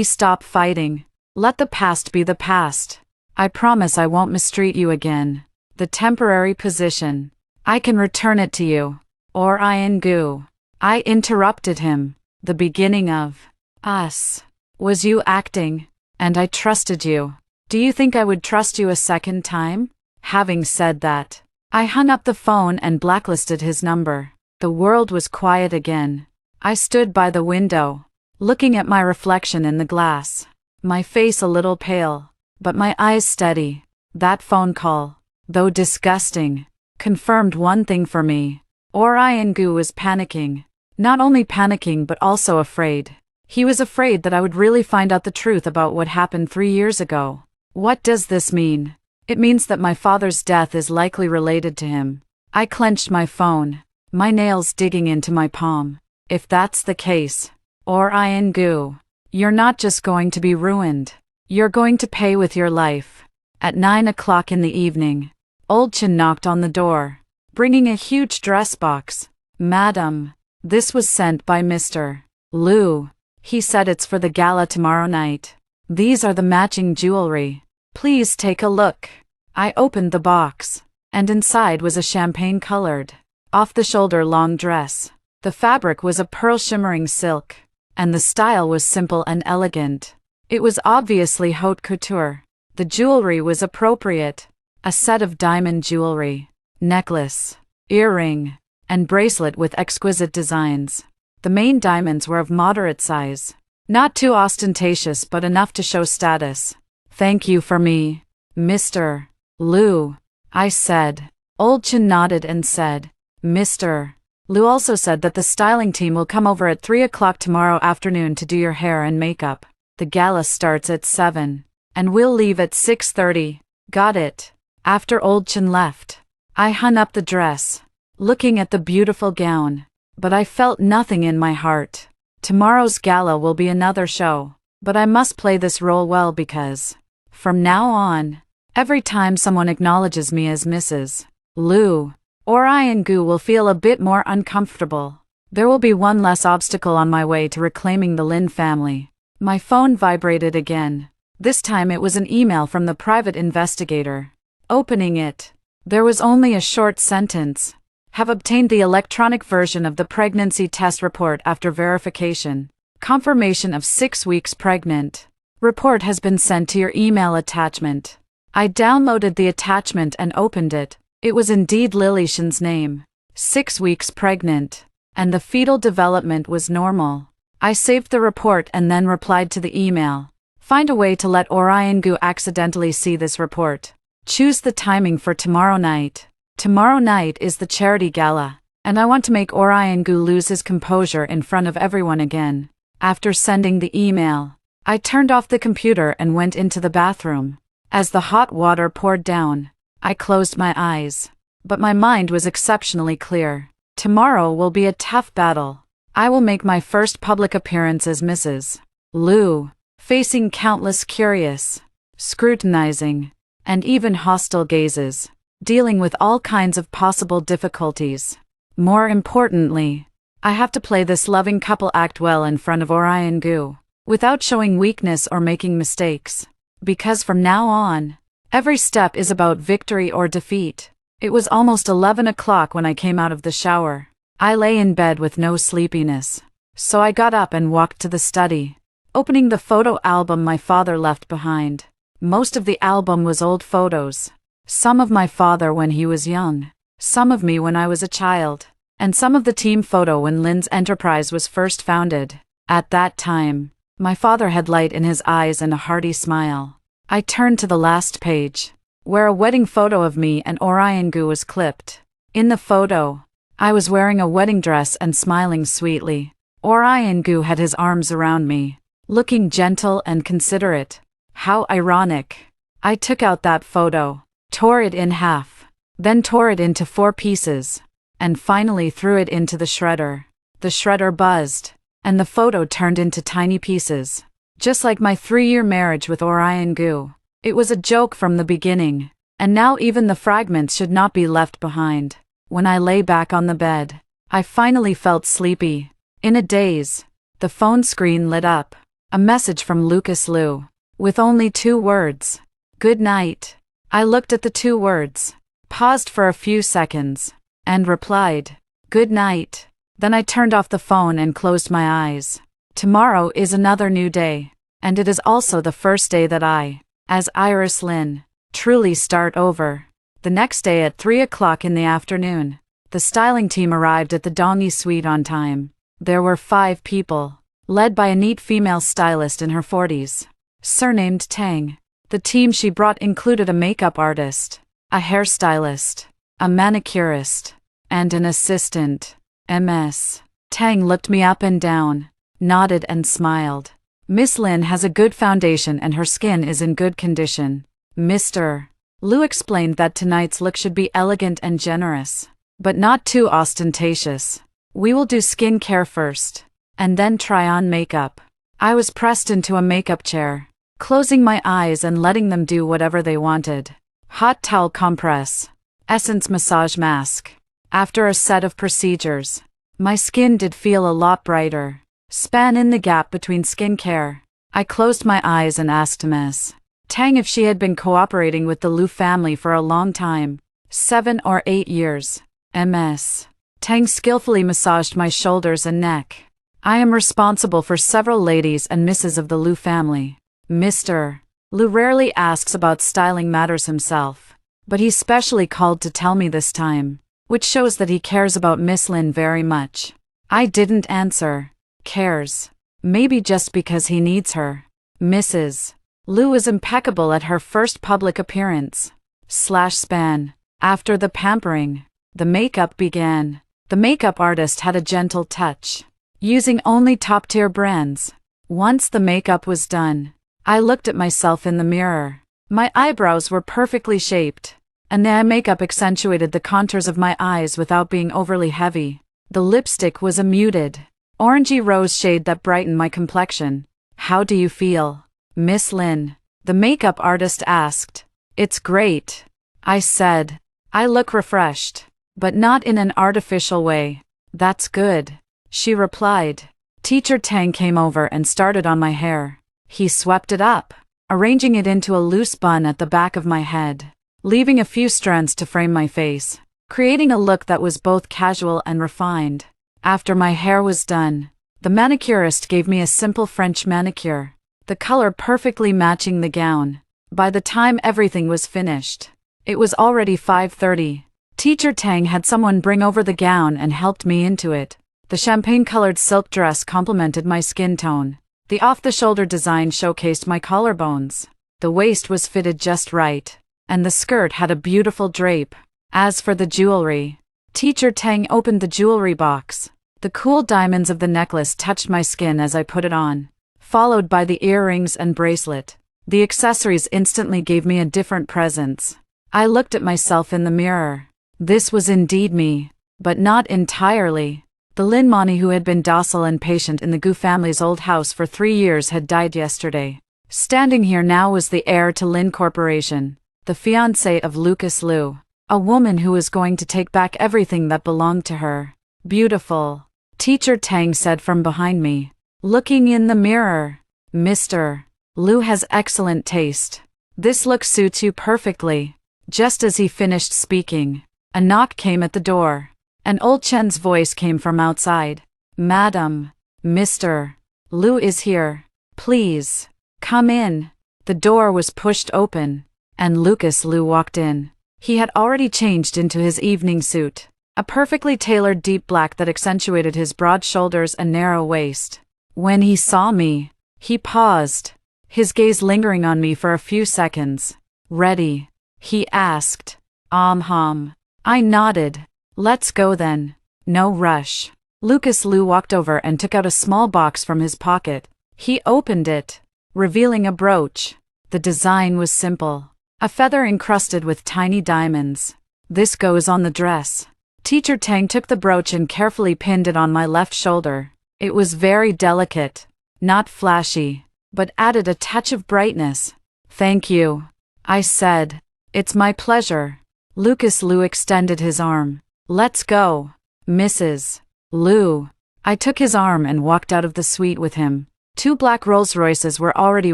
stop fighting? Let the past be the past. I promise I won't mistreat you again. The temporary position, I can return it to you. Orion Gu. I interrupted him. The beginning of us was you acting, and I trusted you. Do you think I would trust you a second time? Having said that, I hung up the phone and blacklisted his number. The world was quiet again. I stood by the window, looking at my reflection in the glass, my face a little pale, but my eyes steady. That phone call, though disgusting, confirmed one thing for me. Orion Gu was panicking. Not only panicking but also afraid. He was afraid that I would really find out the truth about what happened 3 years ago. What does this mean? It means that my father's death is likely related to him. I clenched my phone, my nails digging into my palm. If that's the case, Orion Gu, you're not just going to be ruined. You're going to pay with your life. At 9 o'clock in the evening, Old Chin knocked on the door, bringing a huge dress box. Madam, this was sent by Mr. Liu. He said it's for the gala tomorrow night. These are the matching jewelry. Please take a look. I opened the box, and inside was a champagne-colored, off-the-shoulder long dress. The fabric was a pearl shimmering silk, and the style was simple and elegant. It was obviously haute couture. The jewelry was appropriate. A set of diamond jewelry, necklace, earring, and bracelet with exquisite designs. The main diamonds were of moderate size, not too ostentatious but enough to show status. Thank you for me, Mr. Liu, I said. Old Chin nodded and said, Mr. Liu also said that the styling team will come over at 3 o'clock tomorrow afternoon to do your hair and makeup. The gala starts at 7, and we'll leave at 6:30. Got it. After Old Chin left, I hung up the dress, looking at the beautiful gown. But I felt nothing in my heart. Tomorrow's gala will be another show, but I must play this role well because, from now on, every time someone acknowledges me as Mrs. Liu, Orion Gu will feel a bit more uncomfortable. There will be one less obstacle on my way to reclaiming the Lin family. My phone vibrated again. This time it was an email from the private investigator. Opening it, there was only a short sentence. Have obtained the electronic version of the pregnancy test report after verification. Confirmation of 6 weeks pregnant. Report has been sent to your email attachment. I downloaded the attachment and opened it. It was indeed Lily Shen's name. 6 weeks pregnant. And the fetal development was normal. I saved the report and then replied to the email. Find a way to let Orion Gu accidentally see this report. Choose the timing for tomorrow night. Tomorrow night is the charity gala, and I want to make Orion Gu lose his composure in front of everyone again. After sending the email, I turned off the computer and went into the bathroom. As the hot water poured down, I closed my eyes. But my mind was exceptionally clear. Tomorrow will be a tough battle. I will make my first public appearance as Mrs. Liu, facing countless curious, scrutinizing, and even hostile gazes, dealing with all kinds of possible difficulties. More importantly, I have to play this loving couple act well in front of Orion Gu, without showing weakness or making mistakes. Because from now on, every step is about victory or defeat. It was almost 11 o'clock when I came out of the shower. I lay in bed with no sleepiness, so I got up and walked to the study, opening the photo album my father left behind. Most of the album was old photos. Some of my father when he was young, some of me when I was a child, and some of the team photo when Lin's enterprise was first founded. At that time, my father had light in his eyes and a hearty smile. I turned to the last page, where a wedding photo of me and Orion Gu was clipped. In the photo, I was wearing a wedding dress and smiling sweetly. Orion Gu had his arms around me, looking gentle and considerate. How ironic. I took out that photo, tore it in half, then tore it into 4 pieces, and finally threw it into the shredder. The shredder buzzed, and the photo turned into tiny pieces. Just like my 3-year marriage with Orion Gu. It was a joke from the beginning, and now even the fragments should not be left behind. When I lay back on the bed, I finally felt sleepy. In a daze, the phone screen lit up. A message from Lucas Liu, with only 2 words. Good night. I looked at the 2 words, paused for a few seconds, and replied, good night. Then I turned off the phone and closed my eyes. Tomorrow is another new day, and it is also the first day that I, as Iris Lin, truly start over. The next day at 3 o'clock in the afternoon, the styling team arrived at the Dongi suite on time. There were 5 people, led by a neat female stylist in her 40s, surnamed Tang. The team she brought included a makeup artist, a hairstylist, a manicurist, and an assistant. Ms. Tang looked me up and down, nodded and smiled. Miss Lin has a good foundation and her skin is in good condition. Mr. Liu explained that tonight's look should be elegant and generous, but not too ostentatious. We will do skincare first, and then try on makeup. I was pressed into a makeup chair, closing my eyes and letting them do whatever they wanted. Hot towel compress, essence massage mask. After a set of procedures, my skin did feel a lot brighter. Span in the gap between skincare. I closed my eyes and asked Ms. Tang if she had been cooperating with the Liu family for a long time, 7 or 8 years. Ms. Tang skillfully massaged my shoulders and neck. I am responsible for several ladies and misses of the Liu family. Mr. Liu rarely asks about styling matters himself, but he specially called to tell me this time, which shows that he cares about Miss Lin very much. I didn't answer. Cares. Maybe just because he needs her. Mrs. Liu is impeccable at her first public appearance. Span. After the pampering, the makeup began. The makeup artist had a gentle touch, using only top-tier brands. Once the makeup was done, I looked at myself in the mirror. My eyebrows were perfectly shaped, and the eye makeup accentuated the contours of my eyes without being overly heavy. The lipstick was a muted, orangey rose shade that brightened my complexion. "How do you feel, Miss Lin?" the makeup artist asked. "It's great," I said. "I look refreshed, but not in an artificial way." "That's good," she replied. Teacher Tang came over and started on my hair. He swept it up, arranging it into a loose bun at the back of my head, leaving a few strands to frame my face, creating a look that was both casual and refined. After my hair was done, the manicurist gave me a simple French manicure, the color perfectly matching the gown. By the time everything was finished, it was already 5:30. Teacher Tang had someone bring over the gown and helped me into it. The champagne-colored silk dress complemented my skin tone. The off-the-shoulder design showcased my collarbones. The waist was fitted just right, and the skirt had a beautiful drape. As for the jewelry, Teacher Tang opened the jewelry box. The cool diamonds of the necklace touched my skin as I put it on, followed by the earrings and bracelet. The accessories instantly gave me a different presence. I looked at myself in the mirror. This was indeed me, but not entirely. The Lin Mani who had been docile and patient in the Gu family's old house for 3 years had died yesterday. Standing here now was the heir to Lin Corporation, the fiancé of Lucas Liu, a woman who was going to take back everything that belonged to her. "Beautiful," Teacher Tang said from behind me, looking in the mirror. "Mr. Liu has excellent taste. This look suits you perfectly." Just as he finished speaking, a knock came at the door. An old Chen's voice came from outside. "Madam, Mr. Liu is here. Please, come in." The door was pushed open, and Lucas Liu walked in. He had already changed into his evening suit, a perfectly tailored deep black that accentuated his broad shoulders and narrow waist. When he saw me, he paused, his gaze lingering on me for a few seconds. "Ready?" he asked. I nodded. "Let's go then." "No rush." Lucas Liu walked over and took out a small box from his pocket. He opened it, revealing a brooch. The design was simple, a feather encrusted with tiny diamonds. "This goes on the dress." Teacher Tang took the brooch and carefully pinned it on my left shoulder. It was very delicate, not flashy, but added a touch of brightness. "Thank you," I said. "It's my pleasure." Lucas Liu extended his arm. "Let's go, Mrs. Liu." I took his arm and walked out of the suite with him. 2 black Rolls-Royces were already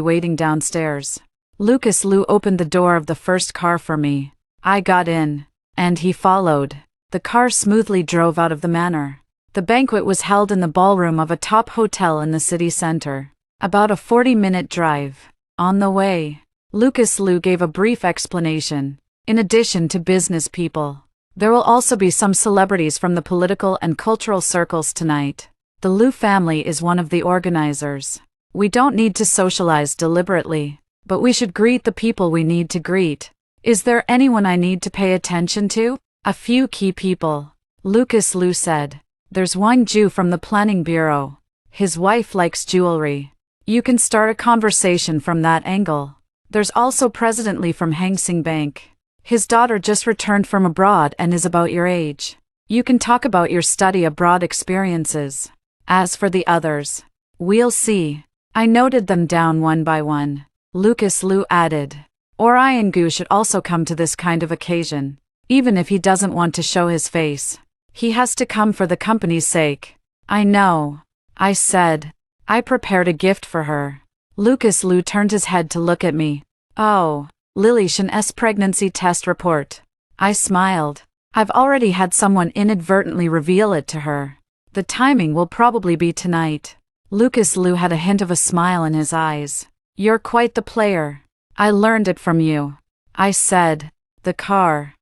waiting downstairs. Lucas Liu opened the door of the first car for me. I got in, and he followed. The car smoothly drove out of the manor. The banquet was held in the ballroom of a top hotel in the city center, about a 40-minute drive. On the way, Lucas Liu gave a brief explanation. In addition to business people, there will also be some celebrities from the political and cultural circles tonight. The Liu family is one of the organizers. We don't need to socialize deliberately, but we should greet the people we need to greet. Is there anyone I need to pay attention to? "A few key people," Lucas Liu said. "There's one Jew from the planning bureau. His wife likes jewelry. You can start a conversation from that angle. There's also President Li from Hang Seng Bank. His daughter just returned from abroad and is about your age. You can talk about your study abroad experiences. As for the others, we'll see." I noted them down one by one. Lucas Liu added, "Orion Gu should also come to this kind of occasion, even if he doesn't want to show his face. He has to come for the company's sake." "I know," I said. "I prepared a gift for her." Lucas Liu turned his head to look at me. "Oh, Lily Shen's pregnancy test report." I smiled. "I've already had someone inadvertently reveal it to her. The timing will probably be tonight." Lucas Liu had a hint of a smile in his eyes. "You're quite the player. I learned it from you," I said. The car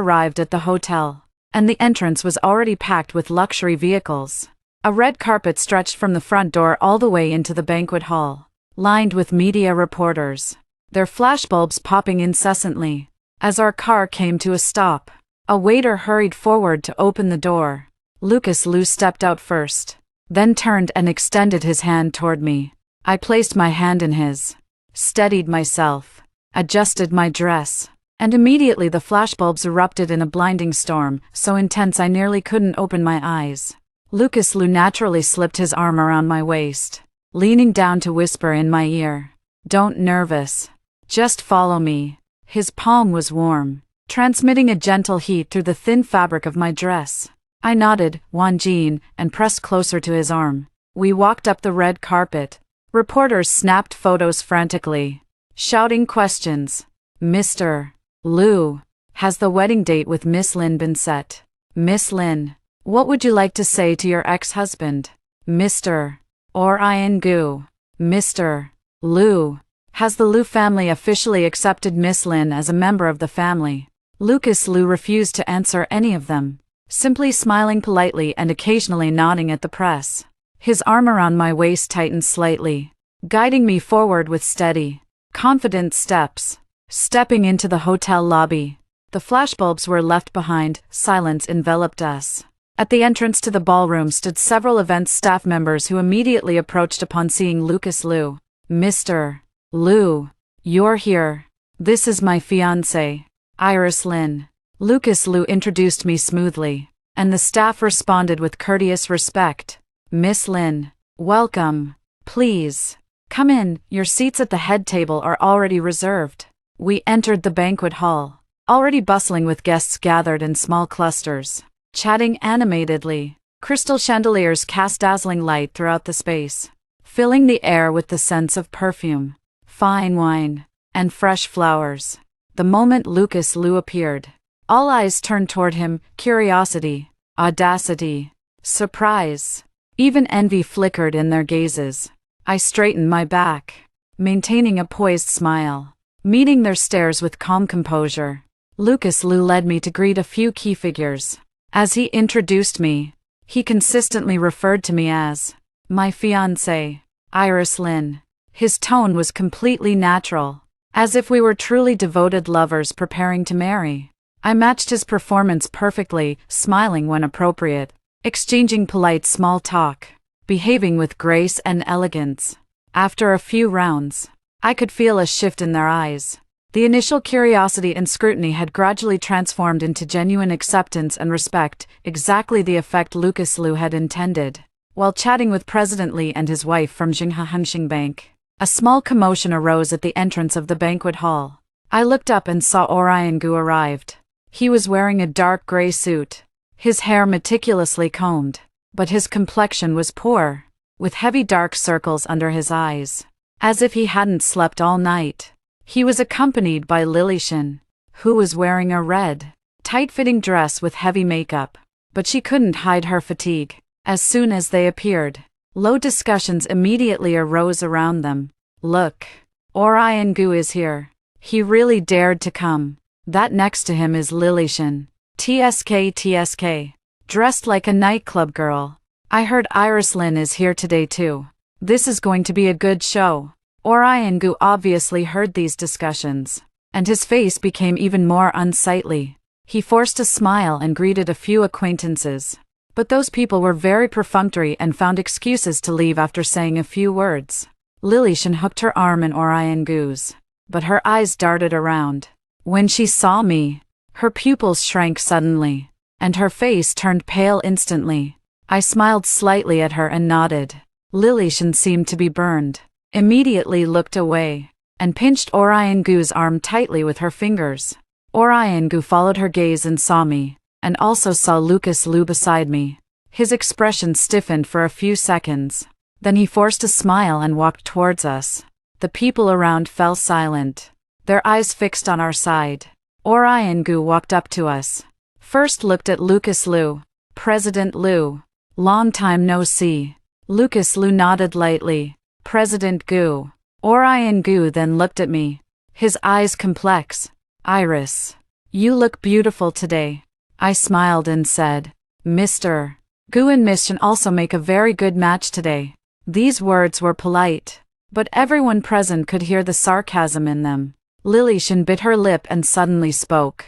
arrived at the hotel, and the entrance was already packed with luxury vehicles. A red carpet stretched from the front door all the way into the banquet hall, lined with media reporters, their flashbulbs popping incessantly. As our car came to a stop, a waiter hurried forward to open the door. Lucas Liu stepped out first, then turned and extended his hand toward me. I placed my hand in his, steadied myself, adjusted my dress, And immediately the flashbulbs erupted in a blinding storm, so intense I nearly couldn't open my eyes. Lucas Liu naturally slipped his arm around my waist, leaning down to whisper in my ear, "Don't nervous. Just follow me." His palm was warm, transmitting a gentle heat through the thin fabric of my dress. I nodded, Wan Jin, and pressed closer to his arm. We walked up the red carpet. Reporters snapped photos frantically, shouting questions. "Mr. Liu, has the wedding date with Miss Lin been set? Miss Lin, what would you like to say to your ex-husband? Mr. Orion Gu, Mr. Liu, has the Liu family officially accepted Miss Lin as a member of the family?" Lucas Liu refused to answer any of them, simply smiling politely and occasionally nodding at the press. His arm around my waist tightened slightly, guiding me forward with steady, confident steps. Stepping into the hotel lobby, the flashbulbs were left behind, silence enveloped us. At the entrance to the ballroom stood several events staff members who immediately approached upon seeing Lucas Liu. "Mr. Liu, you're here. This is my fiancée, Iris Lin." Lucas Liu introduced me smoothly, and the staff responded with courteous respect. "Miss Lin, welcome. Please, come in, your seats at the head table are already reserved." We entered the banquet hall, already bustling with guests gathered in small clusters, chatting animatedly. Crystal chandeliers cast dazzling light throughout the space, filling the air with the scents of perfume, fine wine, and fresh flowers. The moment Lucas Liu appeared, all eyes turned toward him, curiosity, audacity, surprise, even envy flickered in their gazes. I straightened my back, maintaining a poised smile, meeting their stares with calm composure. Lucas Liu led me to greet a few key figures. As he introduced me, he consistently referred to me as my fiancée, Iris Lin. His tone was completely natural, as if we were truly devoted lovers preparing to marry. I matched his performance perfectly, smiling when appropriate, exchanging polite small talk, behaving with grace and elegance. After a few rounds, I could feel a shift in their eyes. The initial curiosity and scrutiny had gradually transformed into genuine acceptance and respect, exactly the effect Lucas Liu had intended. While chatting with President Li and his wife from Jinghe Hengxing Bank, a small commotion arose at the entrance of the banquet hall. I looked up and saw Orion Gu arrived. He was wearing a dark gray suit, his hair meticulously combed, but his complexion was poor, with heavy dark circles under his eyes, as if he hadn't slept all night. He was accompanied by Lilishan, who was wearing a red, tight-fitting dress with heavy makeup, but she couldn't hide her fatigue. As soon as they appeared, low discussions immediately arose around them. "Look, Orion Gu is here. He really dared to come. That next to him is Lilishan, TSK, dressed like a nightclub girl. I heard Iris Lin is here today too. This is going to be a good show." Orion Gu obviously heard these discussions, and his face became even more unsightly. He forced a smile and greeted a few acquaintances, but those people were very perfunctory and found excuses to leave after saying a few words. Lilishan hooked her arm in Orion Gu's, but her eyes darted around. When she saw me, her pupils shrank suddenly, and her face turned pale instantly. I smiled slightly at her and nodded. Lilishan seemed to be burned, immediately looked away, and pinched Orion Gu's arm tightly with her fingers. Orion Gu followed her gaze and saw me, and also saw Lucas Liu beside me. His expression stiffened for a few seconds. Then he forced a smile and walked towards us. The people around fell silent, their eyes fixed on our side. Orion Gu walked up to us. First looked at Lucas Liu. "President Liu, long time no see." Lucas Liu nodded lightly. "President Gu." Orion Gu then looked at me, his eyes complex. "Iris, you look beautiful today." I smiled and said, "Mr. Gu and Miss Shen also make a very good match today." These words were polite, but everyone present could hear the sarcasm in them. Lilishan bit her lip and suddenly spoke,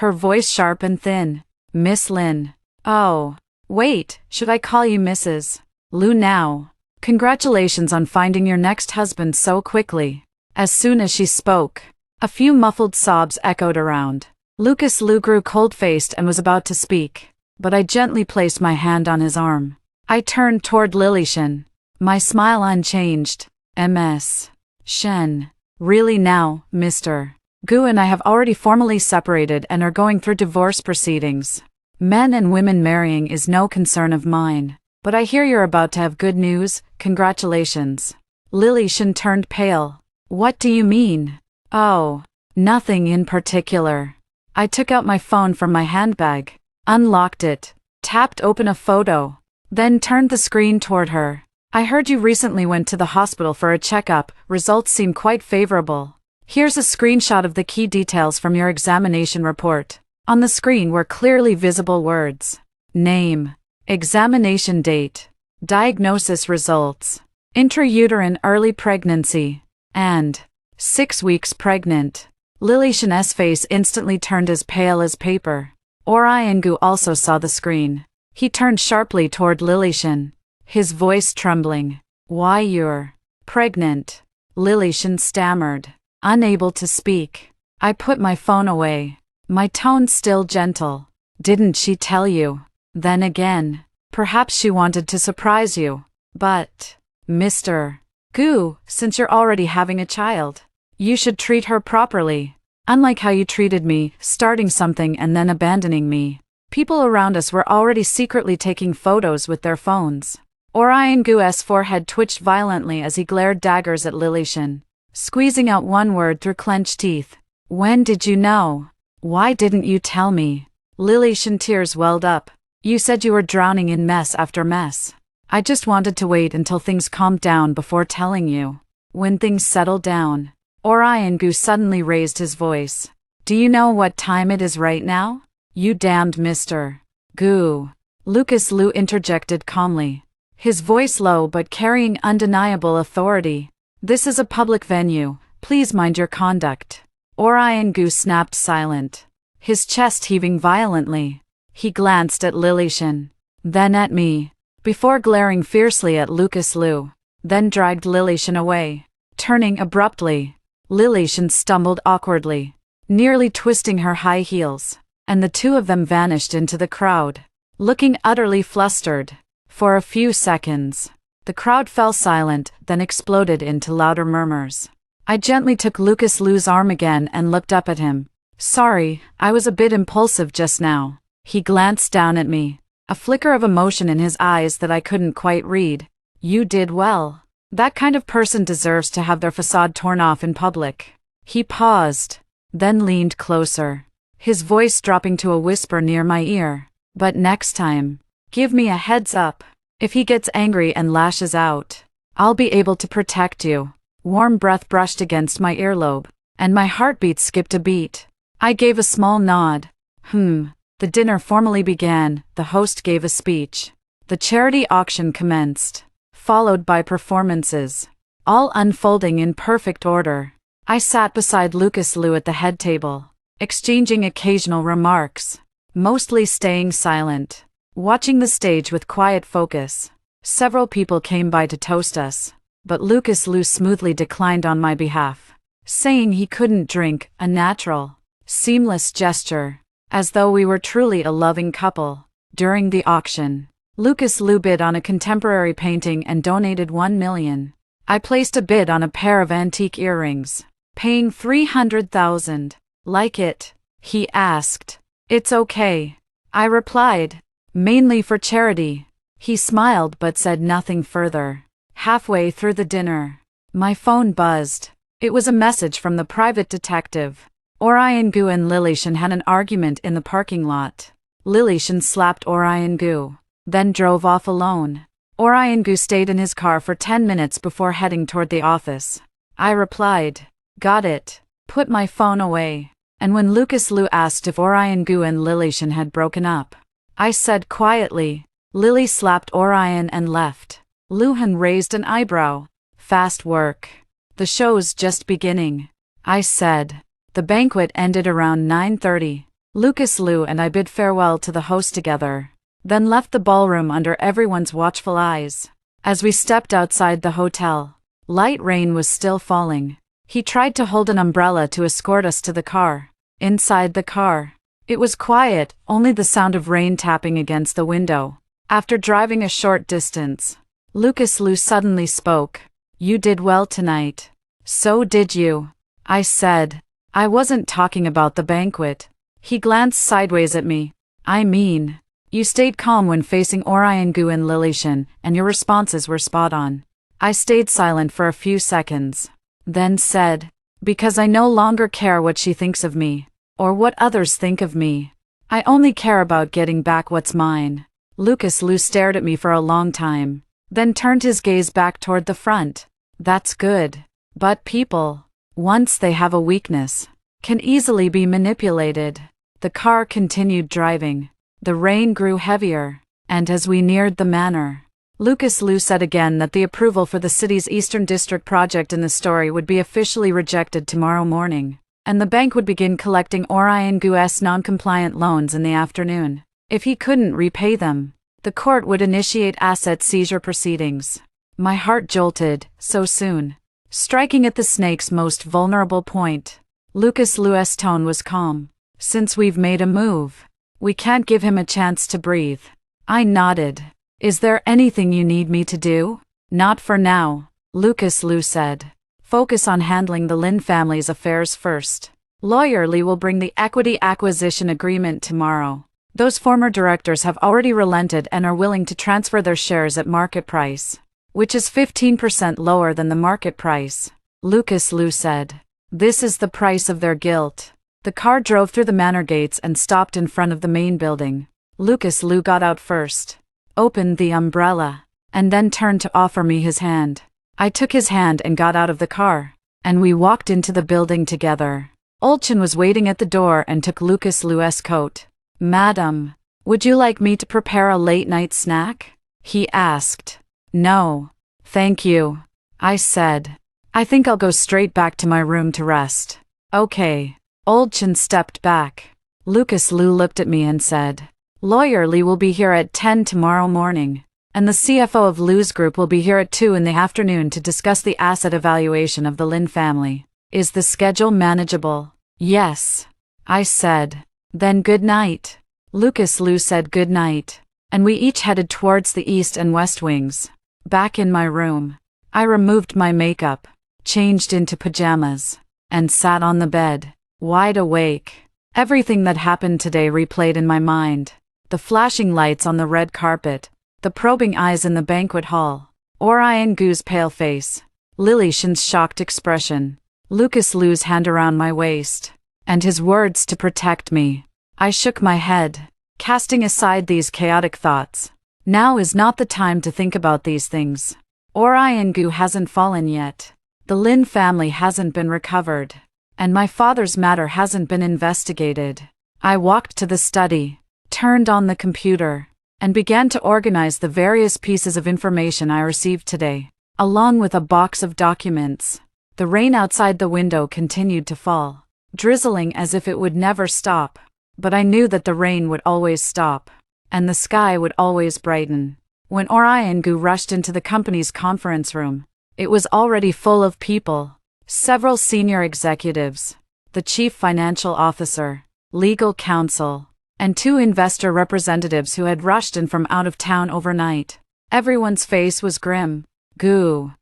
her voice sharp and thin. "Miss Lin." "Oh, wait, should I call you Mrs. Liu now? Congratulations on finding your next husband so quickly." As soon as she spoke, A few muffled sobs echoed around. Lucas Liu grew cold-faced and was about to speak, but I gently placed my hand on his arm. I turned toward Lilishan, my smile unchanged. Ms. Shen. Really now, Mr. Gu and I have already formally separated and are going through divorce proceedings. Men and women marrying is no concern of mine. But I hear you're about to have good news. Congratulations. Lilishan turned pale. What do you mean? Oh, nothing in particular. I took out my phone from my handbag, unlocked it, tapped open a photo, then turned the screen toward her. I heard you recently went to the hospital for a checkup. Results seem quite favorable. Here's a screenshot of the key details from your examination report. On the screen were clearly visible words. Name, examination date, diagnosis results, intrauterine early pregnancy, and 6 weeks pregnant. Lilishan's face instantly turned as pale as paper. Oriangu also saw the screen. He turned sharply toward Lilishan, his voice trembling. Why, you're pregnant? Lilishan stammered, unable to speak. I put my phone away, my tone still gentle. Didn't she tell you? Then again, perhaps she wanted to surprise you. But, Mr. Gu, since you're already having a child, you should treat her properly. Unlike how you treated me, starting something and then abandoning me. People around us were already secretly taking photos with their phones. Oriangu's forehead twitched violently as he glared daggers at Lilishan, squeezing out one word through clenched teeth. When did you know? Why didn't you tell me? Lilishan tears welled up. You said you were drowning in mess after mess. I just wanted to wait until things calmed down before telling you. When things settled down. Oriangu suddenly raised his voice. Do you know what time it is right now? You damned Mr. Gu. Lucas Liu interjected calmly, his voice low but carrying undeniable authority. This is a public venue, please mind your conduct. Oriangu snapped silent, his chest heaving violently. He glanced at Lilishan, then at me, before glaring fiercely at Lucas Liu, then dragged Lilishan away. Turning abruptly, Lilishan stumbled awkwardly, nearly twisting her high heels, and the two of them vanished into the crowd, looking utterly flustered. For a few seconds, the crowd fell silent, then exploded into louder murmurs. I gently took Lucas Liu's arm again and looked up at him. Sorry, I was a bit impulsive just now. He glanced down at me, a flicker of emotion in his eyes that I couldn't quite read. You did well. That kind of person deserves to have their facade torn off in public. He paused, then leaned closer, his voice dropping to a whisper near my ear. But next time, give me a heads up. If he gets angry and lashes out, I'll be able to protect you. Warm breath brushed against my earlobe, and my heartbeat skipped a beat. I gave a small nod. The dinner formally began, the host gave a speech. The charity auction commenced, followed by performances, all unfolding in perfect order. I sat beside Lucas Liu at the head table, exchanging occasional remarks, mostly staying silent, watching the stage with quiet focus. Several people came by to toast us, but Lucas Liu smoothly declined on my behalf, saying he couldn't drink, a natural, seamless gesture, as though we were truly a loving couple. During the auction, Lucas Liu bid on a contemporary painting and donated 1 million. I placed a bid on a pair of antique earrings, paying 300,000. Like it? He asked. It's okay, I replied. Mainly for charity. He smiled but said nothing further. Halfway through the dinner, my phone buzzed. It was a message from the private detective. Oriangu and Lilishan had an argument in the parking lot. Lilishan slapped Oriangu, then drove off alone. Oriangu stayed in his car for 10 minutes before heading toward the office. I replied, got it. Put my phone away. And when Lucas Liu asked if Oriangu and Lilishan had broken up, I said quietly, Lily slapped Orion and left. Luhan raised an eyebrow. Fast work. The show's just beginning, I said. The banquet ended around 9:30. Lucas Liu and I bid farewell to the host together, then left the ballroom under everyone's watchful eyes. As we stepped outside the hotel, light rain was still falling. He tried to hold an umbrella to escort us to the car. Inside the car, it was quiet, only the sound of rain tapping against the window. After driving a short distance, Lucas Liu suddenly spoke. "You did well tonight." "So did you," I said. I wasn't talking about the banquet. He glanced sideways at me. "I mean, you stayed calm when facing Orion Gu and Lilishan, and your responses were spot on." I stayed silent for a few seconds, then said, "Because I no longer care what she thinks of me, or what others think of me. I only care about getting back what's mine." Lucas Liu stared at me for a long time, then turned his gaze back toward the front. "That's good. But people, once they have a weakness, can easily be manipulated." The car continued driving. The rain grew heavier, and as we neared the manor, Lucas Liu said again that the approval for the city's Eastern District project in the story would be officially rejected tomorrow morning, and the bank would begin collecting Orion Gu's non-compliant loans in the afternoon. If he couldn't repay them, the court would initiate asset seizure proceedings. My heart jolted. So soon. Striking at the snake's most vulnerable point. Lucas Liu's tone was calm. "Since we've made a move, we can't give him a chance to breathe." I nodded. "Is there anything you need me to do?" "Not for now," Lucas Liu said. "Focus on handling the Lin family's affairs first. Lawyer Li will bring the equity acquisition agreement tomorrow. Those former directors have already relented and are willing to transfer their shares at market price, which is 15% lower than the market price," Lucas Liu said. "This is the price of their guilt." The car drove through the manor gates and stopped in front of the main building. Lucas Liu got out first, opened the umbrella, and then turned to offer me his hand. I took his hand and got out of the car, and we walked into the building together. Olchin was waiting at the door and took Lucas Liu's coat. "Madam, would you like me to prepare a late-night snack?" he asked. "No, thank you," I said. "I think I'll go straight back to my room to rest." "Okay." Olchin stepped back. Lucas Liu looked at me and said, "Lawyer Li will be here at 10 tomorrow morning, and the CFO of Liu's group will be here at 2 in the afternoon to discuss the asset evaluation of the Lin family. Is the schedule manageable?" "Yes," I said. "Then good night." Lucas Liu said good night, and we each headed towards the east and west wings. Back in my room, I removed my makeup, changed into pajamas, and sat on the bed, wide awake. Everything that happened today replayed in my mind. The flashing lights on the red carpet, the probing eyes in the banquet hall, Orion Gu's pale face, Lilishan's shocked expression, Lucas Liu's hand around my waist, and his words to protect me. I shook my head, casting aside these chaotic thoughts. Now is not the time to think about these things. Orion Gu hasn't fallen yet. The Lin family hasn't been recovered, and my father's matter hasn't been investigated. I walked to the study, turned on the computer, and began to organize the various pieces of information I received today, along with a box of documents. The rain outside the window continued to fall, drizzling as if it would never stop. But I knew that the rain would always stop, and the sky would always brighten. When Orion Gu rushed into the company's conference room, it was already full of people. Several senior executives, the chief financial officer, legal counsel, and 2 investor representatives who had rushed in from out of town overnight. Everyone's face was grim. Gu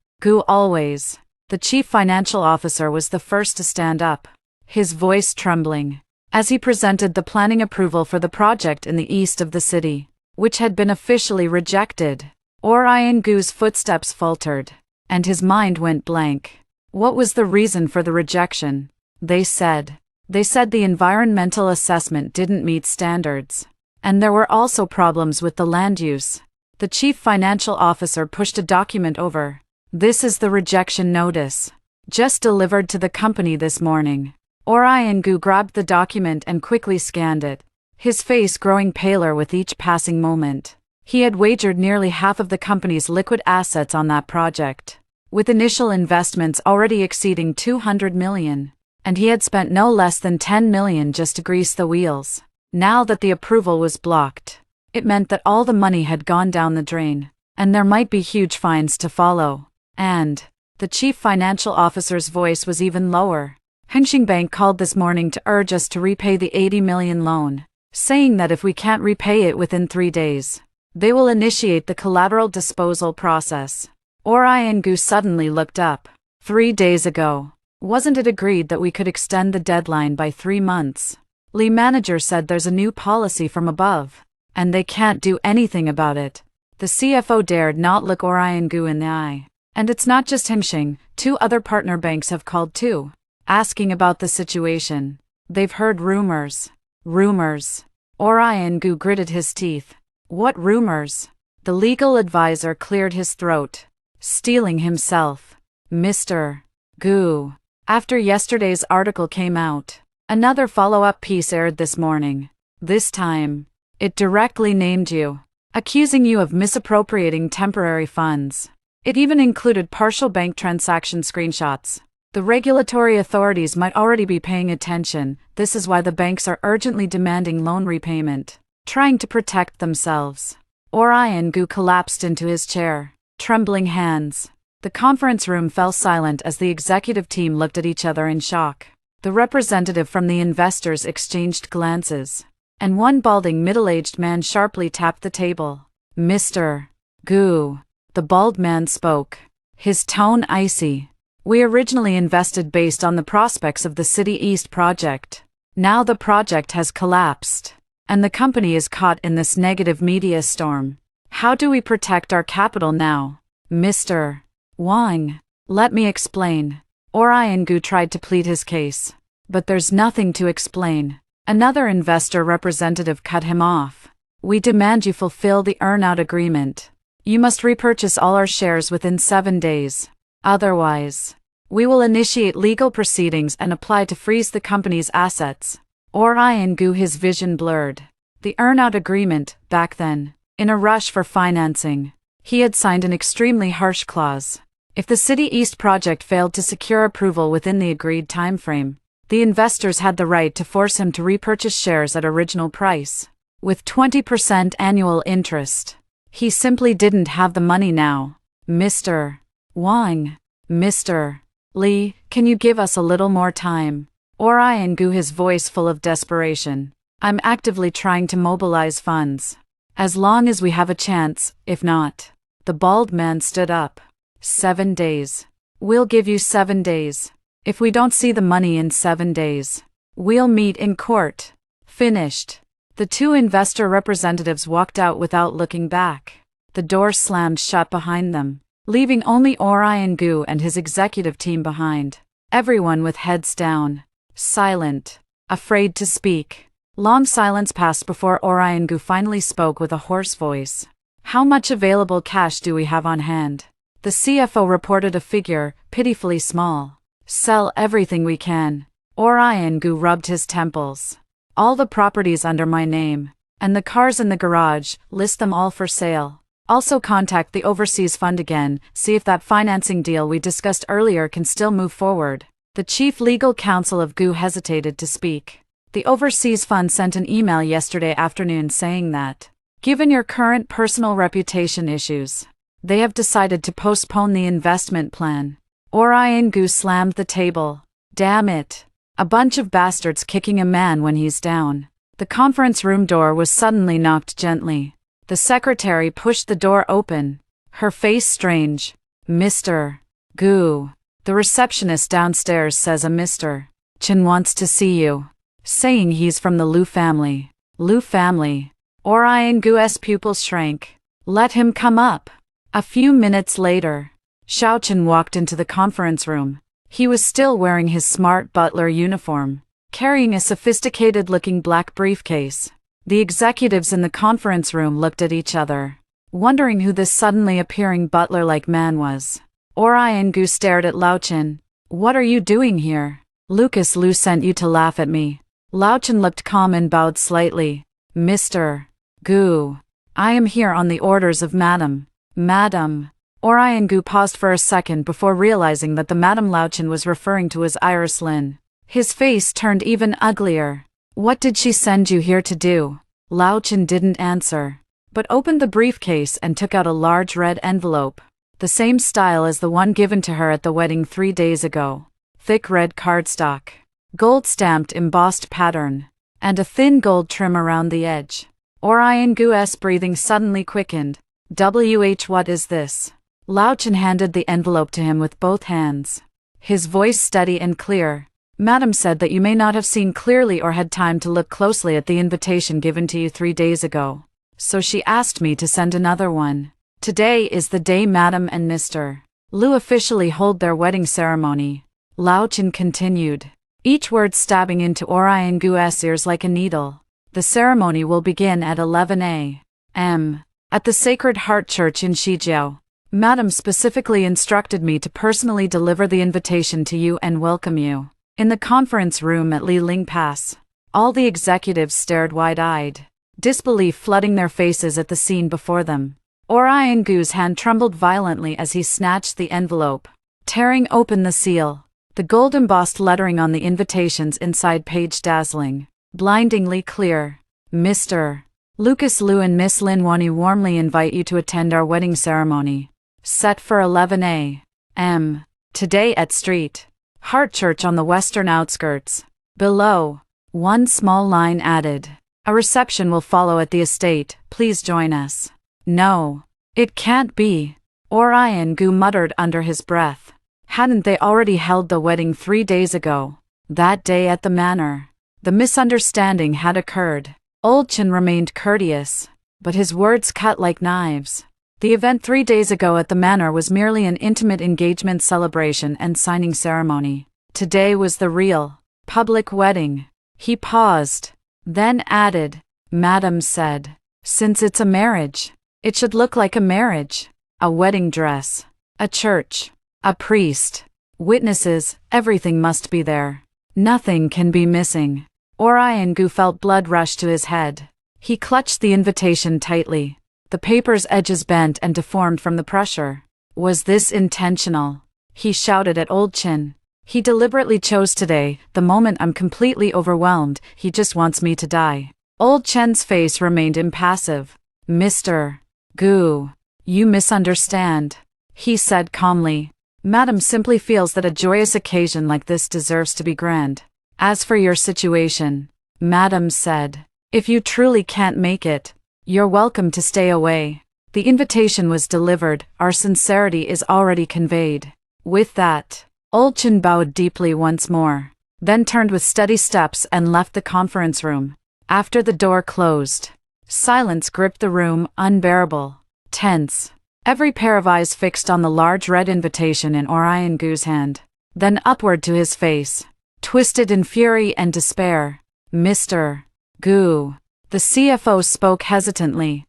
always. The chief financial officer was the first to stand up, his voice trembling, as he presented the planning approval for the project in the east of the city, which had been officially rejected. Orion Gu's footsteps faltered, and his mind went blank. What was the reason for the rejection? They said the environmental assessment didn't meet standards, and there were also problems with the land use. The chief financial officer pushed a document over. "This is the rejection notice, just delivered to the company this morning." Orion Gu grabbed the document and quickly scanned it, his face growing paler with each passing moment. He had wagered nearly half of the company's liquid assets on that project, with initial investments already exceeding 200 million, and he had spent no less than 10 million just to grease the wheels. Now that the approval was blocked, it meant that all the money had gone down the drain, and there might be huge fines to follow. And The chief financial officer's voice was even lower. Hengqin Bank called this morning to urge us to repay the 80 million loan, saying that if we can't repay it within 3 days, they will initiate the collateral disposal process. Orion suddenly looked up. 3 days ago, wasn't it agreed that we could extend the deadline by 3 months? Lee manager said there's a new policy from above, and they can't do anything about it. The CFO dared not look Orion in the eye. And it's not just Hengqin, 2 other partner banks have called too, asking about the situation. They've heard rumors. Rumors. Orion gritted his teeth. What rumors? The legal advisor cleared his throat. Stealing himself. Mr. Gu. After yesterday's article came out, another follow-up piece aired this morning. This time, it directly named you, accusing you of misappropriating temporary funds. It even included partial bank transaction screenshots. The regulatory authorities might already be paying attention. This is why the banks are urgently demanding loan repayment, trying to protect themselves. Orion collapsed into his chair, trembling hands. The conference room fell silent as the executive team looked at each other in shock. The representative from the investors exchanged glances, and one balding middle-aged man sharply tapped the table. Mr. Gu. The bald man spoke, his tone icy. We originally invested based on the prospects of the City East project. Now the project has collapsed, and the company is caught in this negative media storm. How do we protect our capital now? Mr. Wang, let me explain. Orion tried to plead his case. But there's nothing to explain. Another investor representative cut him off. We demand you fulfill the earn-out agreement. You must repurchase all our shares within 7 days. Otherwise, we will initiate legal proceedings and apply to freeze the company's assets. Orion his vision blurred. The earn-out agreement, back then, in a rush for financing, he had signed an extremely harsh clause. If the City East project failed to secure approval within the agreed timeframe, the investors had the right to force him to repurchase shares at original price, with 20% annual interest. He simply didn't have the money now. Mr. Wang. Mr. Lee, can you give us a little more time? Orion his voice full of desperation. I'm actively trying to mobilize funds. As long as we have a chance, if not. The bald man stood up. 7 days. We'll give you 7 days. If we don't see the money in 7 days, we'll meet in court. Finished. The 2 investor representatives walked out without looking back. The door slammed shut behind them, leaving only Orion and his executive team behind. Everyone with heads down, silent, afraid to speak. Long silence passed before Orion finally spoke with a hoarse voice. How much available cash do we have on hand? The CFO reported a figure, pitifully small. Sell everything we can. Orion rubbed his temples. All the properties under my name, and the cars in the garage, list them all for sale. Also contact the overseas fund again, see if that financing deal we discussed earlier can still move forward. The chief legal counsel of hesitated to speak. The overseas fund sent an email yesterday afternoon saying that, given your current personal reputation issues, they have decided to postpone the investment plan. Orion slammed the table. Damn it. A bunch of bastards kicking a man when he's down. The conference room door was suddenly knocked gently. The secretary pushed the door open, her face strange. Mr. Gu. The receptionist downstairs says a Mr. Chen wants to see you, saying he's from the Liu family. Liu family. Orion pupils shrank. Let him come up. A few minutes later, Xiao Chen walked into the conference room. He was still wearing his smart butler uniform, carrying a sophisticated-looking black briefcase. The executives in the conference room looked at each other, wondering who this suddenly appearing butler-like man was. Orion stared at Lao Chen. What are you doing here? Lucas Liu sent you to laugh at me. Lao Chen looked calm and bowed slightly. Mr. Gu. I am here on the orders of Madam. Madam. Orion paused for a second before realizing that the Madame Lao Chen was referring to as Iris Lin. His face turned even uglier. What did she send you here to do? Lao Chen didn't answer, but opened the briefcase and took out a large red envelope. the same style as the one given to her at the wedding 3 days ago. Thick red cardstock, gold-stamped embossed pattern, and a thin gold trim around the edge. Orion Gu's breathing suddenly quickened. What is this? Lao Chen handed the envelope to him with both hands. His voice steady and clear. Madam said that you may not have seen clearly or had time to look closely at the invitation given to you 3 days ago. So she asked me to send another one. Today is the day Madam and Mr. Liu officially hold their wedding ceremony. Lao Chen continued, each word stabbing into Orion Gu's ears like a needle. The ceremony will begin at 11 a.m. at the Sacred Heart Church in Shijiao. Madam specifically instructed me to personally deliver the invitation to you and welcome you. In the conference room at Li Ling Pass, all the executives stared wide-eyed, disbelief flooding their faces at the scene before them. Orion Gu's hand trembled violently as he snatched the envelope, tearing open the seal. The gold-embossed lettering on the invitations inside page dazzling, blindingly clear. Mr. Lucas Liu and Miss Lin Wani warmly invite you to attend our wedding ceremony, set for 11 a.m. today at Street Heart Church on the western outskirts. Below, one small line added, a reception will follow at the estate, please join us. No, it can't be, Orion Gu muttered under his breath. Hadn't they already held the wedding 3 days ago? That day at the manor, the misunderstanding had occurred. Old Chen remained courteous, but his words cut like knives. The event 3 days ago at the manor was merely an intimate engagement celebration and signing ceremony. Today was the real, public wedding. He paused, then added, Madam said, since it's a marriage, it should look like a marriage. A wedding dress, a church, a priest, witnesses, everything must be there. Nothing can be missing. Orion Gu felt blood rush to his head. He clutched the invitation tightly. The paper's edges bent and deformed from the pressure. Was this intentional? He shouted at Old Chen. He deliberately chose today, the moment I'm completely overwhelmed, he just wants me to die. Old Chen's face remained impassive. Mr. Gu, you misunderstand, he said calmly. Madam simply feels that a joyous occasion like this deserves to be grand. As for your situation, Madam said, if you truly can't make it, you're welcome to stay away. The invitation was delivered, our sincerity is already conveyed. With that, Old Chen bowed deeply once more, then turned with steady steps and left the conference room. After the door closed, silence gripped the room, unbearable, tense. Every pair of eyes fixed on the large red invitation in Orion Gu's hand, then upward to his face, twisted in fury and despair. Mr. Gu. The CFO spoke hesitantly.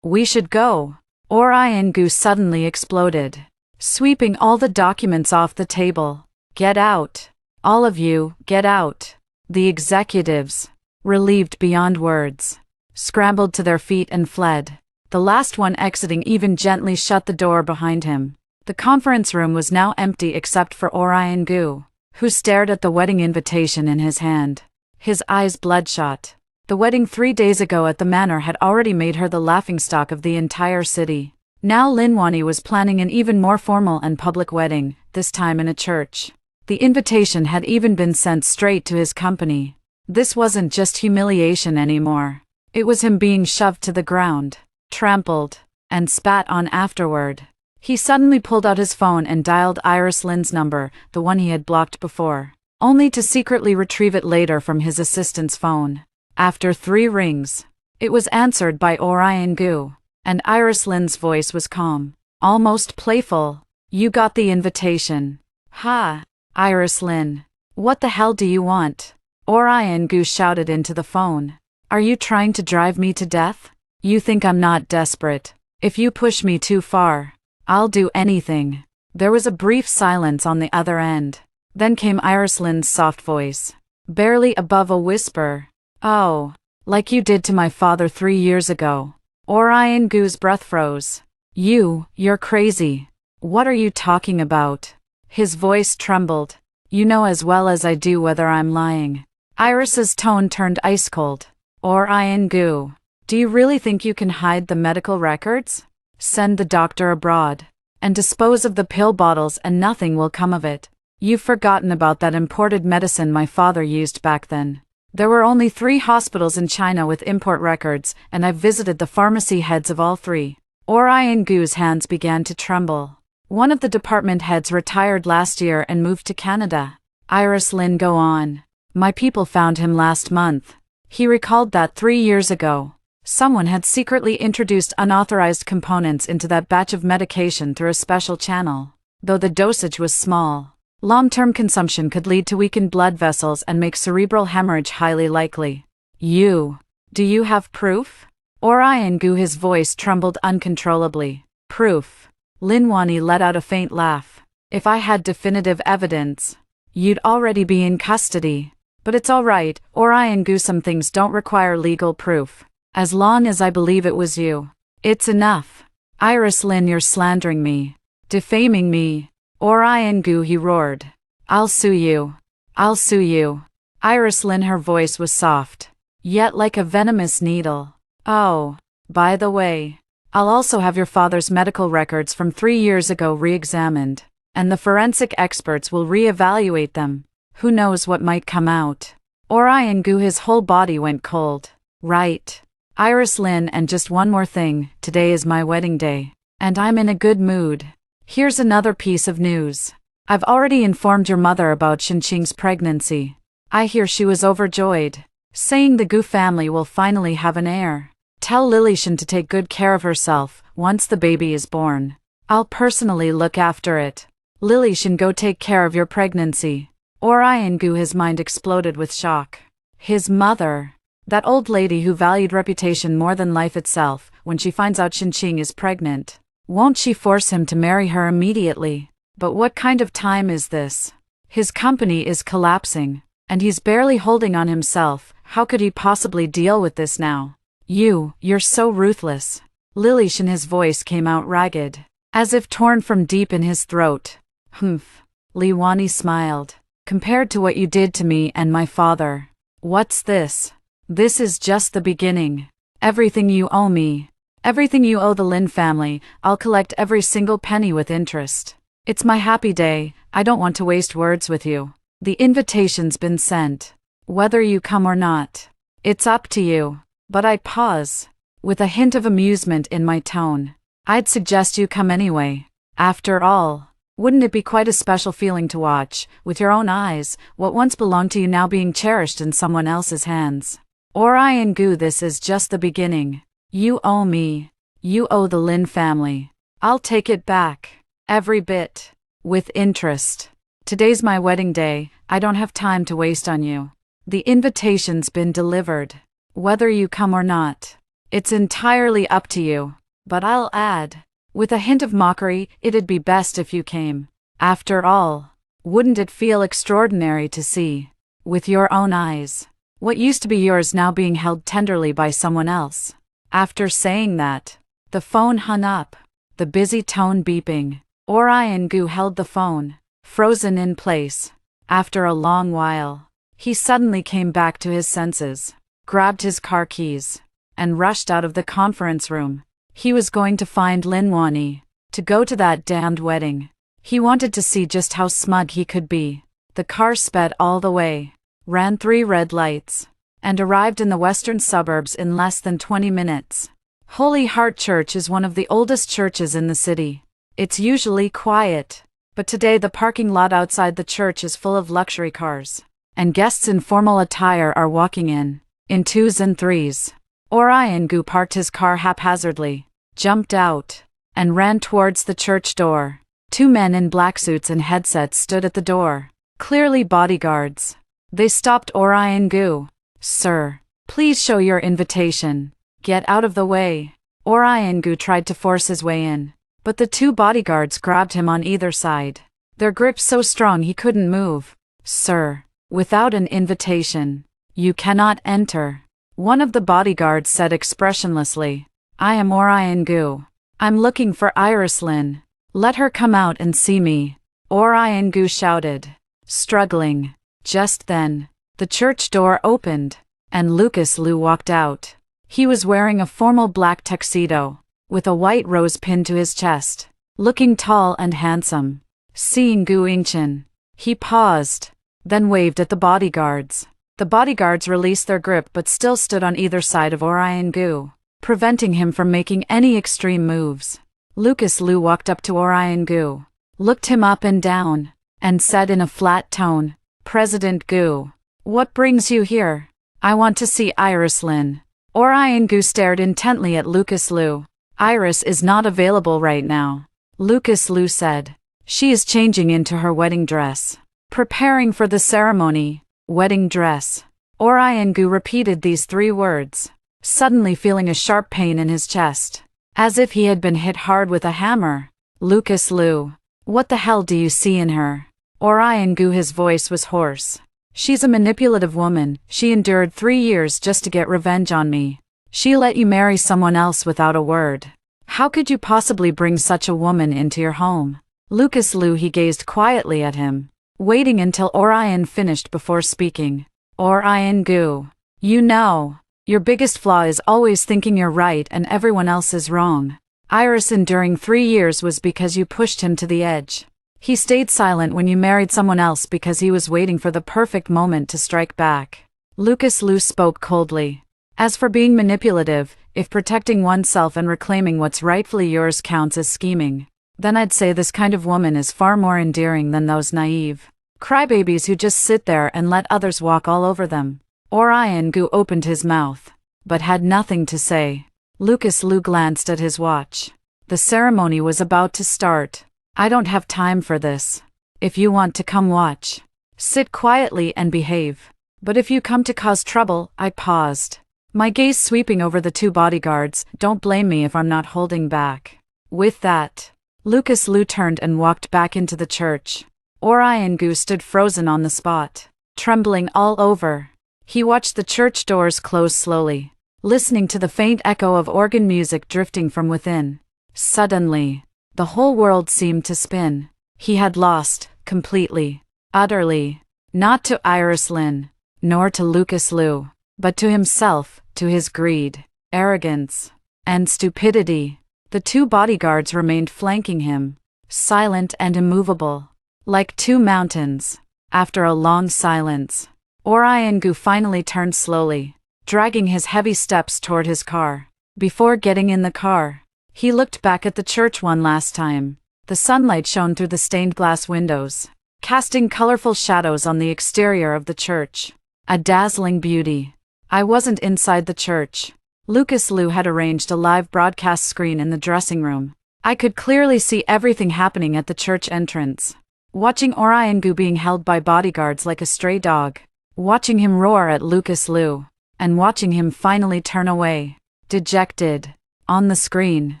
We should go. Orion Gu suddenly exploded, sweeping all the documents off the table. Get out. All of you, get out. The executives, relieved beyond words, scrambled to their feet and fled. The last one exiting even gently shut the door behind him. The conference room was now empty except for Orion Gu, who stared at the wedding invitation in his hand, his eyes bloodshot. The wedding 3 days ago at the manor had already made her the laughingstock of the entire city. Now Lin Wani was planning an even more formal and public wedding, this time in a church. The invitation had even been sent straight to his company. This wasn't just humiliation anymore. It was him being shoved to the ground, trampled, and spat on afterward. He suddenly pulled out his phone and dialed Iris Lin's number, the one he had blocked before, only to secretly retrieve it later from his assistant's phone. After 3 rings, it was answered by Orion Gu, and Iris Lin's voice was calm, almost playful. You got the invitation. Ha! Iris Lin. What the hell do you want? Orion Gu shouted into the phone. Are you trying to drive me to death? You think I'm not desperate. If you push me too far, I'll do anything. There was a brief silence on the other end. Then came Iris Lin's soft voice, barely above a whisper. Oh, like you did to my father 3 years ago. Orion Gu's breath froze. You're crazy. What are you talking about? His voice trembled. You know as well as I do whether I'm lying. Iris's tone turned ice cold. Orion Gu, do you really think you can hide the medical records? Send the doctor abroad. and dispose of the pill bottles and nothing will come of it. You've forgotten about that imported medicine my father used back then. There were only 3 hospitals in China with import records, and I've visited the pharmacy heads of all 3. Orion Gu's hands began to tremble. One of the department heads retired last year and moved to Canada. Iris Lynn, go on. My people found him last month. He recalled that 3 years ago, someone had secretly introduced unauthorized components into that batch of medication through a special channel. Though the dosage was small, long-term consumption could lead to weakened blood vessels and make cerebral hemorrhage highly likely. Do you have proof? Orion Gu, his voice trembled uncontrollably. Proof? Lin Wani let out a faint laugh. If I had definitive evidence, you'd already be in custody. But it's all right, Orion Gu, some things don't require legal proof. As long as I believe it was you, it's enough. Iris Lynn, you're slandering me. Defaming me. Orion Gu, he roared. I'll sue you. I'll sue you. Iris Lynn, her voice was soft, yet like a venomous needle. Oh, by the way, I'll also have your father's medical records from 3 years ago re-examined, and the forensic experts will re-evaluate them. Who knows what might come out? Orion Gu, his whole body went cold. Right. Iris Lynn, and just one more thing, today is my wedding day, and I'm in a good mood. Here's another piece of news. I've already informed your mother about Xinqing's pregnancy. I hear she was overjoyed, saying the Gu family will finally have an heir. Tell Lilishan to take good care of herself once the baby is born. I'll personally look after it. Lilishan, go take care of your pregnancy. Orion Gu, his mind exploded with shock. His mother, that old lady who valued reputation more than life itself, when she finds out Xinqing is pregnant, won't she force him to marry her immediately? But what kind of time is this? His company is collapsing, and he's barely holding on himself. How could he possibly deal with this now? You're so ruthless. Lilishan, his voice came out ragged, as if torn from deep in his throat. Humph. Li Wani smiled. Compared to what you did to me and my father, what's this? This is just the beginning. Everything you owe me, everything you owe the Lin family, I'll collect every single penny with interest. It's my happy day, I don't want to waste words with you. The invitation's been sent. Whether you come or not, it's up to you. But I pause, with a hint of amusement in my tone. I'd suggest you come anyway. After all, wouldn't it be quite a special feeling to watch, with your own eyes, what once belonged to you now being cherished in someone else's hands? Orion Gu, this is just the beginning. You owe me. You owe the Lin family. I'll take it back. Every bit. With interest. Today's my wedding day, I don't have time to waste on you. The invitation's been delivered. Whether you come or not, it's entirely up to you. But I'll add, with a hint of mockery, it'd be best if you came. After all, wouldn't it feel extraordinary to see, with your own eyes, what used to be yours now being held tenderly by someone else? After saying that, the phone hung up, the busy tone beeping. Orion Gu held the phone, frozen in place. After a long while, he suddenly came back to his senses, grabbed his car keys, and rushed out of the conference room. He was going to find Lin Wani, to go to that damned wedding. He wanted to see just how smug he could be. The car sped all the way, ran 3 red lights, and arrived in the western suburbs in less than 20 minutes. Holy Heart Church is one of the oldest churches in the city. It's usually quiet, but today the parking lot outside the church is full of luxury cars, and guests in formal attire are walking in 2s and 3s. Orion Gu parked his car haphazardly, jumped out, and ran towards the church door. 2 men in black suits and headsets stood at the door, clearly bodyguards. They stopped Orion Gu. Sir, please show your invitation. Get out of the way. Orion Gu tried to force his way in, but the 2 bodyguards grabbed him on either side, their grip so strong he couldn't move. Sir, without an invitation, you cannot enter. One of the bodyguards said expressionlessly. I am Orion Gu. I'm looking for Iris Lynn. Let her come out and see me. Orion Gu shouted, struggling. Just then, the church door opened, and Lucas Liu walked out. He was wearing a formal black tuxedo, with a white rose pinned to his chest. looking tall and handsome. Seeing Gu Ingchen, he paused, then waved at the bodyguards. The bodyguards released their grip but still stood on either side of Orion Gu, preventing him from making any extreme moves. Lucas Liu walked up to Orion Gu, looked him up and down, and said in a flat tone, "President Gu, what brings you here?" "I want to see Iris Lin." Orion Gu stared intently at Lucas Liu. "Iris is not available right now," Lucas Liu said. "She is changing into her wedding dress, preparing for the ceremony." Wedding dress. Orion Gu repeated these 3 words, suddenly feeling a sharp pain in his chest, as if he had been hit hard with a hammer. "Lucas Liu, what the hell do you see in her?" Orion Gu, his voice was hoarse. "She's a manipulative woman. She endured 3 years just to get revenge on me. She let you marry someone else without a word. How could you possibly bring such a woman into your home?" Lucas Liu, he gazed quietly at him, waiting until Orion finished before speaking. "Orion Gu, you know, your biggest flaw is always thinking you're right and everyone else is wrong. Iris enduring 3 years was because you pushed him to the edge. He stayed silent when you married someone else because he was waiting for the perfect moment to strike back." Lucas Liu spoke coldly. "As for being manipulative, if protecting oneself and reclaiming what's rightfully yours counts as scheming, then I'd say this kind of woman is far more endearing than those naive crybabies who just sit there and let others walk all over them." Orion Gu opened his mouth, but had nothing to say. Lucas Liu glanced at his watch. The ceremony was about to start. "I don't have time for this. If you want to come watch, sit quietly and behave. But if you come to cause trouble," I paused, my gaze sweeping over the 2 bodyguards. "Don't blame me if I'm not holding back." With that, Lucas Liu turned and walked back into the church. Orion Gu stood frozen on the spot, trembling all over. He watched the church doors close slowly, listening to the faint echo of organ music drifting from within. Suddenly, the whole world seemed to spin. He had lost, completely, utterly, not to Iris Lin, nor to Lucas Liu, but to himself, to his greed, arrogance, and stupidity. The 2 bodyguards remained flanking him, silent and immovable, like 2 mountains. After a long silence, Orion Gu finally turned slowly, dragging his heavy steps toward his car. Before getting in the car, he looked back at the church one last time. The sunlight shone through the stained glass windows, casting colorful shadows on the exterior of the church. A dazzling beauty. I wasn't inside the church. Lucas Liu had arranged a live broadcast screen in the dressing room. I could clearly see everything happening at the church entrance. Watching Orion Gu being held by bodyguards like a stray dog. Watching him roar at Lucas Liu. And watching him finally turn away, dejected. On the screen,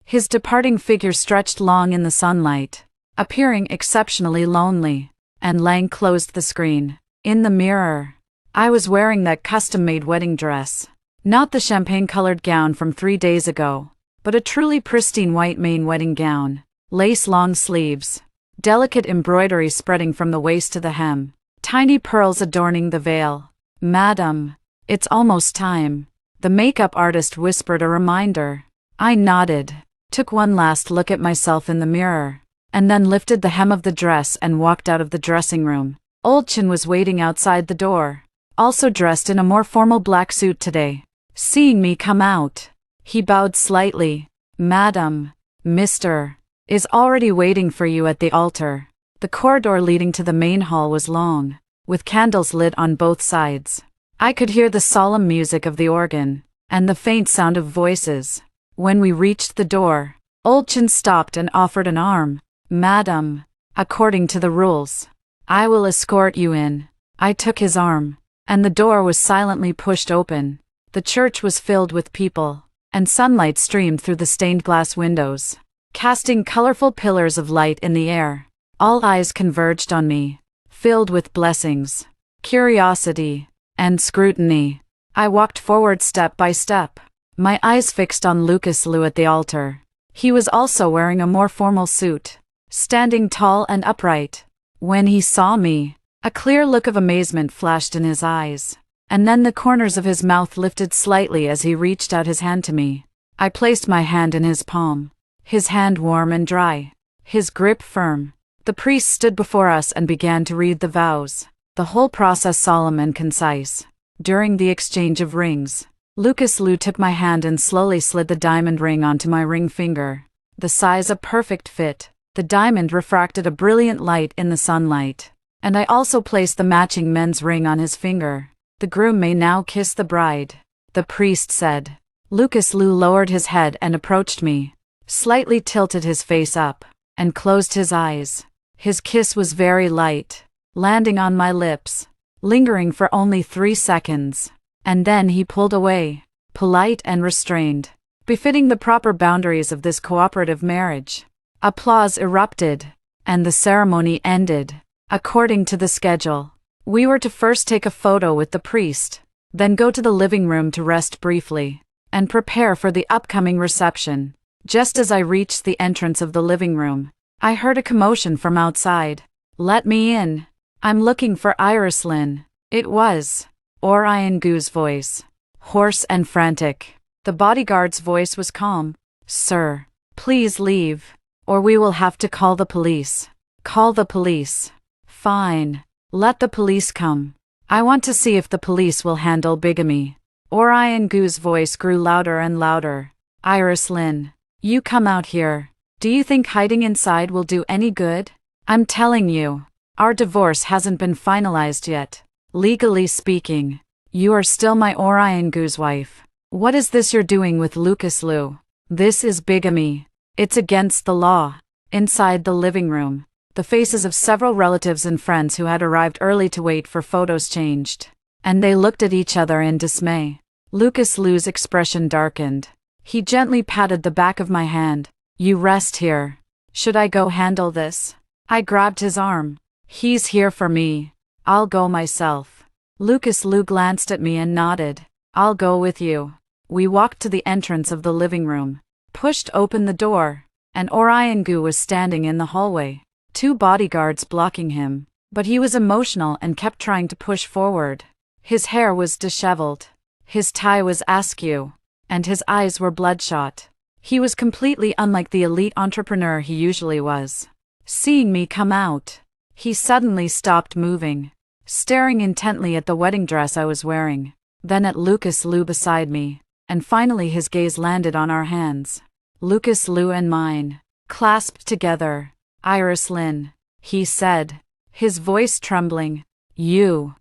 his departing figure stretched long in the sunlight, appearing exceptionally lonely. And Lang closed the screen. In the mirror, I was wearing that custom-made wedding dress. Not the champagne-colored gown from 3 days ago, but a truly pristine white Maine wedding gown. Lace long sleeves, delicate embroidery spreading from the waist to the hem, tiny pearls adorning the veil. "Madam, it's almost time," the makeup artist whispered a reminder. I nodded, took one last look at myself in the mirror, and then lifted the hem of the dress and walked out of the dressing room. Old Chin was waiting outside the door, also dressed in a more formal black suit today. Seeing me come out, he bowed slightly. "Madam, Mr. is already waiting for you at the altar." The corridor leading to the main hall was long, with candles lit on both sides. I could hear the solemn music of the organ, and the faint sound of voices. When we reached the door, Old Chin stopped and offered an arm. "Madam, according to the rules, I will escort you in." I took his arm, and the door was silently pushed open. The church was filled with people, and sunlight streamed through the stained glass windows, casting colorful pillars of light in the air. All eyes converged on me, filled with blessings, curiosity, and scrutiny. I walked forward step by step, my eyes fixed on Lucas Liu at the altar. He was also wearing a more formal suit, standing tall and upright. When he saw me, a clear look of amazement flashed in his eyes, and then the corners of his mouth lifted slightly as he reached out his hand to me. I placed my hand in his palm, his hand warm and dry. his grip firm. The priest stood before us and began to read the vows, the whole process solemn and concise. During the exchange of rings, Lucas Liu took my hand and slowly slid the diamond ring onto my ring finger. The size a perfect fit. The diamond refracted a brilliant light in the sunlight. And I also placed the matching men's ring on his finger. The groom may now kiss the bride, the priest said. Lucas Liu lowered his head and approached me, slightly tilted his face up, and closed his eyes. His kiss was very light, landing on my lips, lingering for only 3 seconds. And then he pulled away, polite and restrained, befitting the proper boundaries of this cooperative marriage. Applause erupted, and the ceremony ended. According to the schedule, we were to first take a photo with the priest, then go to the living room to rest briefly, and prepare for the upcoming reception. Just as I reached the entrance of the living room, I heard a commotion from outside. "Let me in. I'm looking for Iris Lynn." It was Orion Gu's voice, hoarse and frantic. The bodyguard's voice was calm. "Sir, please leave, or we will have to call the police." "Call the police." "Fine. Let the police come. I want to see if the police will handle bigamy." Orion Gu's voice grew louder and louder. "Iris Lynn, you come out here. Do you think hiding inside will do any good? I'm telling you, our divorce hasn't been finalized yet. Legally speaking, you are still my Orion Gu's wife. What is this you're doing with Lucas Liu? This is bigamy. It's against the law." Inside the living room, the faces of several relatives and friends who had arrived early to wait for photos changed, and they looked at each other in dismay. Lucas Liu's expression darkened. He gently patted the back of my hand. "You rest here. Should I go handle this?" I grabbed his arm. "He's here for me. I'll go myself." Lucas Liu glanced at me and nodded. "I'll go with you." We walked to the entrance of the living room, pushed open the door, and Orion Gu was standing in the hallway, 2 bodyguards blocking him, but he was emotional and kept trying to push forward. His hair was disheveled, his tie was askew, and his eyes were bloodshot. He was completely unlike the elite entrepreneur he usually was. Seeing me come out, he suddenly stopped moving, staring intently at the wedding dress I was wearing, then at Lucas Liu beside me, and finally his gaze landed on our hands. Lucas Liu and mine, clasped together. "Iris Lynn," he said, his voice trembling. You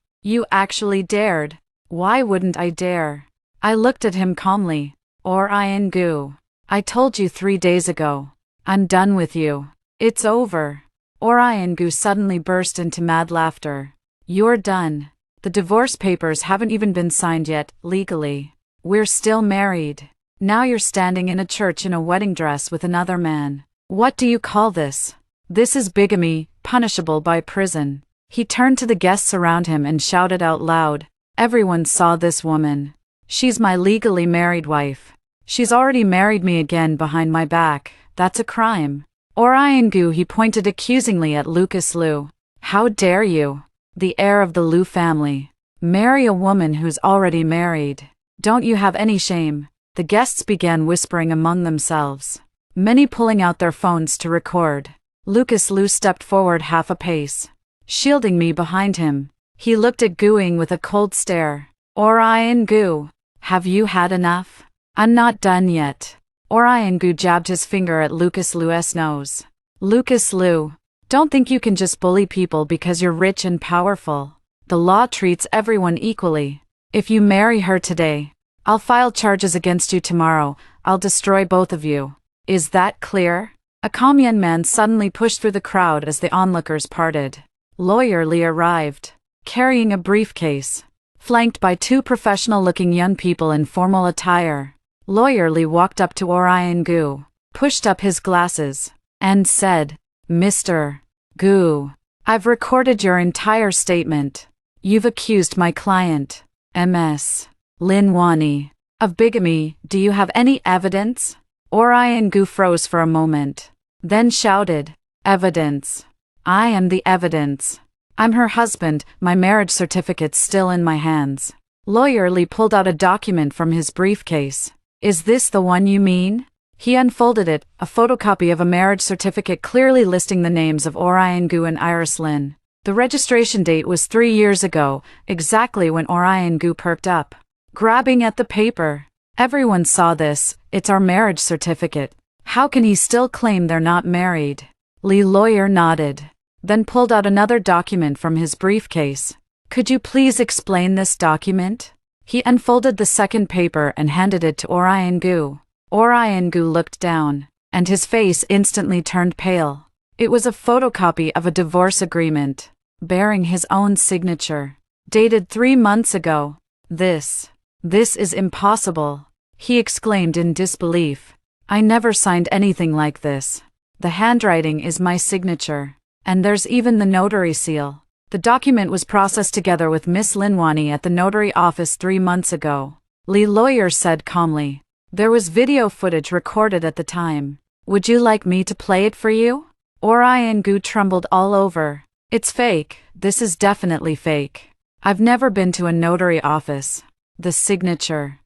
actually dared." "Why wouldn't I dare?" I looked at him calmly. "Orion Gu, I told you 3 days ago. I'm done with you. It's over." Orion Gu suddenly burst into mad laughter. "You're done. The divorce papers haven't even been signed yet, legally. We're still married. Now you're standing in a church in a wedding dress with another man. What do you call this? This is bigamy, punishable by prison." He turned to the guests around him and shouted out loud, "Everyone saw this woman. She's my legally married wife. She's already married me again behind my back. That's a crime." Orion Gu, he pointed accusingly at Lucas Liu. "How dare you, the heir of the Liu family, marry a woman who's already married? Don't you have any shame?" The guests began whispering among themselves, many pulling out their phones to record. Lucas Liu stepped forward half a pace, shielding me behind him. He looked at Guing with a cold stare. "Orion Gu, have you had enough?" "I'm not done yet." Orion Gu jabbed his finger at Lucas Liu's nose. "Lucas Liu, don't think you can just bully people because you're rich and powerful. The law treats everyone equally. If you marry her today, I'll file charges against you tomorrow. I'll destroy both of you. Is that clear?" A calm young man suddenly pushed through the crowd as the onlookers parted. Lawyer Li arrived, carrying a briefcase, flanked by 2 professional-looking young people in formal attire. Lawyer Li walked up to Orion Gu, pushed up his glasses, and said, "Mr. Gu, I've recorded your entire statement. You've accused my client, Ms. Lin Wani, of bigamy. Do you have any evidence?" Orion Gu froze for a moment, then shouted, "Evidence? I am the evidence. I'm her husband, my marriage certificate's still in my hands." Lawyer Li pulled out a document from his briefcase. "Is this the one you mean?" He unfolded it, a photocopy of a marriage certificate clearly listing the names of Orion Gu and Iris Lin. The registration date was 3 years ago, exactly when Orion Gu perked up, grabbing at the paper. Everyone saw this, it's our marriage certificate. How can he still claim they're not married? Lee lawyer nodded, then pulled out another document from his briefcase. Could you please explain this document? He unfolded the second paper and handed it to Orion Gu. Orion Gu looked down, and his face instantly turned pale. It was a photocopy of a divorce agreement, bearing his own signature, dated 3 months ago. This is impossible, he exclaimed in disbelief. I never signed anything like this. The handwriting is my signature, and there's even the notary seal. The document was processed together with Miss Linwani at the notary office 3 months ago, Lee lawyer said calmly. There was video footage recorded at the time. Would you like me to play it for you? Orion Gu trembled all over. It's fake, this is definitely fake. I've never been to a notary office. This signature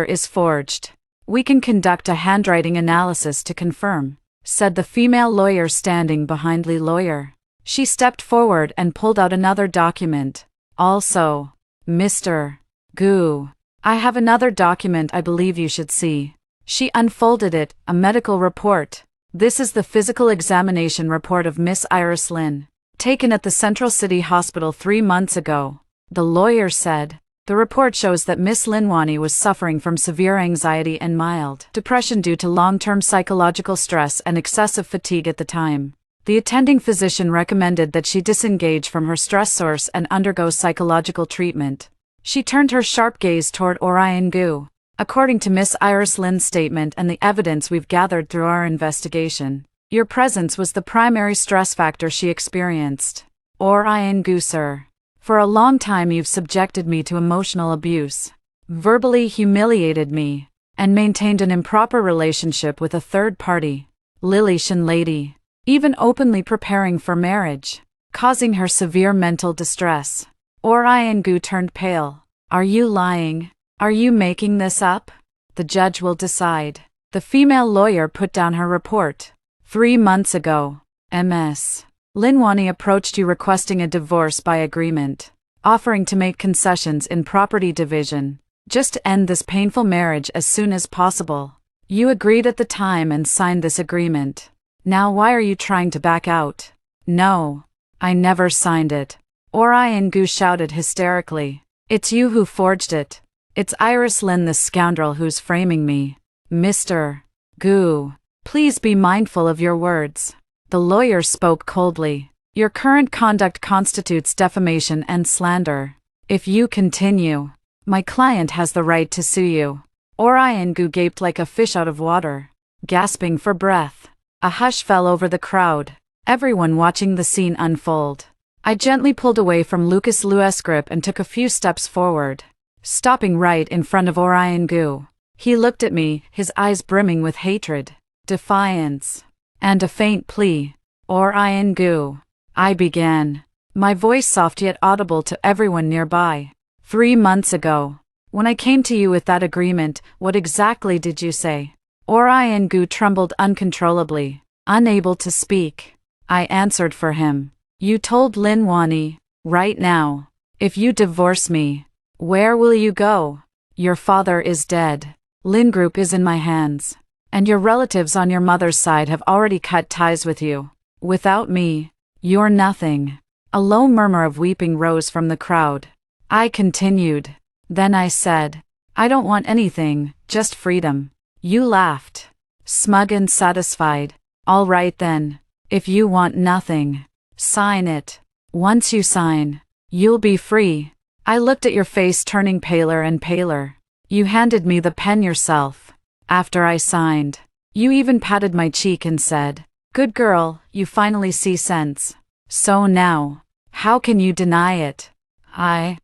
is forged. We can conduct a handwriting analysis to confirm, said the female lawyer standing behind Lee lawyer. She stepped forward and pulled out another document. Also, Mr. Gu, I have another document I believe you should see. She unfolded it, a medical report. This is the physical examination report of Miss Iris Lin, taken at the Central City Hospital 3 months ago, the lawyer said. The report shows that Miss Linwani was suffering from severe anxiety and mild depression due to long-term psychological stress and excessive fatigue at the time. The attending physician recommended that she disengage from her stress source and undergo psychological treatment. She turned her sharp gaze toward Orion Gu. According to Miss Iris Lin's statement and the evidence we've gathered through our investigation, your presence was the primary stress factor she experienced. Orion Gu, sir. For a long time you've subjected me to emotional abuse, verbally humiliated me, and maintained an improper relationship with a third party, Lillitian lady, even openly preparing for marriage, causing her severe mental distress. Orion Gu turned pale. Are you lying? Are you making this up? The judge will decide. The female lawyer put down her report. 3 months ago, Ms. Linwani approached you requesting a divorce by agreement, offering to make concessions in property division, just to end this painful marriage as soon as possible. You agreed at the time and signed this agreement. Now why are you trying to back out? No, I never signed it. Orion Gu shouted hysterically. It's you who forged it. It's Iris Lin, the scoundrel who's framing me. Mr. Gu, please be mindful of your words. The lawyer spoke coldly. Your current conduct constitutes defamation and slander. If you continue, my client has the right to sue you. Orion Gu gaped like a fish out of water, gasping for breath. A hush fell over the crowd, everyone watching the scene unfold. I gently pulled away from Lucas Lues' grip and took a few steps forward, stopping right in front of Orion Gu. He looked at me, his eyes brimming with hatred, defiance, and a faint plea. Orion Gu, I began, my voice soft yet audible to everyone nearby. 3 months ago, when I came to you with that agreement, what exactly did you say? Orion Gu trembled uncontrollably, unable to speak. I answered for him. You told Linwani, right now, if you divorce me, where will you go? Your father is dead. Lin Group is in my hands. And your relatives on your mother's side have already cut ties with you. Without me, you're nothing. A low murmur of weeping rose from the crowd. I continued. Then I said, I don't want anything, just freedom. You laughed, smug and satisfied. All right then, if you want nothing, sign it. Once you sign, you'll be free. I looked at your face turning paler and paler. You handed me the pen yourself. After I signed, you even patted my cheek and said, good girl, you finally see sense. So now, how can you deny it? I.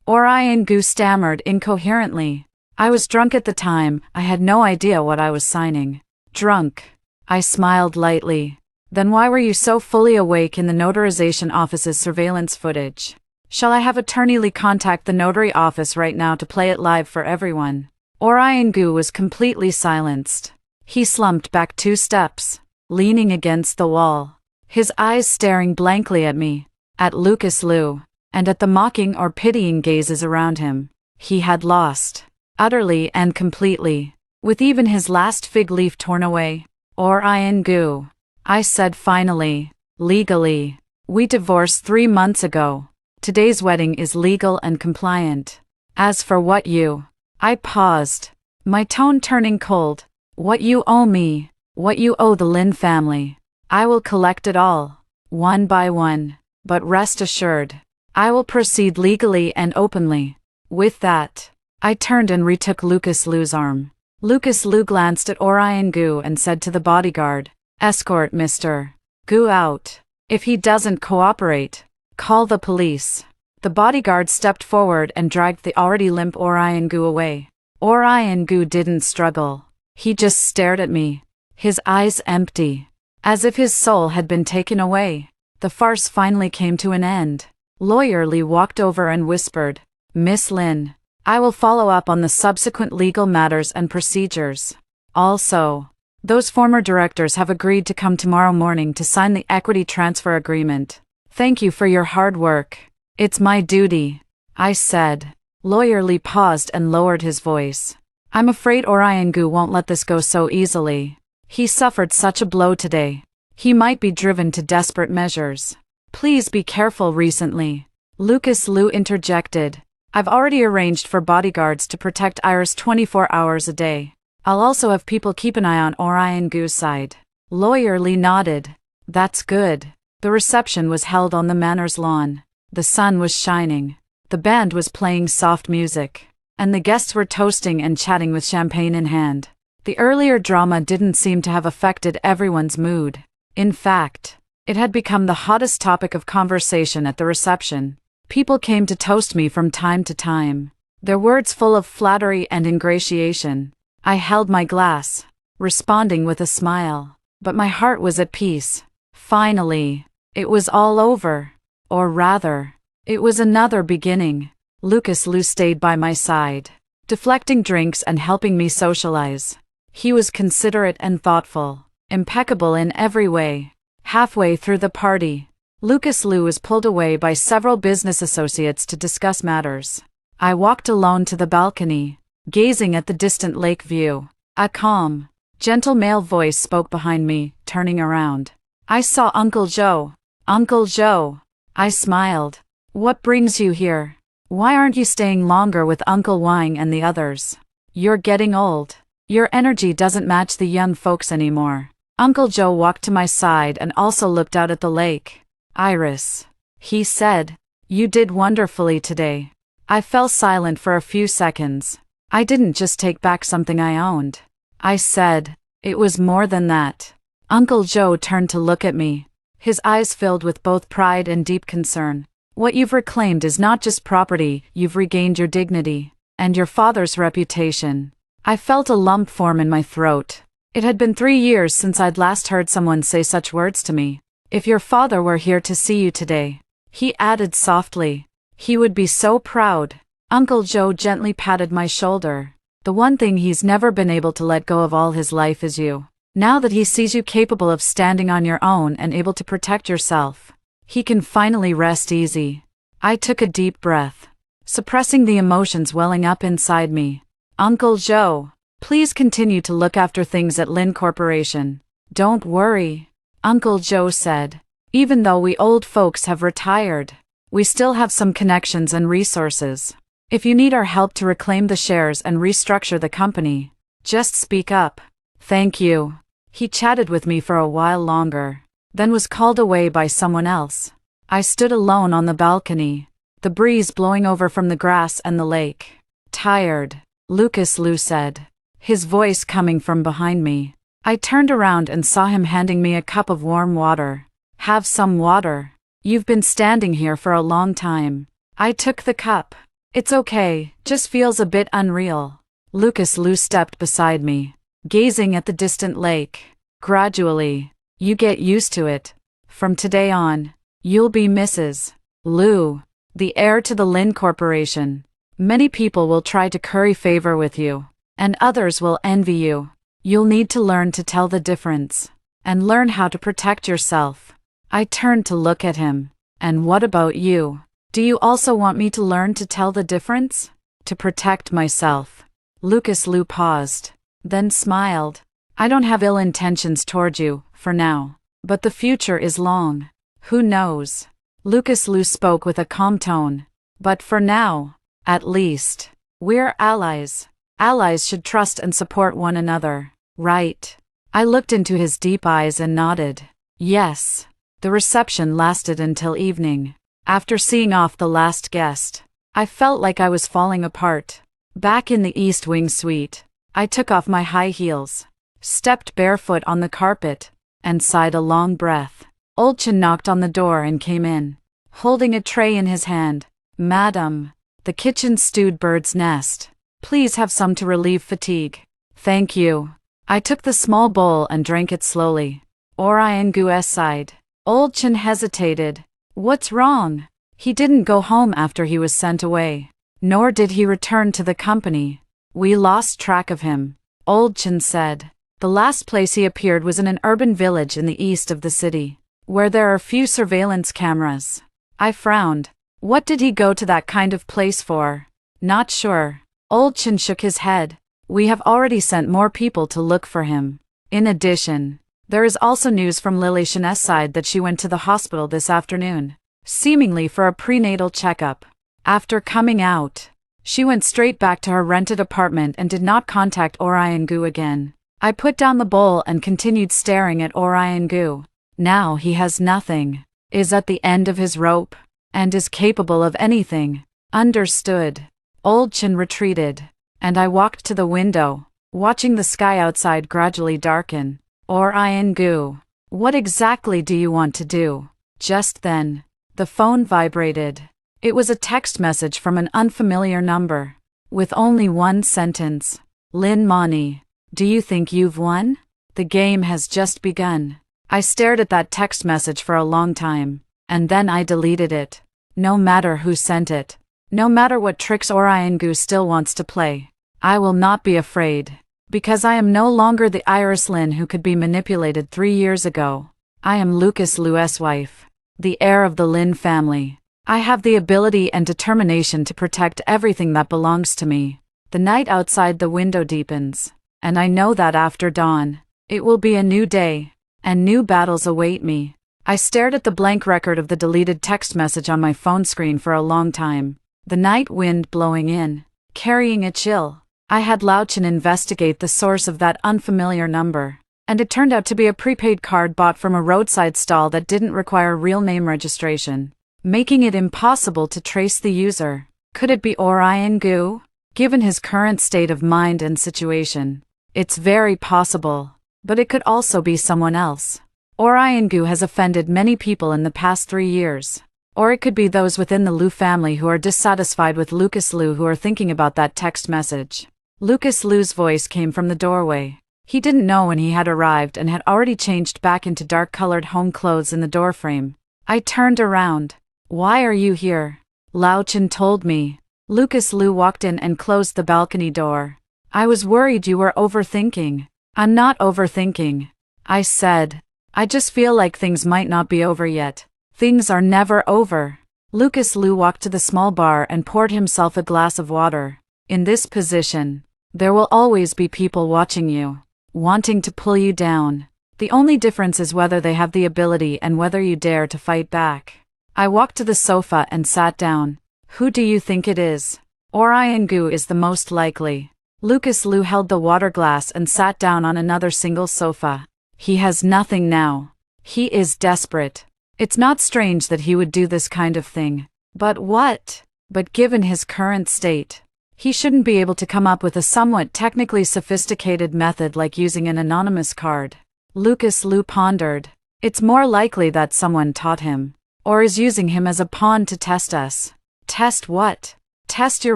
Orion Gu stammered incoherently. I was drunk at the time, I had no idea what I was signing. Drunk. I smiled lightly. Then why were you so fully awake in the notarization office's surveillance footage? Shall I have Attorney Lee contact the notary office right now to play it live for everyone? Orion Gu was completely silenced. He slumped back 2 steps, leaning against the wall, his eyes staring blankly at me, at Lucas Liu, and at the mocking or pitying gazes around him. He had lost, utterly and completely, with even his last fig leaf torn away. Orion Gu, I said finally, legally. We divorced 3 months ago. Today's wedding is legal and compliant. As for what you... I paused, my tone turning cold. What you owe me, what you owe the Lin family, I will collect it all, one by one. But rest assured, I will proceed legally and openly. With that, I turned and retook Lucas Liu's arm. Lucas Liu glanced at Orion Gu and said to the bodyguard, "Escort Mr. Gu out. If he doesn't cooperate, call the police." The bodyguard stepped forward and dragged the already limp Orion Gu away. Orion Gu didn't struggle. He just stared at me, his eyes empty, as if his soul had been taken away. The farce finally came to an end. Lawyer Lee walked over and whispered, "Miss Lin, I will follow up on the subsequent legal matters and procedures. Also, those former directors have agreed to come tomorrow morning to sign the equity transfer agreement. Thank you for your hard work. It's my duty," I said. Lawyer Lee paused and lowered his voice. "I'm afraid Orion Gu won't let this go so easily. He suffered such a blow today. He might be driven to desperate measures. Please be careful." Recently, Lucas Liu interjected, "I've already arranged for bodyguards to protect Iris 24 hours a day. I'll also have people keep an eye on Orion Gu's side." Lawyer Lee nodded. "That's good." The reception was held on the manor's lawn. The sun was shining. The band was playing soft music, and the guests were toasting and chatting with champagne in hand. The earlier drama didn't seem to have affected everyone's mood. In fact, it had become the hottest topic of conversation at the reception. People came to toast me from time to time, their words full of flattery and ingratiation. I held my glass, responding with a smile, but my heart was at peace. Finally, it was all over. Or rather, it was another beginning. Lucas Liu stayed by my side, deflecting drinks and helping me socialize. He was considerate and thoughtful, impeccable in every way. Halfway through the party, Lucas Liu was pulled away by several business associates to discuss matters. I walked alone to the balcony, gazing at the distant lake view. A calm, gentle male voice spoke behind me, turning around. I saw Uncle Joe. "Uncle Joe." I smiled. "What brings you here? Why aren't you staying longer with Uncle Wang and the others? You're getting old. Your energy doesn't match the young folks anymore." Uncle Joe walked to my side and also looked out at the lake. "Iris," he said, "you did wonderfully today." I fell silent for a few seconds. I didn't just take back something I owned. I said, "It was more than that." Uncle Joe turned to look at me, his eyes filled with both pride and deep concern. "What you've reclaimed is not just property, you've regained your dignity, and your father's reputation." I felt a lump form in my throat. It had been 3 years since I'd last heard someone say such words to me. "If your father were here to see you today," he added softly, "he would be so proud." Uncle Joe gently patted my shoulder. "The one thing he's never been able to let go of all his life is you. Now that he sees you capable of standing on your own and able to protect yourself, he can finally rest easy." I took a deep breath, suppressing the emotions welling up inside me. "Uncle Joe, please continue to look after things at Lin Corporation. Don't worry," Uncle Joe said. "Even though we old folks have retired, we still have some connections and resources. If you need our help to reclaim the shares and restructure the company, just speak up." "Thank you." He chatted with me for a while longer, then was called away by someone else. I stood alone on the balcony, the breeze blowing over from the grass and the lake. "Tired," Lucas Liu said, his voice coming from behind me. I turned around and saw him handing me a cup of warm water. "Have some water. You've been standing here for a long time." I took the cup. "It's okay, just feels a bit unreal." Lucas Liu stepped beside me, gazing at the distant lake. "Gradually, you get used to it. From today on, you'll be Mrs. Liu, the heir to the Lin Corporation. Many people will try to curry favor with you, and others will envy you. You'll need to learn to tell the difference, and learn how to protect yourself. I turned to look at him. And what about you? Do you also want me to learn to tell the difference? To protect myself. Lucas Liu paused, then smiled. I don't have ill intentions toward you, for now. But the future is long. Who knows? Lucas Liu spoke with a calm tone. But for now, at least, we're allies. Allies should trust and support one another, right? I looked into his deep eyes and nodded. Yes. The reception lasted until evening. After seeing off the last guest, I felt like I was falling apart. Back in the East Wing suite, I took off my high heels, stepped barefoot on the carpet, and sighed a long breath. Old Chen knocked on the door and came in, holding a tray in his hand. Madam, the kitchen stewed bird's nest. Please have some to relieve fatigue. Thank you. I took the small bowl and drank it slowly. Orion Gu sighed. Old Chen hesitated. What's wrong? He didn't go home after he was sent away. Nor did he return to the company. We lost track of him. Old Chen said. The last place he appeared was in an urban village in the east of the city, where there are few surveillance cameras. I frowned. What did he go to that kind of place for? Not sure. Old Chen shook his head. We have already sent more people to look for him. In addition, there is also news from Lily Shen's side that she went to the hospital this afternoon, seemingly for a prenatal checkup. After coming out, she went straight back to her rented apartment and did not contact Orion Gu again. I put down the bowl and continued staring at Orion Gu. Now he has nothing, is at the end of his rope, and is capable of anything. Understood. Old Chen retreated, and I walked to the window, watching the sky outside gradually darken. Orion Gu, what exactly do you want to do? Just then, the phone vibrated. It was a text message from an unfamiliar number, with only one sentence. Lin Mani, do you think you've won? The game has just begun. I stared at that text message for a long time, and then I deleted it. No matter who sent it, no matter what tricks Orion Gu still wants to play, I will not be afraid, because I am no longer the Iris Lin who could be manipulated 3 years ago. I am Lucas Liu's wife, the heir of the Lin family. I have the ability and determination to protect everything that belongs to me. The night outside the window deepens, and I know that after dawn, it will be a new day, and new battles await me. I stared at the blank record of the deleted text message on my phone screen for a long time, the night wind blowing in, carrying a chill. I had Lao Chen investigate the source of that unfamiliar number, and it turned out to be a prepaid card bought from a roadside stall that didn't require real name registration, making it impossible to trace the user. Could it be Orion Gu? Given his current state of mind and situation, it's very possible, but it could also be someone else. Orion Gu has offended many people in the past 3 years. Or it could be those within the Liu family who are dissatisfied with Lucas Liu who are thinking about that text message. Lucas Liu's voice came from the doorway. He didn't know when he had arrived and had already changed back into dark-colored home clothes in the doorframe. I turned around. Why are you here? Lao Chen told me. Lucas Liu walked in and closed the balcony door. I was worried you were overthinking. I'm not overthinking, I said. I just feel like things might not be over yet. Things are never over. Lucas Liu walked to the small bar and poured himself a glass of water. In this position, there will always be people watching you, wanting to pull you down. The only difference is whether they have the ability and whether you dare to fight back. I walked to the sofa and sat down. Who do you think it is? Orion Gu is the most likely. Lucas Liu held the water glass and sat down on another single sofa. He has nothing now. He is desperate. It's not strange that he would do this kind of thing. But what? But given his current state, he shouldn't be able to come up with a somewhat technically sophisticated method like using an anonymous card. Lucas Liu pondered. It's more likely that someone taught him, or is using him as a pawn to test us. Test what? Test your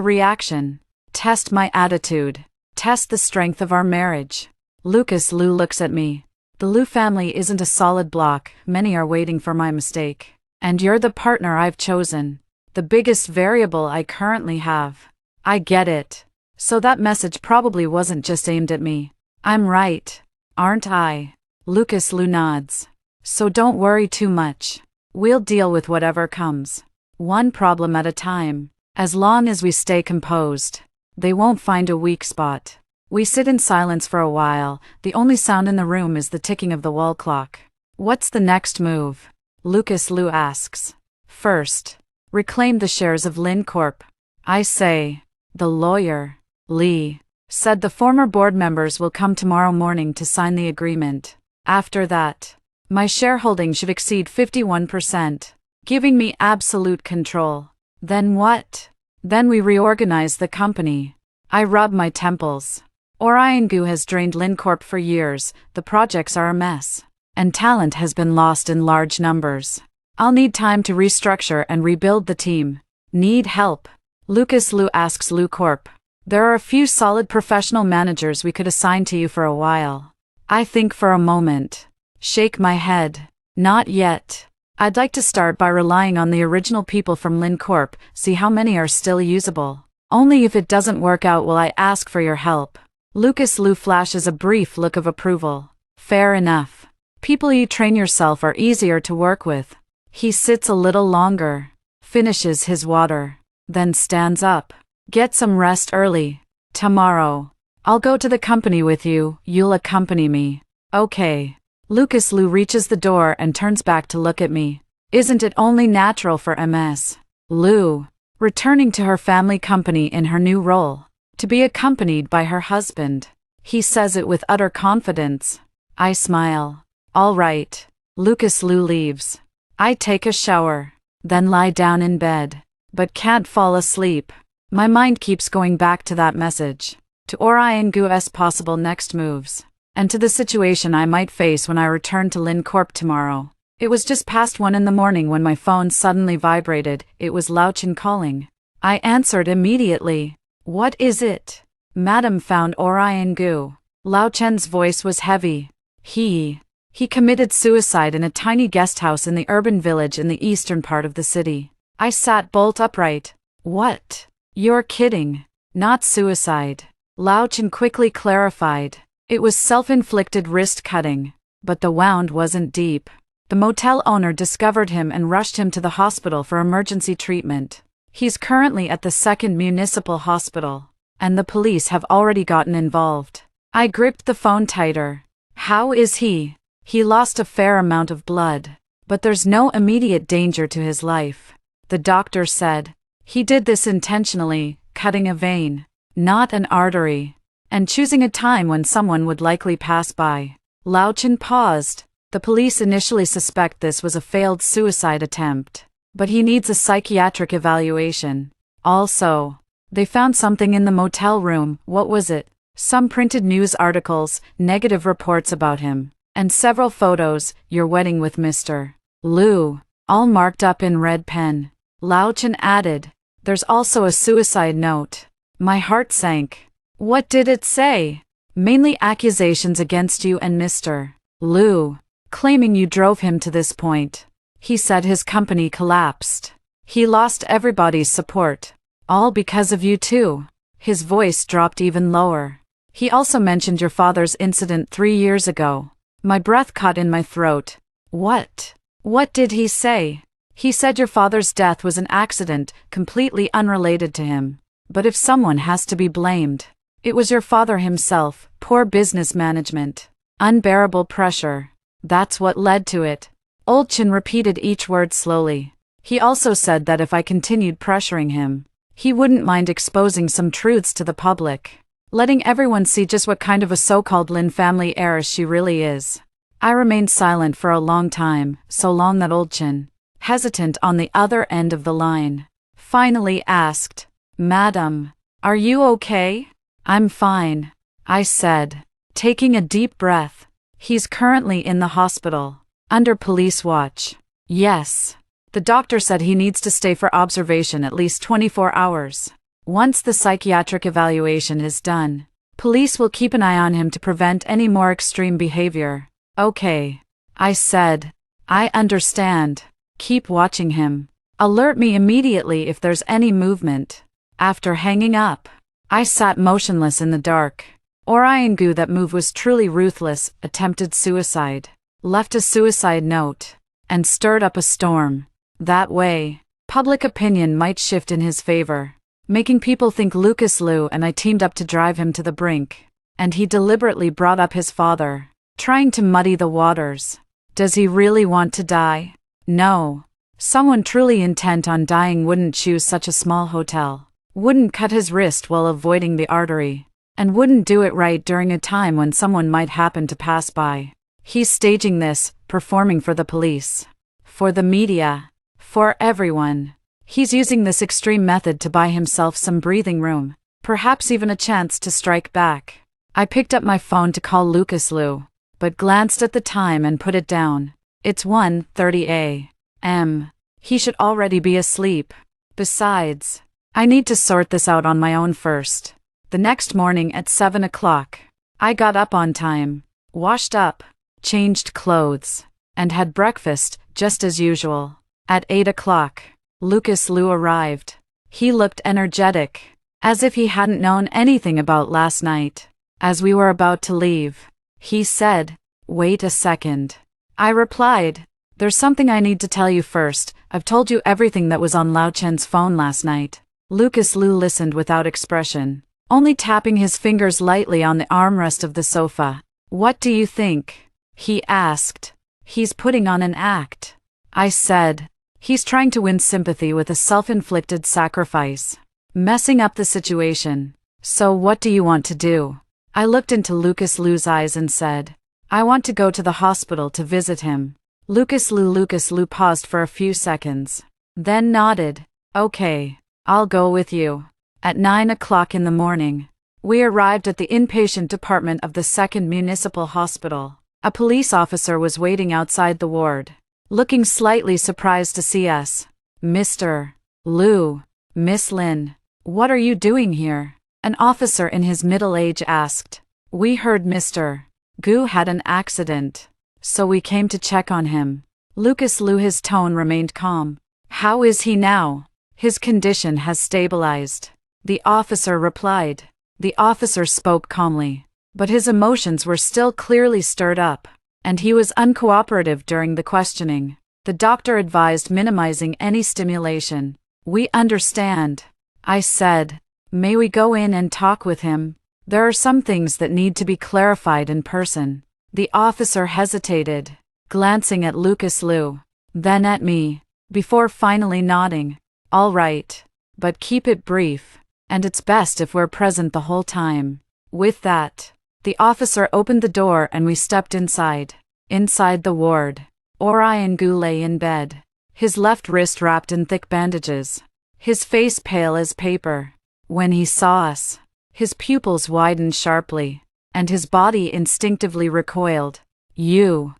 reaction. Test my attitude. Test the strength of our marriage. Lucas Liu looks at me. The Liu family isn't a solid block, many are waiting for my mistake. And you're the partner I've chosen. The biggest variable I currently have. I get it. So that message probably wasn't just aimed at me. I'm right, aren't I? Lucas Liu nods. So don't worry too much. We'll deal with whatever comes. One problem at a time. As long as we stay composed, they won't find a weak spot. We sit in silence for a while. The only sound in the room is the ticking of the wall clock. What's the next move? Lucas Liu asks. First, reclaim the shares of Lin Corp. I say. The lawyer, Lee, said the former board members will come tomorrow morning to sign the agreement. After that, my shareholding should exceed 51%, giving me absolute control. Then what? Then we reorganize the company. I rub my temples. Orion Gu has drained Lin Corp for years. The projects are a mess, and talent has been lost in large numbers. I'll need time to restructure and rebuild the team. Need help? Lucas Liu asks Liu Corp. There are a few solid professional managers we could assign to you for a while. I think for a moment. Shake my head. Not yet. I'd like to start by relying on the original people from Lin Corp, see how many are still usable. Only if it doesn't work out will I ask for your help. Lucas Liu flashes a brief look of approval. Fair enough. People you train yourself are easier to work with. He sits a little longer, finishes his water, then stands up. Get some rest early. Tomorrow, I'll go to the company with you. You'll accompany me. Okay. Lucas Liu reaches the door and turns back to look at me. Isn't it only natural for Ms. Liu, returning to her family company in her new role, to be accompanied by her husband? He says it with utter confidence. I smile. All right. Lucas Liu leaves. I take a shower, then lie down in bed, but can't fall asleep. My mind keeps going back to that message, to Orion Gu's possible next moves, and to the situation I might face when I return to Lin Corp tomorrow. It was just past 1 a.m. when my phone suddenly vibrated. It was Lao Chen calling. I answered immediately. What is it? Madam found Orion Gu. Lao Chen's voice was heavy. He committed suicide in a tiny guest house in the urban village in the eastern part of the city. I sat bolt upright. What? You're kidding. Not suicide. Lao Chen quickly clarified. It was self-inflicted wrist cutting, but the wound wasn't deep. The motel owner discovered him and rushed him to the hospital for emergency treatment. He's currently at the 2nd Municipal Hospital, and the police have already gotten involved. I gripped the phone tighter. How is he? He lost a fair amount of blood, but there's no immediate danger to his life. The doctor said. He did this intentionally, cutting a vein, not an artery, and choosing a time when someone would likely pass by. Lao Chen paused. The police initially suspect this was a failed suicide attempt, but he needs a psychiatric evaluation. Also, they found something in the motel room. What was it? Some printed news articles, negative reports about him, and several photos. Your wedding with Mr. Liu, all marked up in red pen. Lao Chen added. There's also a suicide note. My heart sank. What did it say? Mainly accusations against you and Mr. Liu, claiming you drove him to this point. He said his company collapsed. He lost everybody's support. All because of you too. His voice dropped even lower. He also mentioned your father's incident 3 years ago. My breath caught in my throat. What? What did he say? He said your father's death was an accident, completely unrelated to him. But if someone has to be blamed, it was your father himself. Poor business management. Unbearable pressure. That's what led to it. Old Chen repeated each word slowly. He also said that if I continued pressuring him, he wouldn't mind exposing some truths to the public, letting everyone see just what kind of a so-called Lin family heiress she really is. I remained silent for a long time, so long that Old Chen, hesitant on the other end of the line, finally asked, Madam, are you okay? I'm fine, I said, taking a deep breath. He's currently in the hospital, under police watch. Yes. The doctor said he needs to stay for observation at least 24 hours. Once the psychiatric evaluation is done, police will keep an eye on him to prevent any more extreme behavior. Okay, I said. I understand. Keep watching him. Alert me immediately if there's any movement. After hanging up, I sat motionless in the dark. Orion Gu, that move was truly ruthless, attempted suicide, left a suicide note, and stirred up a storm. That way, public opinion might shift in his favor, making people think Lucas Liu and I teamed up to drive him to the brink. And he deliberately brought up his father, trying to muddy the waters. Does he really want to die? No. Someone truly intent on dying wouldn't choose such a small hotel, wouldn't cut his wrist while avoiding the artery, and wouldn't do it right during a time when someone might happen to pass by. He's staging this, performing for the police, for the media, for everyone. He's using this extreme method to buy himself some breathing room, perhaps even a chance to strike back. I picked up my phone to call Lucas Liu, but glanced at the time and put it down. It's 1:30 a.m. He should already be asleep. Besides, I need to sort this out on my own first. The next morning at 7 o'clock, I got up on time, washed up, changed clothes, and had breakfast, just as usual. At 8 o'clock, Lucas Liu arrived. He looked energetic, as if he hadn't known anything about last night. As we were about to leave, he said, "Wait a second." I replied, "There's something I need to tell you first. I've told you everything that was on Lao Chen's phone last night." Lucas Liu listened without expression, only tapping his fingers lightly on the armrest of the sofa. "What do you think?" he asked. "He's putting on an act," I said. "He's trying to win sympathy with a self-inflicted sacrifice, messing up the situation. So what do you want to do?" I looked into Lucas Liu's eyes and said, "I want to go to the hospital to visit him." Lucas Liu paused for a few seconds, then nodded. "Okay, I'll go with you." At 9 o'clock in the morning, we arrived at the inpatient department of the 2nd Municipal Hospital. A police officer was waiting outside the ward, looking slightly surprised to see us. "Mr. Liu, Miss Lin, what are you doing here?" an officer in his middle age asked. "We heard Mr. Gu had an accident, so we came to check on him." Lucas Liu, his tone remained calm. "How is he now?" "His condition has stabilized," the officer replied. The officer spoke calmly, but his emotions were still clearly stirred up, and he was uncooperative during the questioning. The doctor advised minimizing any stimulation. "We understand," I said. "May we go in and talk with him? There are some things that need to be clarified in person." The officer hesitated, glancing at Lucas Liu, then at me, before finally nodding. "All right, but keep it brief, and it's best if we're present the whole time." With that, the officer opened the door and we stepped inside. Inside the ward, Orion Gu lay in bed, his left wrist wrapped in thick bandages, his face pale as paper. When he saw us, his pupils widened sharply, and his body instinctively recoiled. You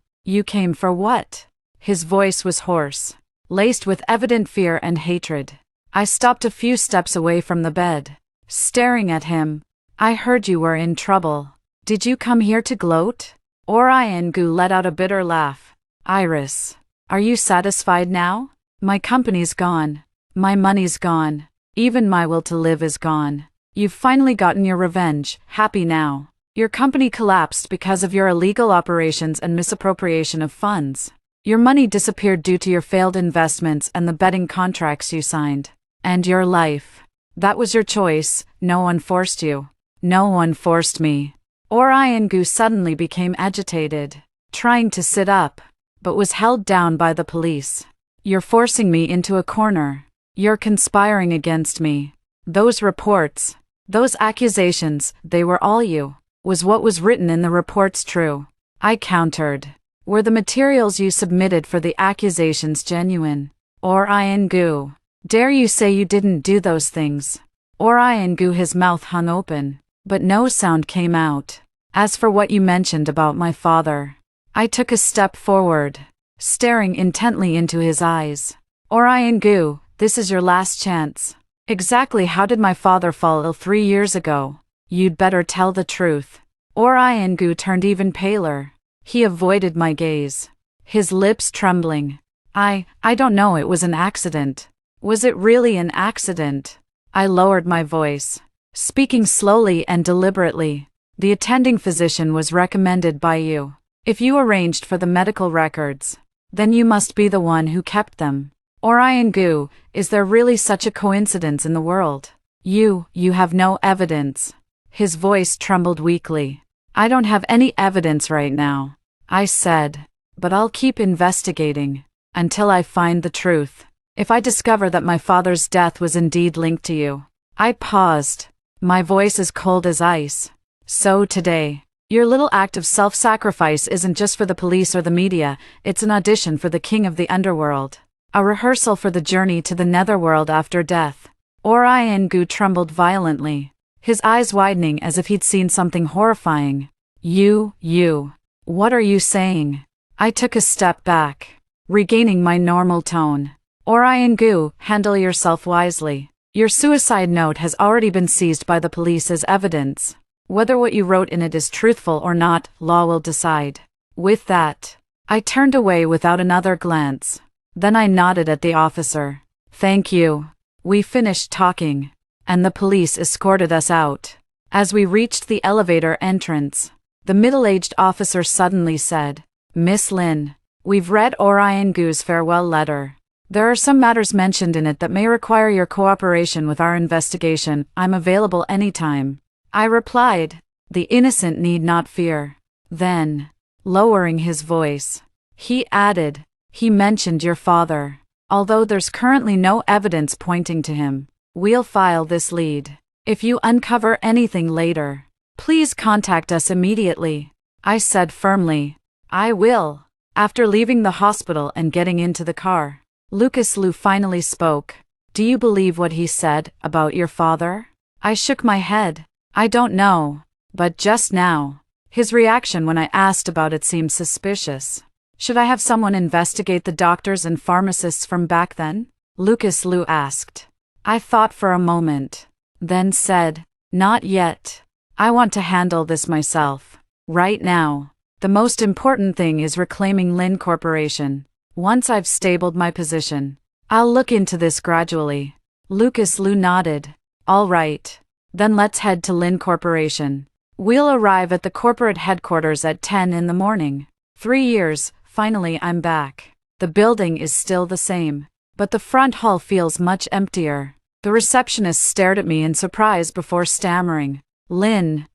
came for what?" His voice was hoarse, laced with evident fear and hatred. I stopped a few steps away from the bed, staring at him. "I heard you were in trouble. Did you come here to gloat?" Orion Gu let out a bitter laugh. "Iris, are you satisfied now? My company's gone. My money's gone. Even my will to live is gone. You've finally gotten your revenge. Happy now? Your company collapsed because of your illegal operations and misappropriation of funds. Your money disappeared due to your failed investments and the betting contracts you signed. And your life. That was your choice. No one forced you." "No one forced me." Orion Gu suddenly became agitated, trying to sit up, but was held down by the police. "You're forcing me into a corner. You're conspiring against me. Those reports, those accusations, they were all you. Was what was written in the reports true?" I countered. "Were the materials you submitted for the accusations genuine?" "Orion Gu, dare you say you didn't do those things?" Orion Gu, his mouth hung open, but no sound came out. "As for what you mentioned about my father," I took a step forward, staring intently into his eyes. "Orion Gu, this is your last chance. Exactly how did my father fall ill 3 years ago? You'd better tell the truth." Orion Gu turned even paler. He avoided my gaze, his lips trembling. I don't know, it was an accident." "Was it really an accident?" I lowered my voice, speaking slowly and deliberately. The attending physician was recommended by you. If you arranged for the medical records, then you must be the one who kept them. Orion Gu, is there really such a coincidence in the world? You have no evidence. His voice trembled weakly. I don't have any evidence right now, I said, but I'll keep investigating until I find the truth. If I discover that my father's death was indeed linked to you. I paused, my voice as cold as ice. So today, your little act of self-sacrifice isn't just for the police or the media, it's an audition for the king of the underworld. A rehearsal for the journey to the netherworld after death. Orion Gu trembled violently, his eyes widening as if he'd seen something horrifying. You, what are you saying? I took a step back, regaining my normal tone. Orion Gu, handle yourself wisely. Your suicide note has already been seized by the police as evidence. Whether what you wrote in it is truthful or not, law will decide. With that, I turned away without another glance. Then I nodded at the officer. Thank you. We finished talking, and the police escorted us out. As we reached the elevator entrance, the middle-aged officer suddenly said, Miss Lin, we've read Orion Gu's farewell letter. There are some matters mentioned in it that may require your cooperation with our investigation. I'm available anytime. I replied, the innocent need not fear. Then, lowering his voice, he added, he mentioned your father. Although there's currently no evidence pointing to him, we'll file this lead. If you uncover anything later, please contact us immediately. I said firmly, I will. After leaving the hospital and getting into the car, Lucas Liu finally spoke. Do you believe what he said about your father? I shook my head. I don't know, but just now, his reaction when I asked about it seemed suspicious. Should I have someone investigate the doctors and pharmacists from back then? Lucas Liu asked. I thought for a moment, then said, not yet. I want to handle this myself. Right now, the most important thing is reclaiming Lin Corporation. Once I've stabled my position, I'll look into this gradually. Lucas Liu nodded. All right. Then let's head to Lin Corporation. We'll arrive at the corporate headquarters at 10 in the morning. 3 years, finally I'm back. The building is still the same, but the front hall feels much emptier. The receptionist stared at me in surprise before stammering. Lin.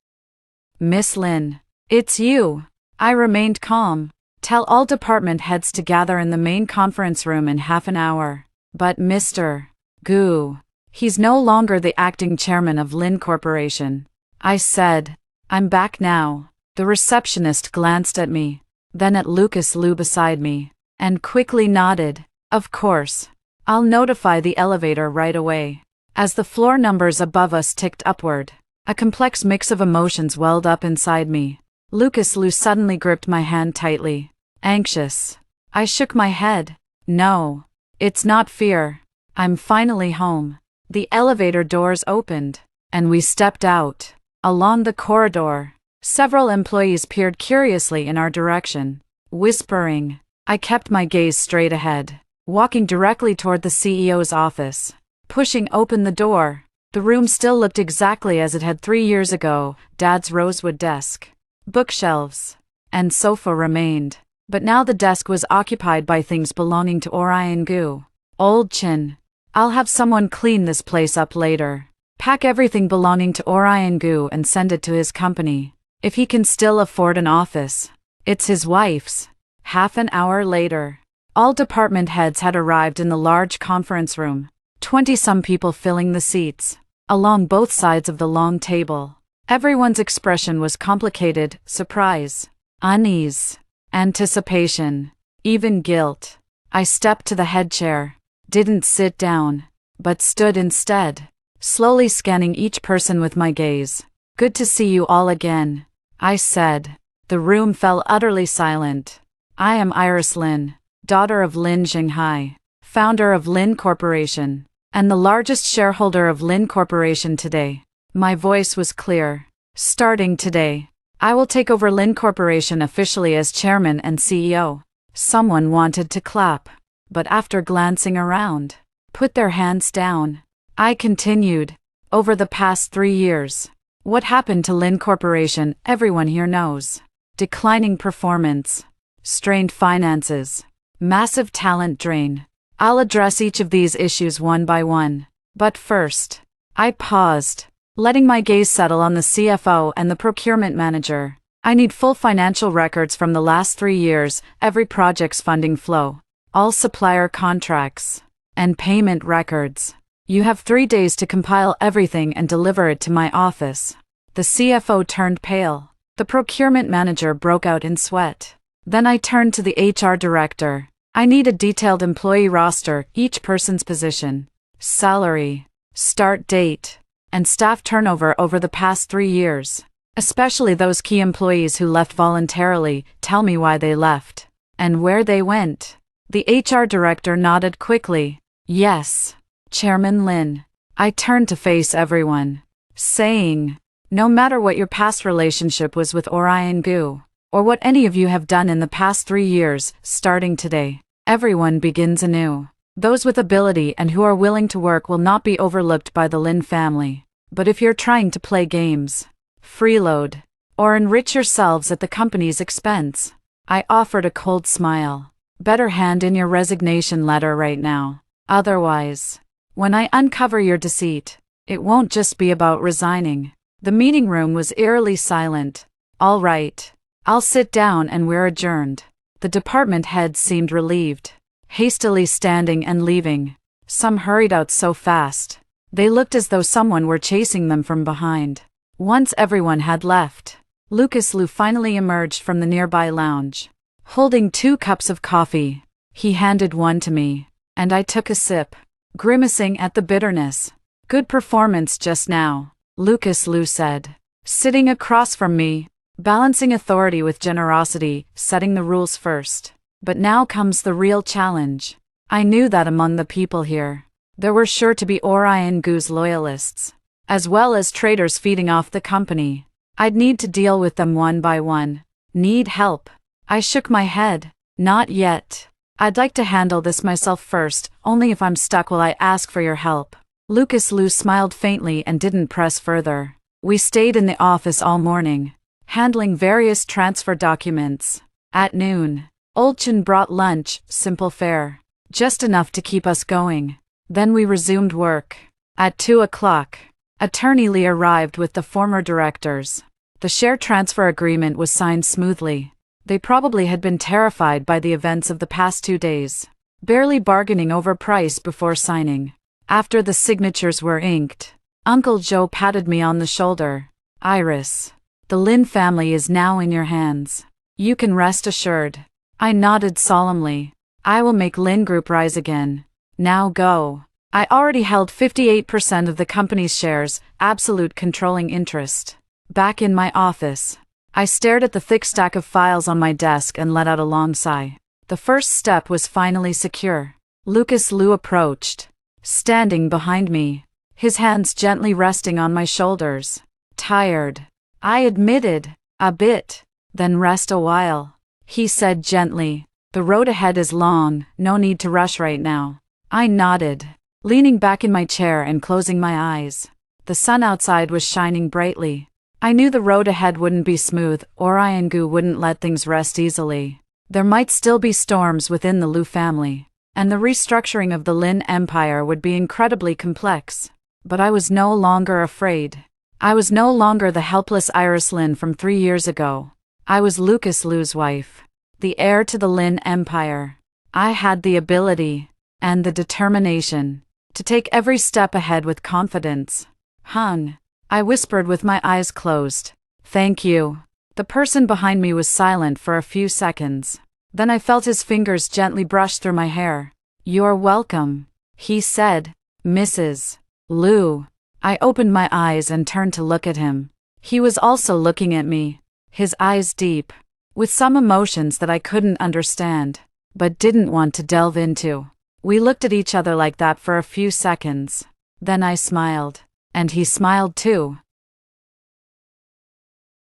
Miss Lin. It's you. I remained calm. Tell all department heads to gather in the main conference room in half an hour. But Mr. Gu. He's no longer the acting chairman of Lin Corporation. I said, I'm back now. The receptionist glanced at me, then at Lucas Liu beside me, and quickly nodded. Of course. I'll notify the elevator right away. As the floor numbers above us ticked upward, a complex mix of emotions welled up inside me. Lucas Liu suddenly gripped my hand tightly. Anxious. I shook my head. No. It's not fear. I'm finally home. The elevator doors opened, and we stepped out. Along the corridor, several employees peered curiously in our direction. Whispering, I kept my gaze straight ahead, walking directly toward the CEO's office. Pushing open the door, the room still looked exactly as it had 3 years ago. Dad's rosewood desk, bookshelves, and sofa remained, but now the desk was occupied by things belonging to Orion Gu. Old Chin. I'll have someone clean this place up later. Pack everything belonging to Orion Gu and send it to his company. If he can still afford an office. It's his wife's. Half an hour later, all department heads had arrived in the large conference room. 20-some people filling the seats, along both sides of the long table. Everyone's expression was complicated: surprise, unease, anticipation, even guilt. I stepped to the head chair. Didn't sit down, but stood instead, slowly scanning each person with my gaze. Good to see you all again, I said. The room fell utterly silent. I am Iris Lin, daughter of Lin Zhenghai, founder of Lin Corporation, and the largest shareholder of Lin Corporation today. My voice was clear. Starting today, I will take over Lin Corporation officially as chairman and CEO. Someone wanted to clap, but after glancing around, put their hands down. I continued. Over the past 3 years. What happened to Lin Corporation, everyone here knows. Declining performance. Strained finances. Massive talent drain. I'll address each of these issues one by one. But first, I paused, letting my gaze settle on the CFO and the procurement manager. I need full financial records from the last 3 years, every project's funding flow, all supplier contracts, and payment records. You have 3 days to compile everything and deliver it to my office. The CFO turned pale. The procurement manager broke out in sweat. Then I turned to the HR director. I need a detailed employee roster, each person's position, salary, start date, and staff turnover over the past 3 years. Especially those key employees who left voluntarily. Tell me why they left. And where they went. The HR director nodded quickly. Yes, Chairman Lin. I turned to face everyone, saying, no matter what your past relationship was with Orion Gu, or what any of you have done in the past 3 years, starting today, everyone begins anew. Those with ability and who are willing to work will not be overlooked by the Lin family. But if you're trying to play games, freeload, or enrich yourselves at the company's expense, I offered a cold smile. Better hand in your resignation letter right now. Otherwise, when I uncover your deceit, it won't just be about resigning. The meeting room was eerily silent. All right, I'll sit down and we're adjourned. The department heads seemed relieved, hastily standing and leaving. Some hurried out so fast, they looked as though someone were chasing them from behind. Once everyone had left, Lucas Liu finally emerged from the nearby lounge, holding 2 cups of coffee. He handed one to me, and I took a sip, grimacing at the bitterness. Good performance just now, Lucas Liu said, sitting across from me, balancing authority with generosity, setting the rules first. But now comes the real challenge. I knew that among the people here, there were sure to be Orion Gu's loyalists, as well as traitors feeding off the company. I'd need to deal with them one by one. Need help? I shook my head. Not yet. I'd like to handle this myself first, only if I'm stuck will I ask for your help. Lucas Liu smiled faintly and didn't press further. We stayed in the office all morning, handling various transfer documents. At noon, Olchen brought lunch, simple fare, just enough to keep us going. Then we resumed work. At 2 o'clock, Attorney Lee arrived with the former directors. The share transfer agreement was signed smoothly. They probably had been terrified by the events of the past 2 days, barely bargaining over price before signing. After the signatures were inked, Uncle Joe patted me on the shoulder. Iris, the Lin family is now in your hands. You can rest assured. I nodded solemnly. I will make Lin Group rise again. Now go. I already held 58% of the company's shares, absolute controlling interest. Back in my office, I stared at the thick stack of files on my desk and let out a long sigh. The first step was finally secure. Lucas Liu approached, standing behind me, his hands gently resting on my shoulders. Tired, I admitted. A bit. Then rest a while, he said gently. The road ahead is long, no need to rush right now. I nodded, leaning back in my chair and closing my eyes. The sun outside was shining brightly. I knew the road ahead wouldn't be smooth, Orion Gu wouldn't let things rest easily. There might still be storms within the Liu family, and the restructuring of the Lin Empire would be incredibly complex. But I was no longer afraid. I was no longer the helpless Iris Lin from 3 years ago. I was Lucas Liu's wife, the heir to the Lin Empire. I had the ability, and the determination, to take every step ahead with confidence. Hung, I whispered with my eyes closed. Thank you. The person behind me was silent for a few seconds. Then I felt his fingers gently brush through my hair. You're welcome, he said. Mrs. Liu. I opened my eyes and turned to look at him. He was also looking at me, his eyes deep, with some emotions that I couldn't understand, but didn't want to delve into. We looked at each other like that for a few seconds. Then I smiled, and he smiled too.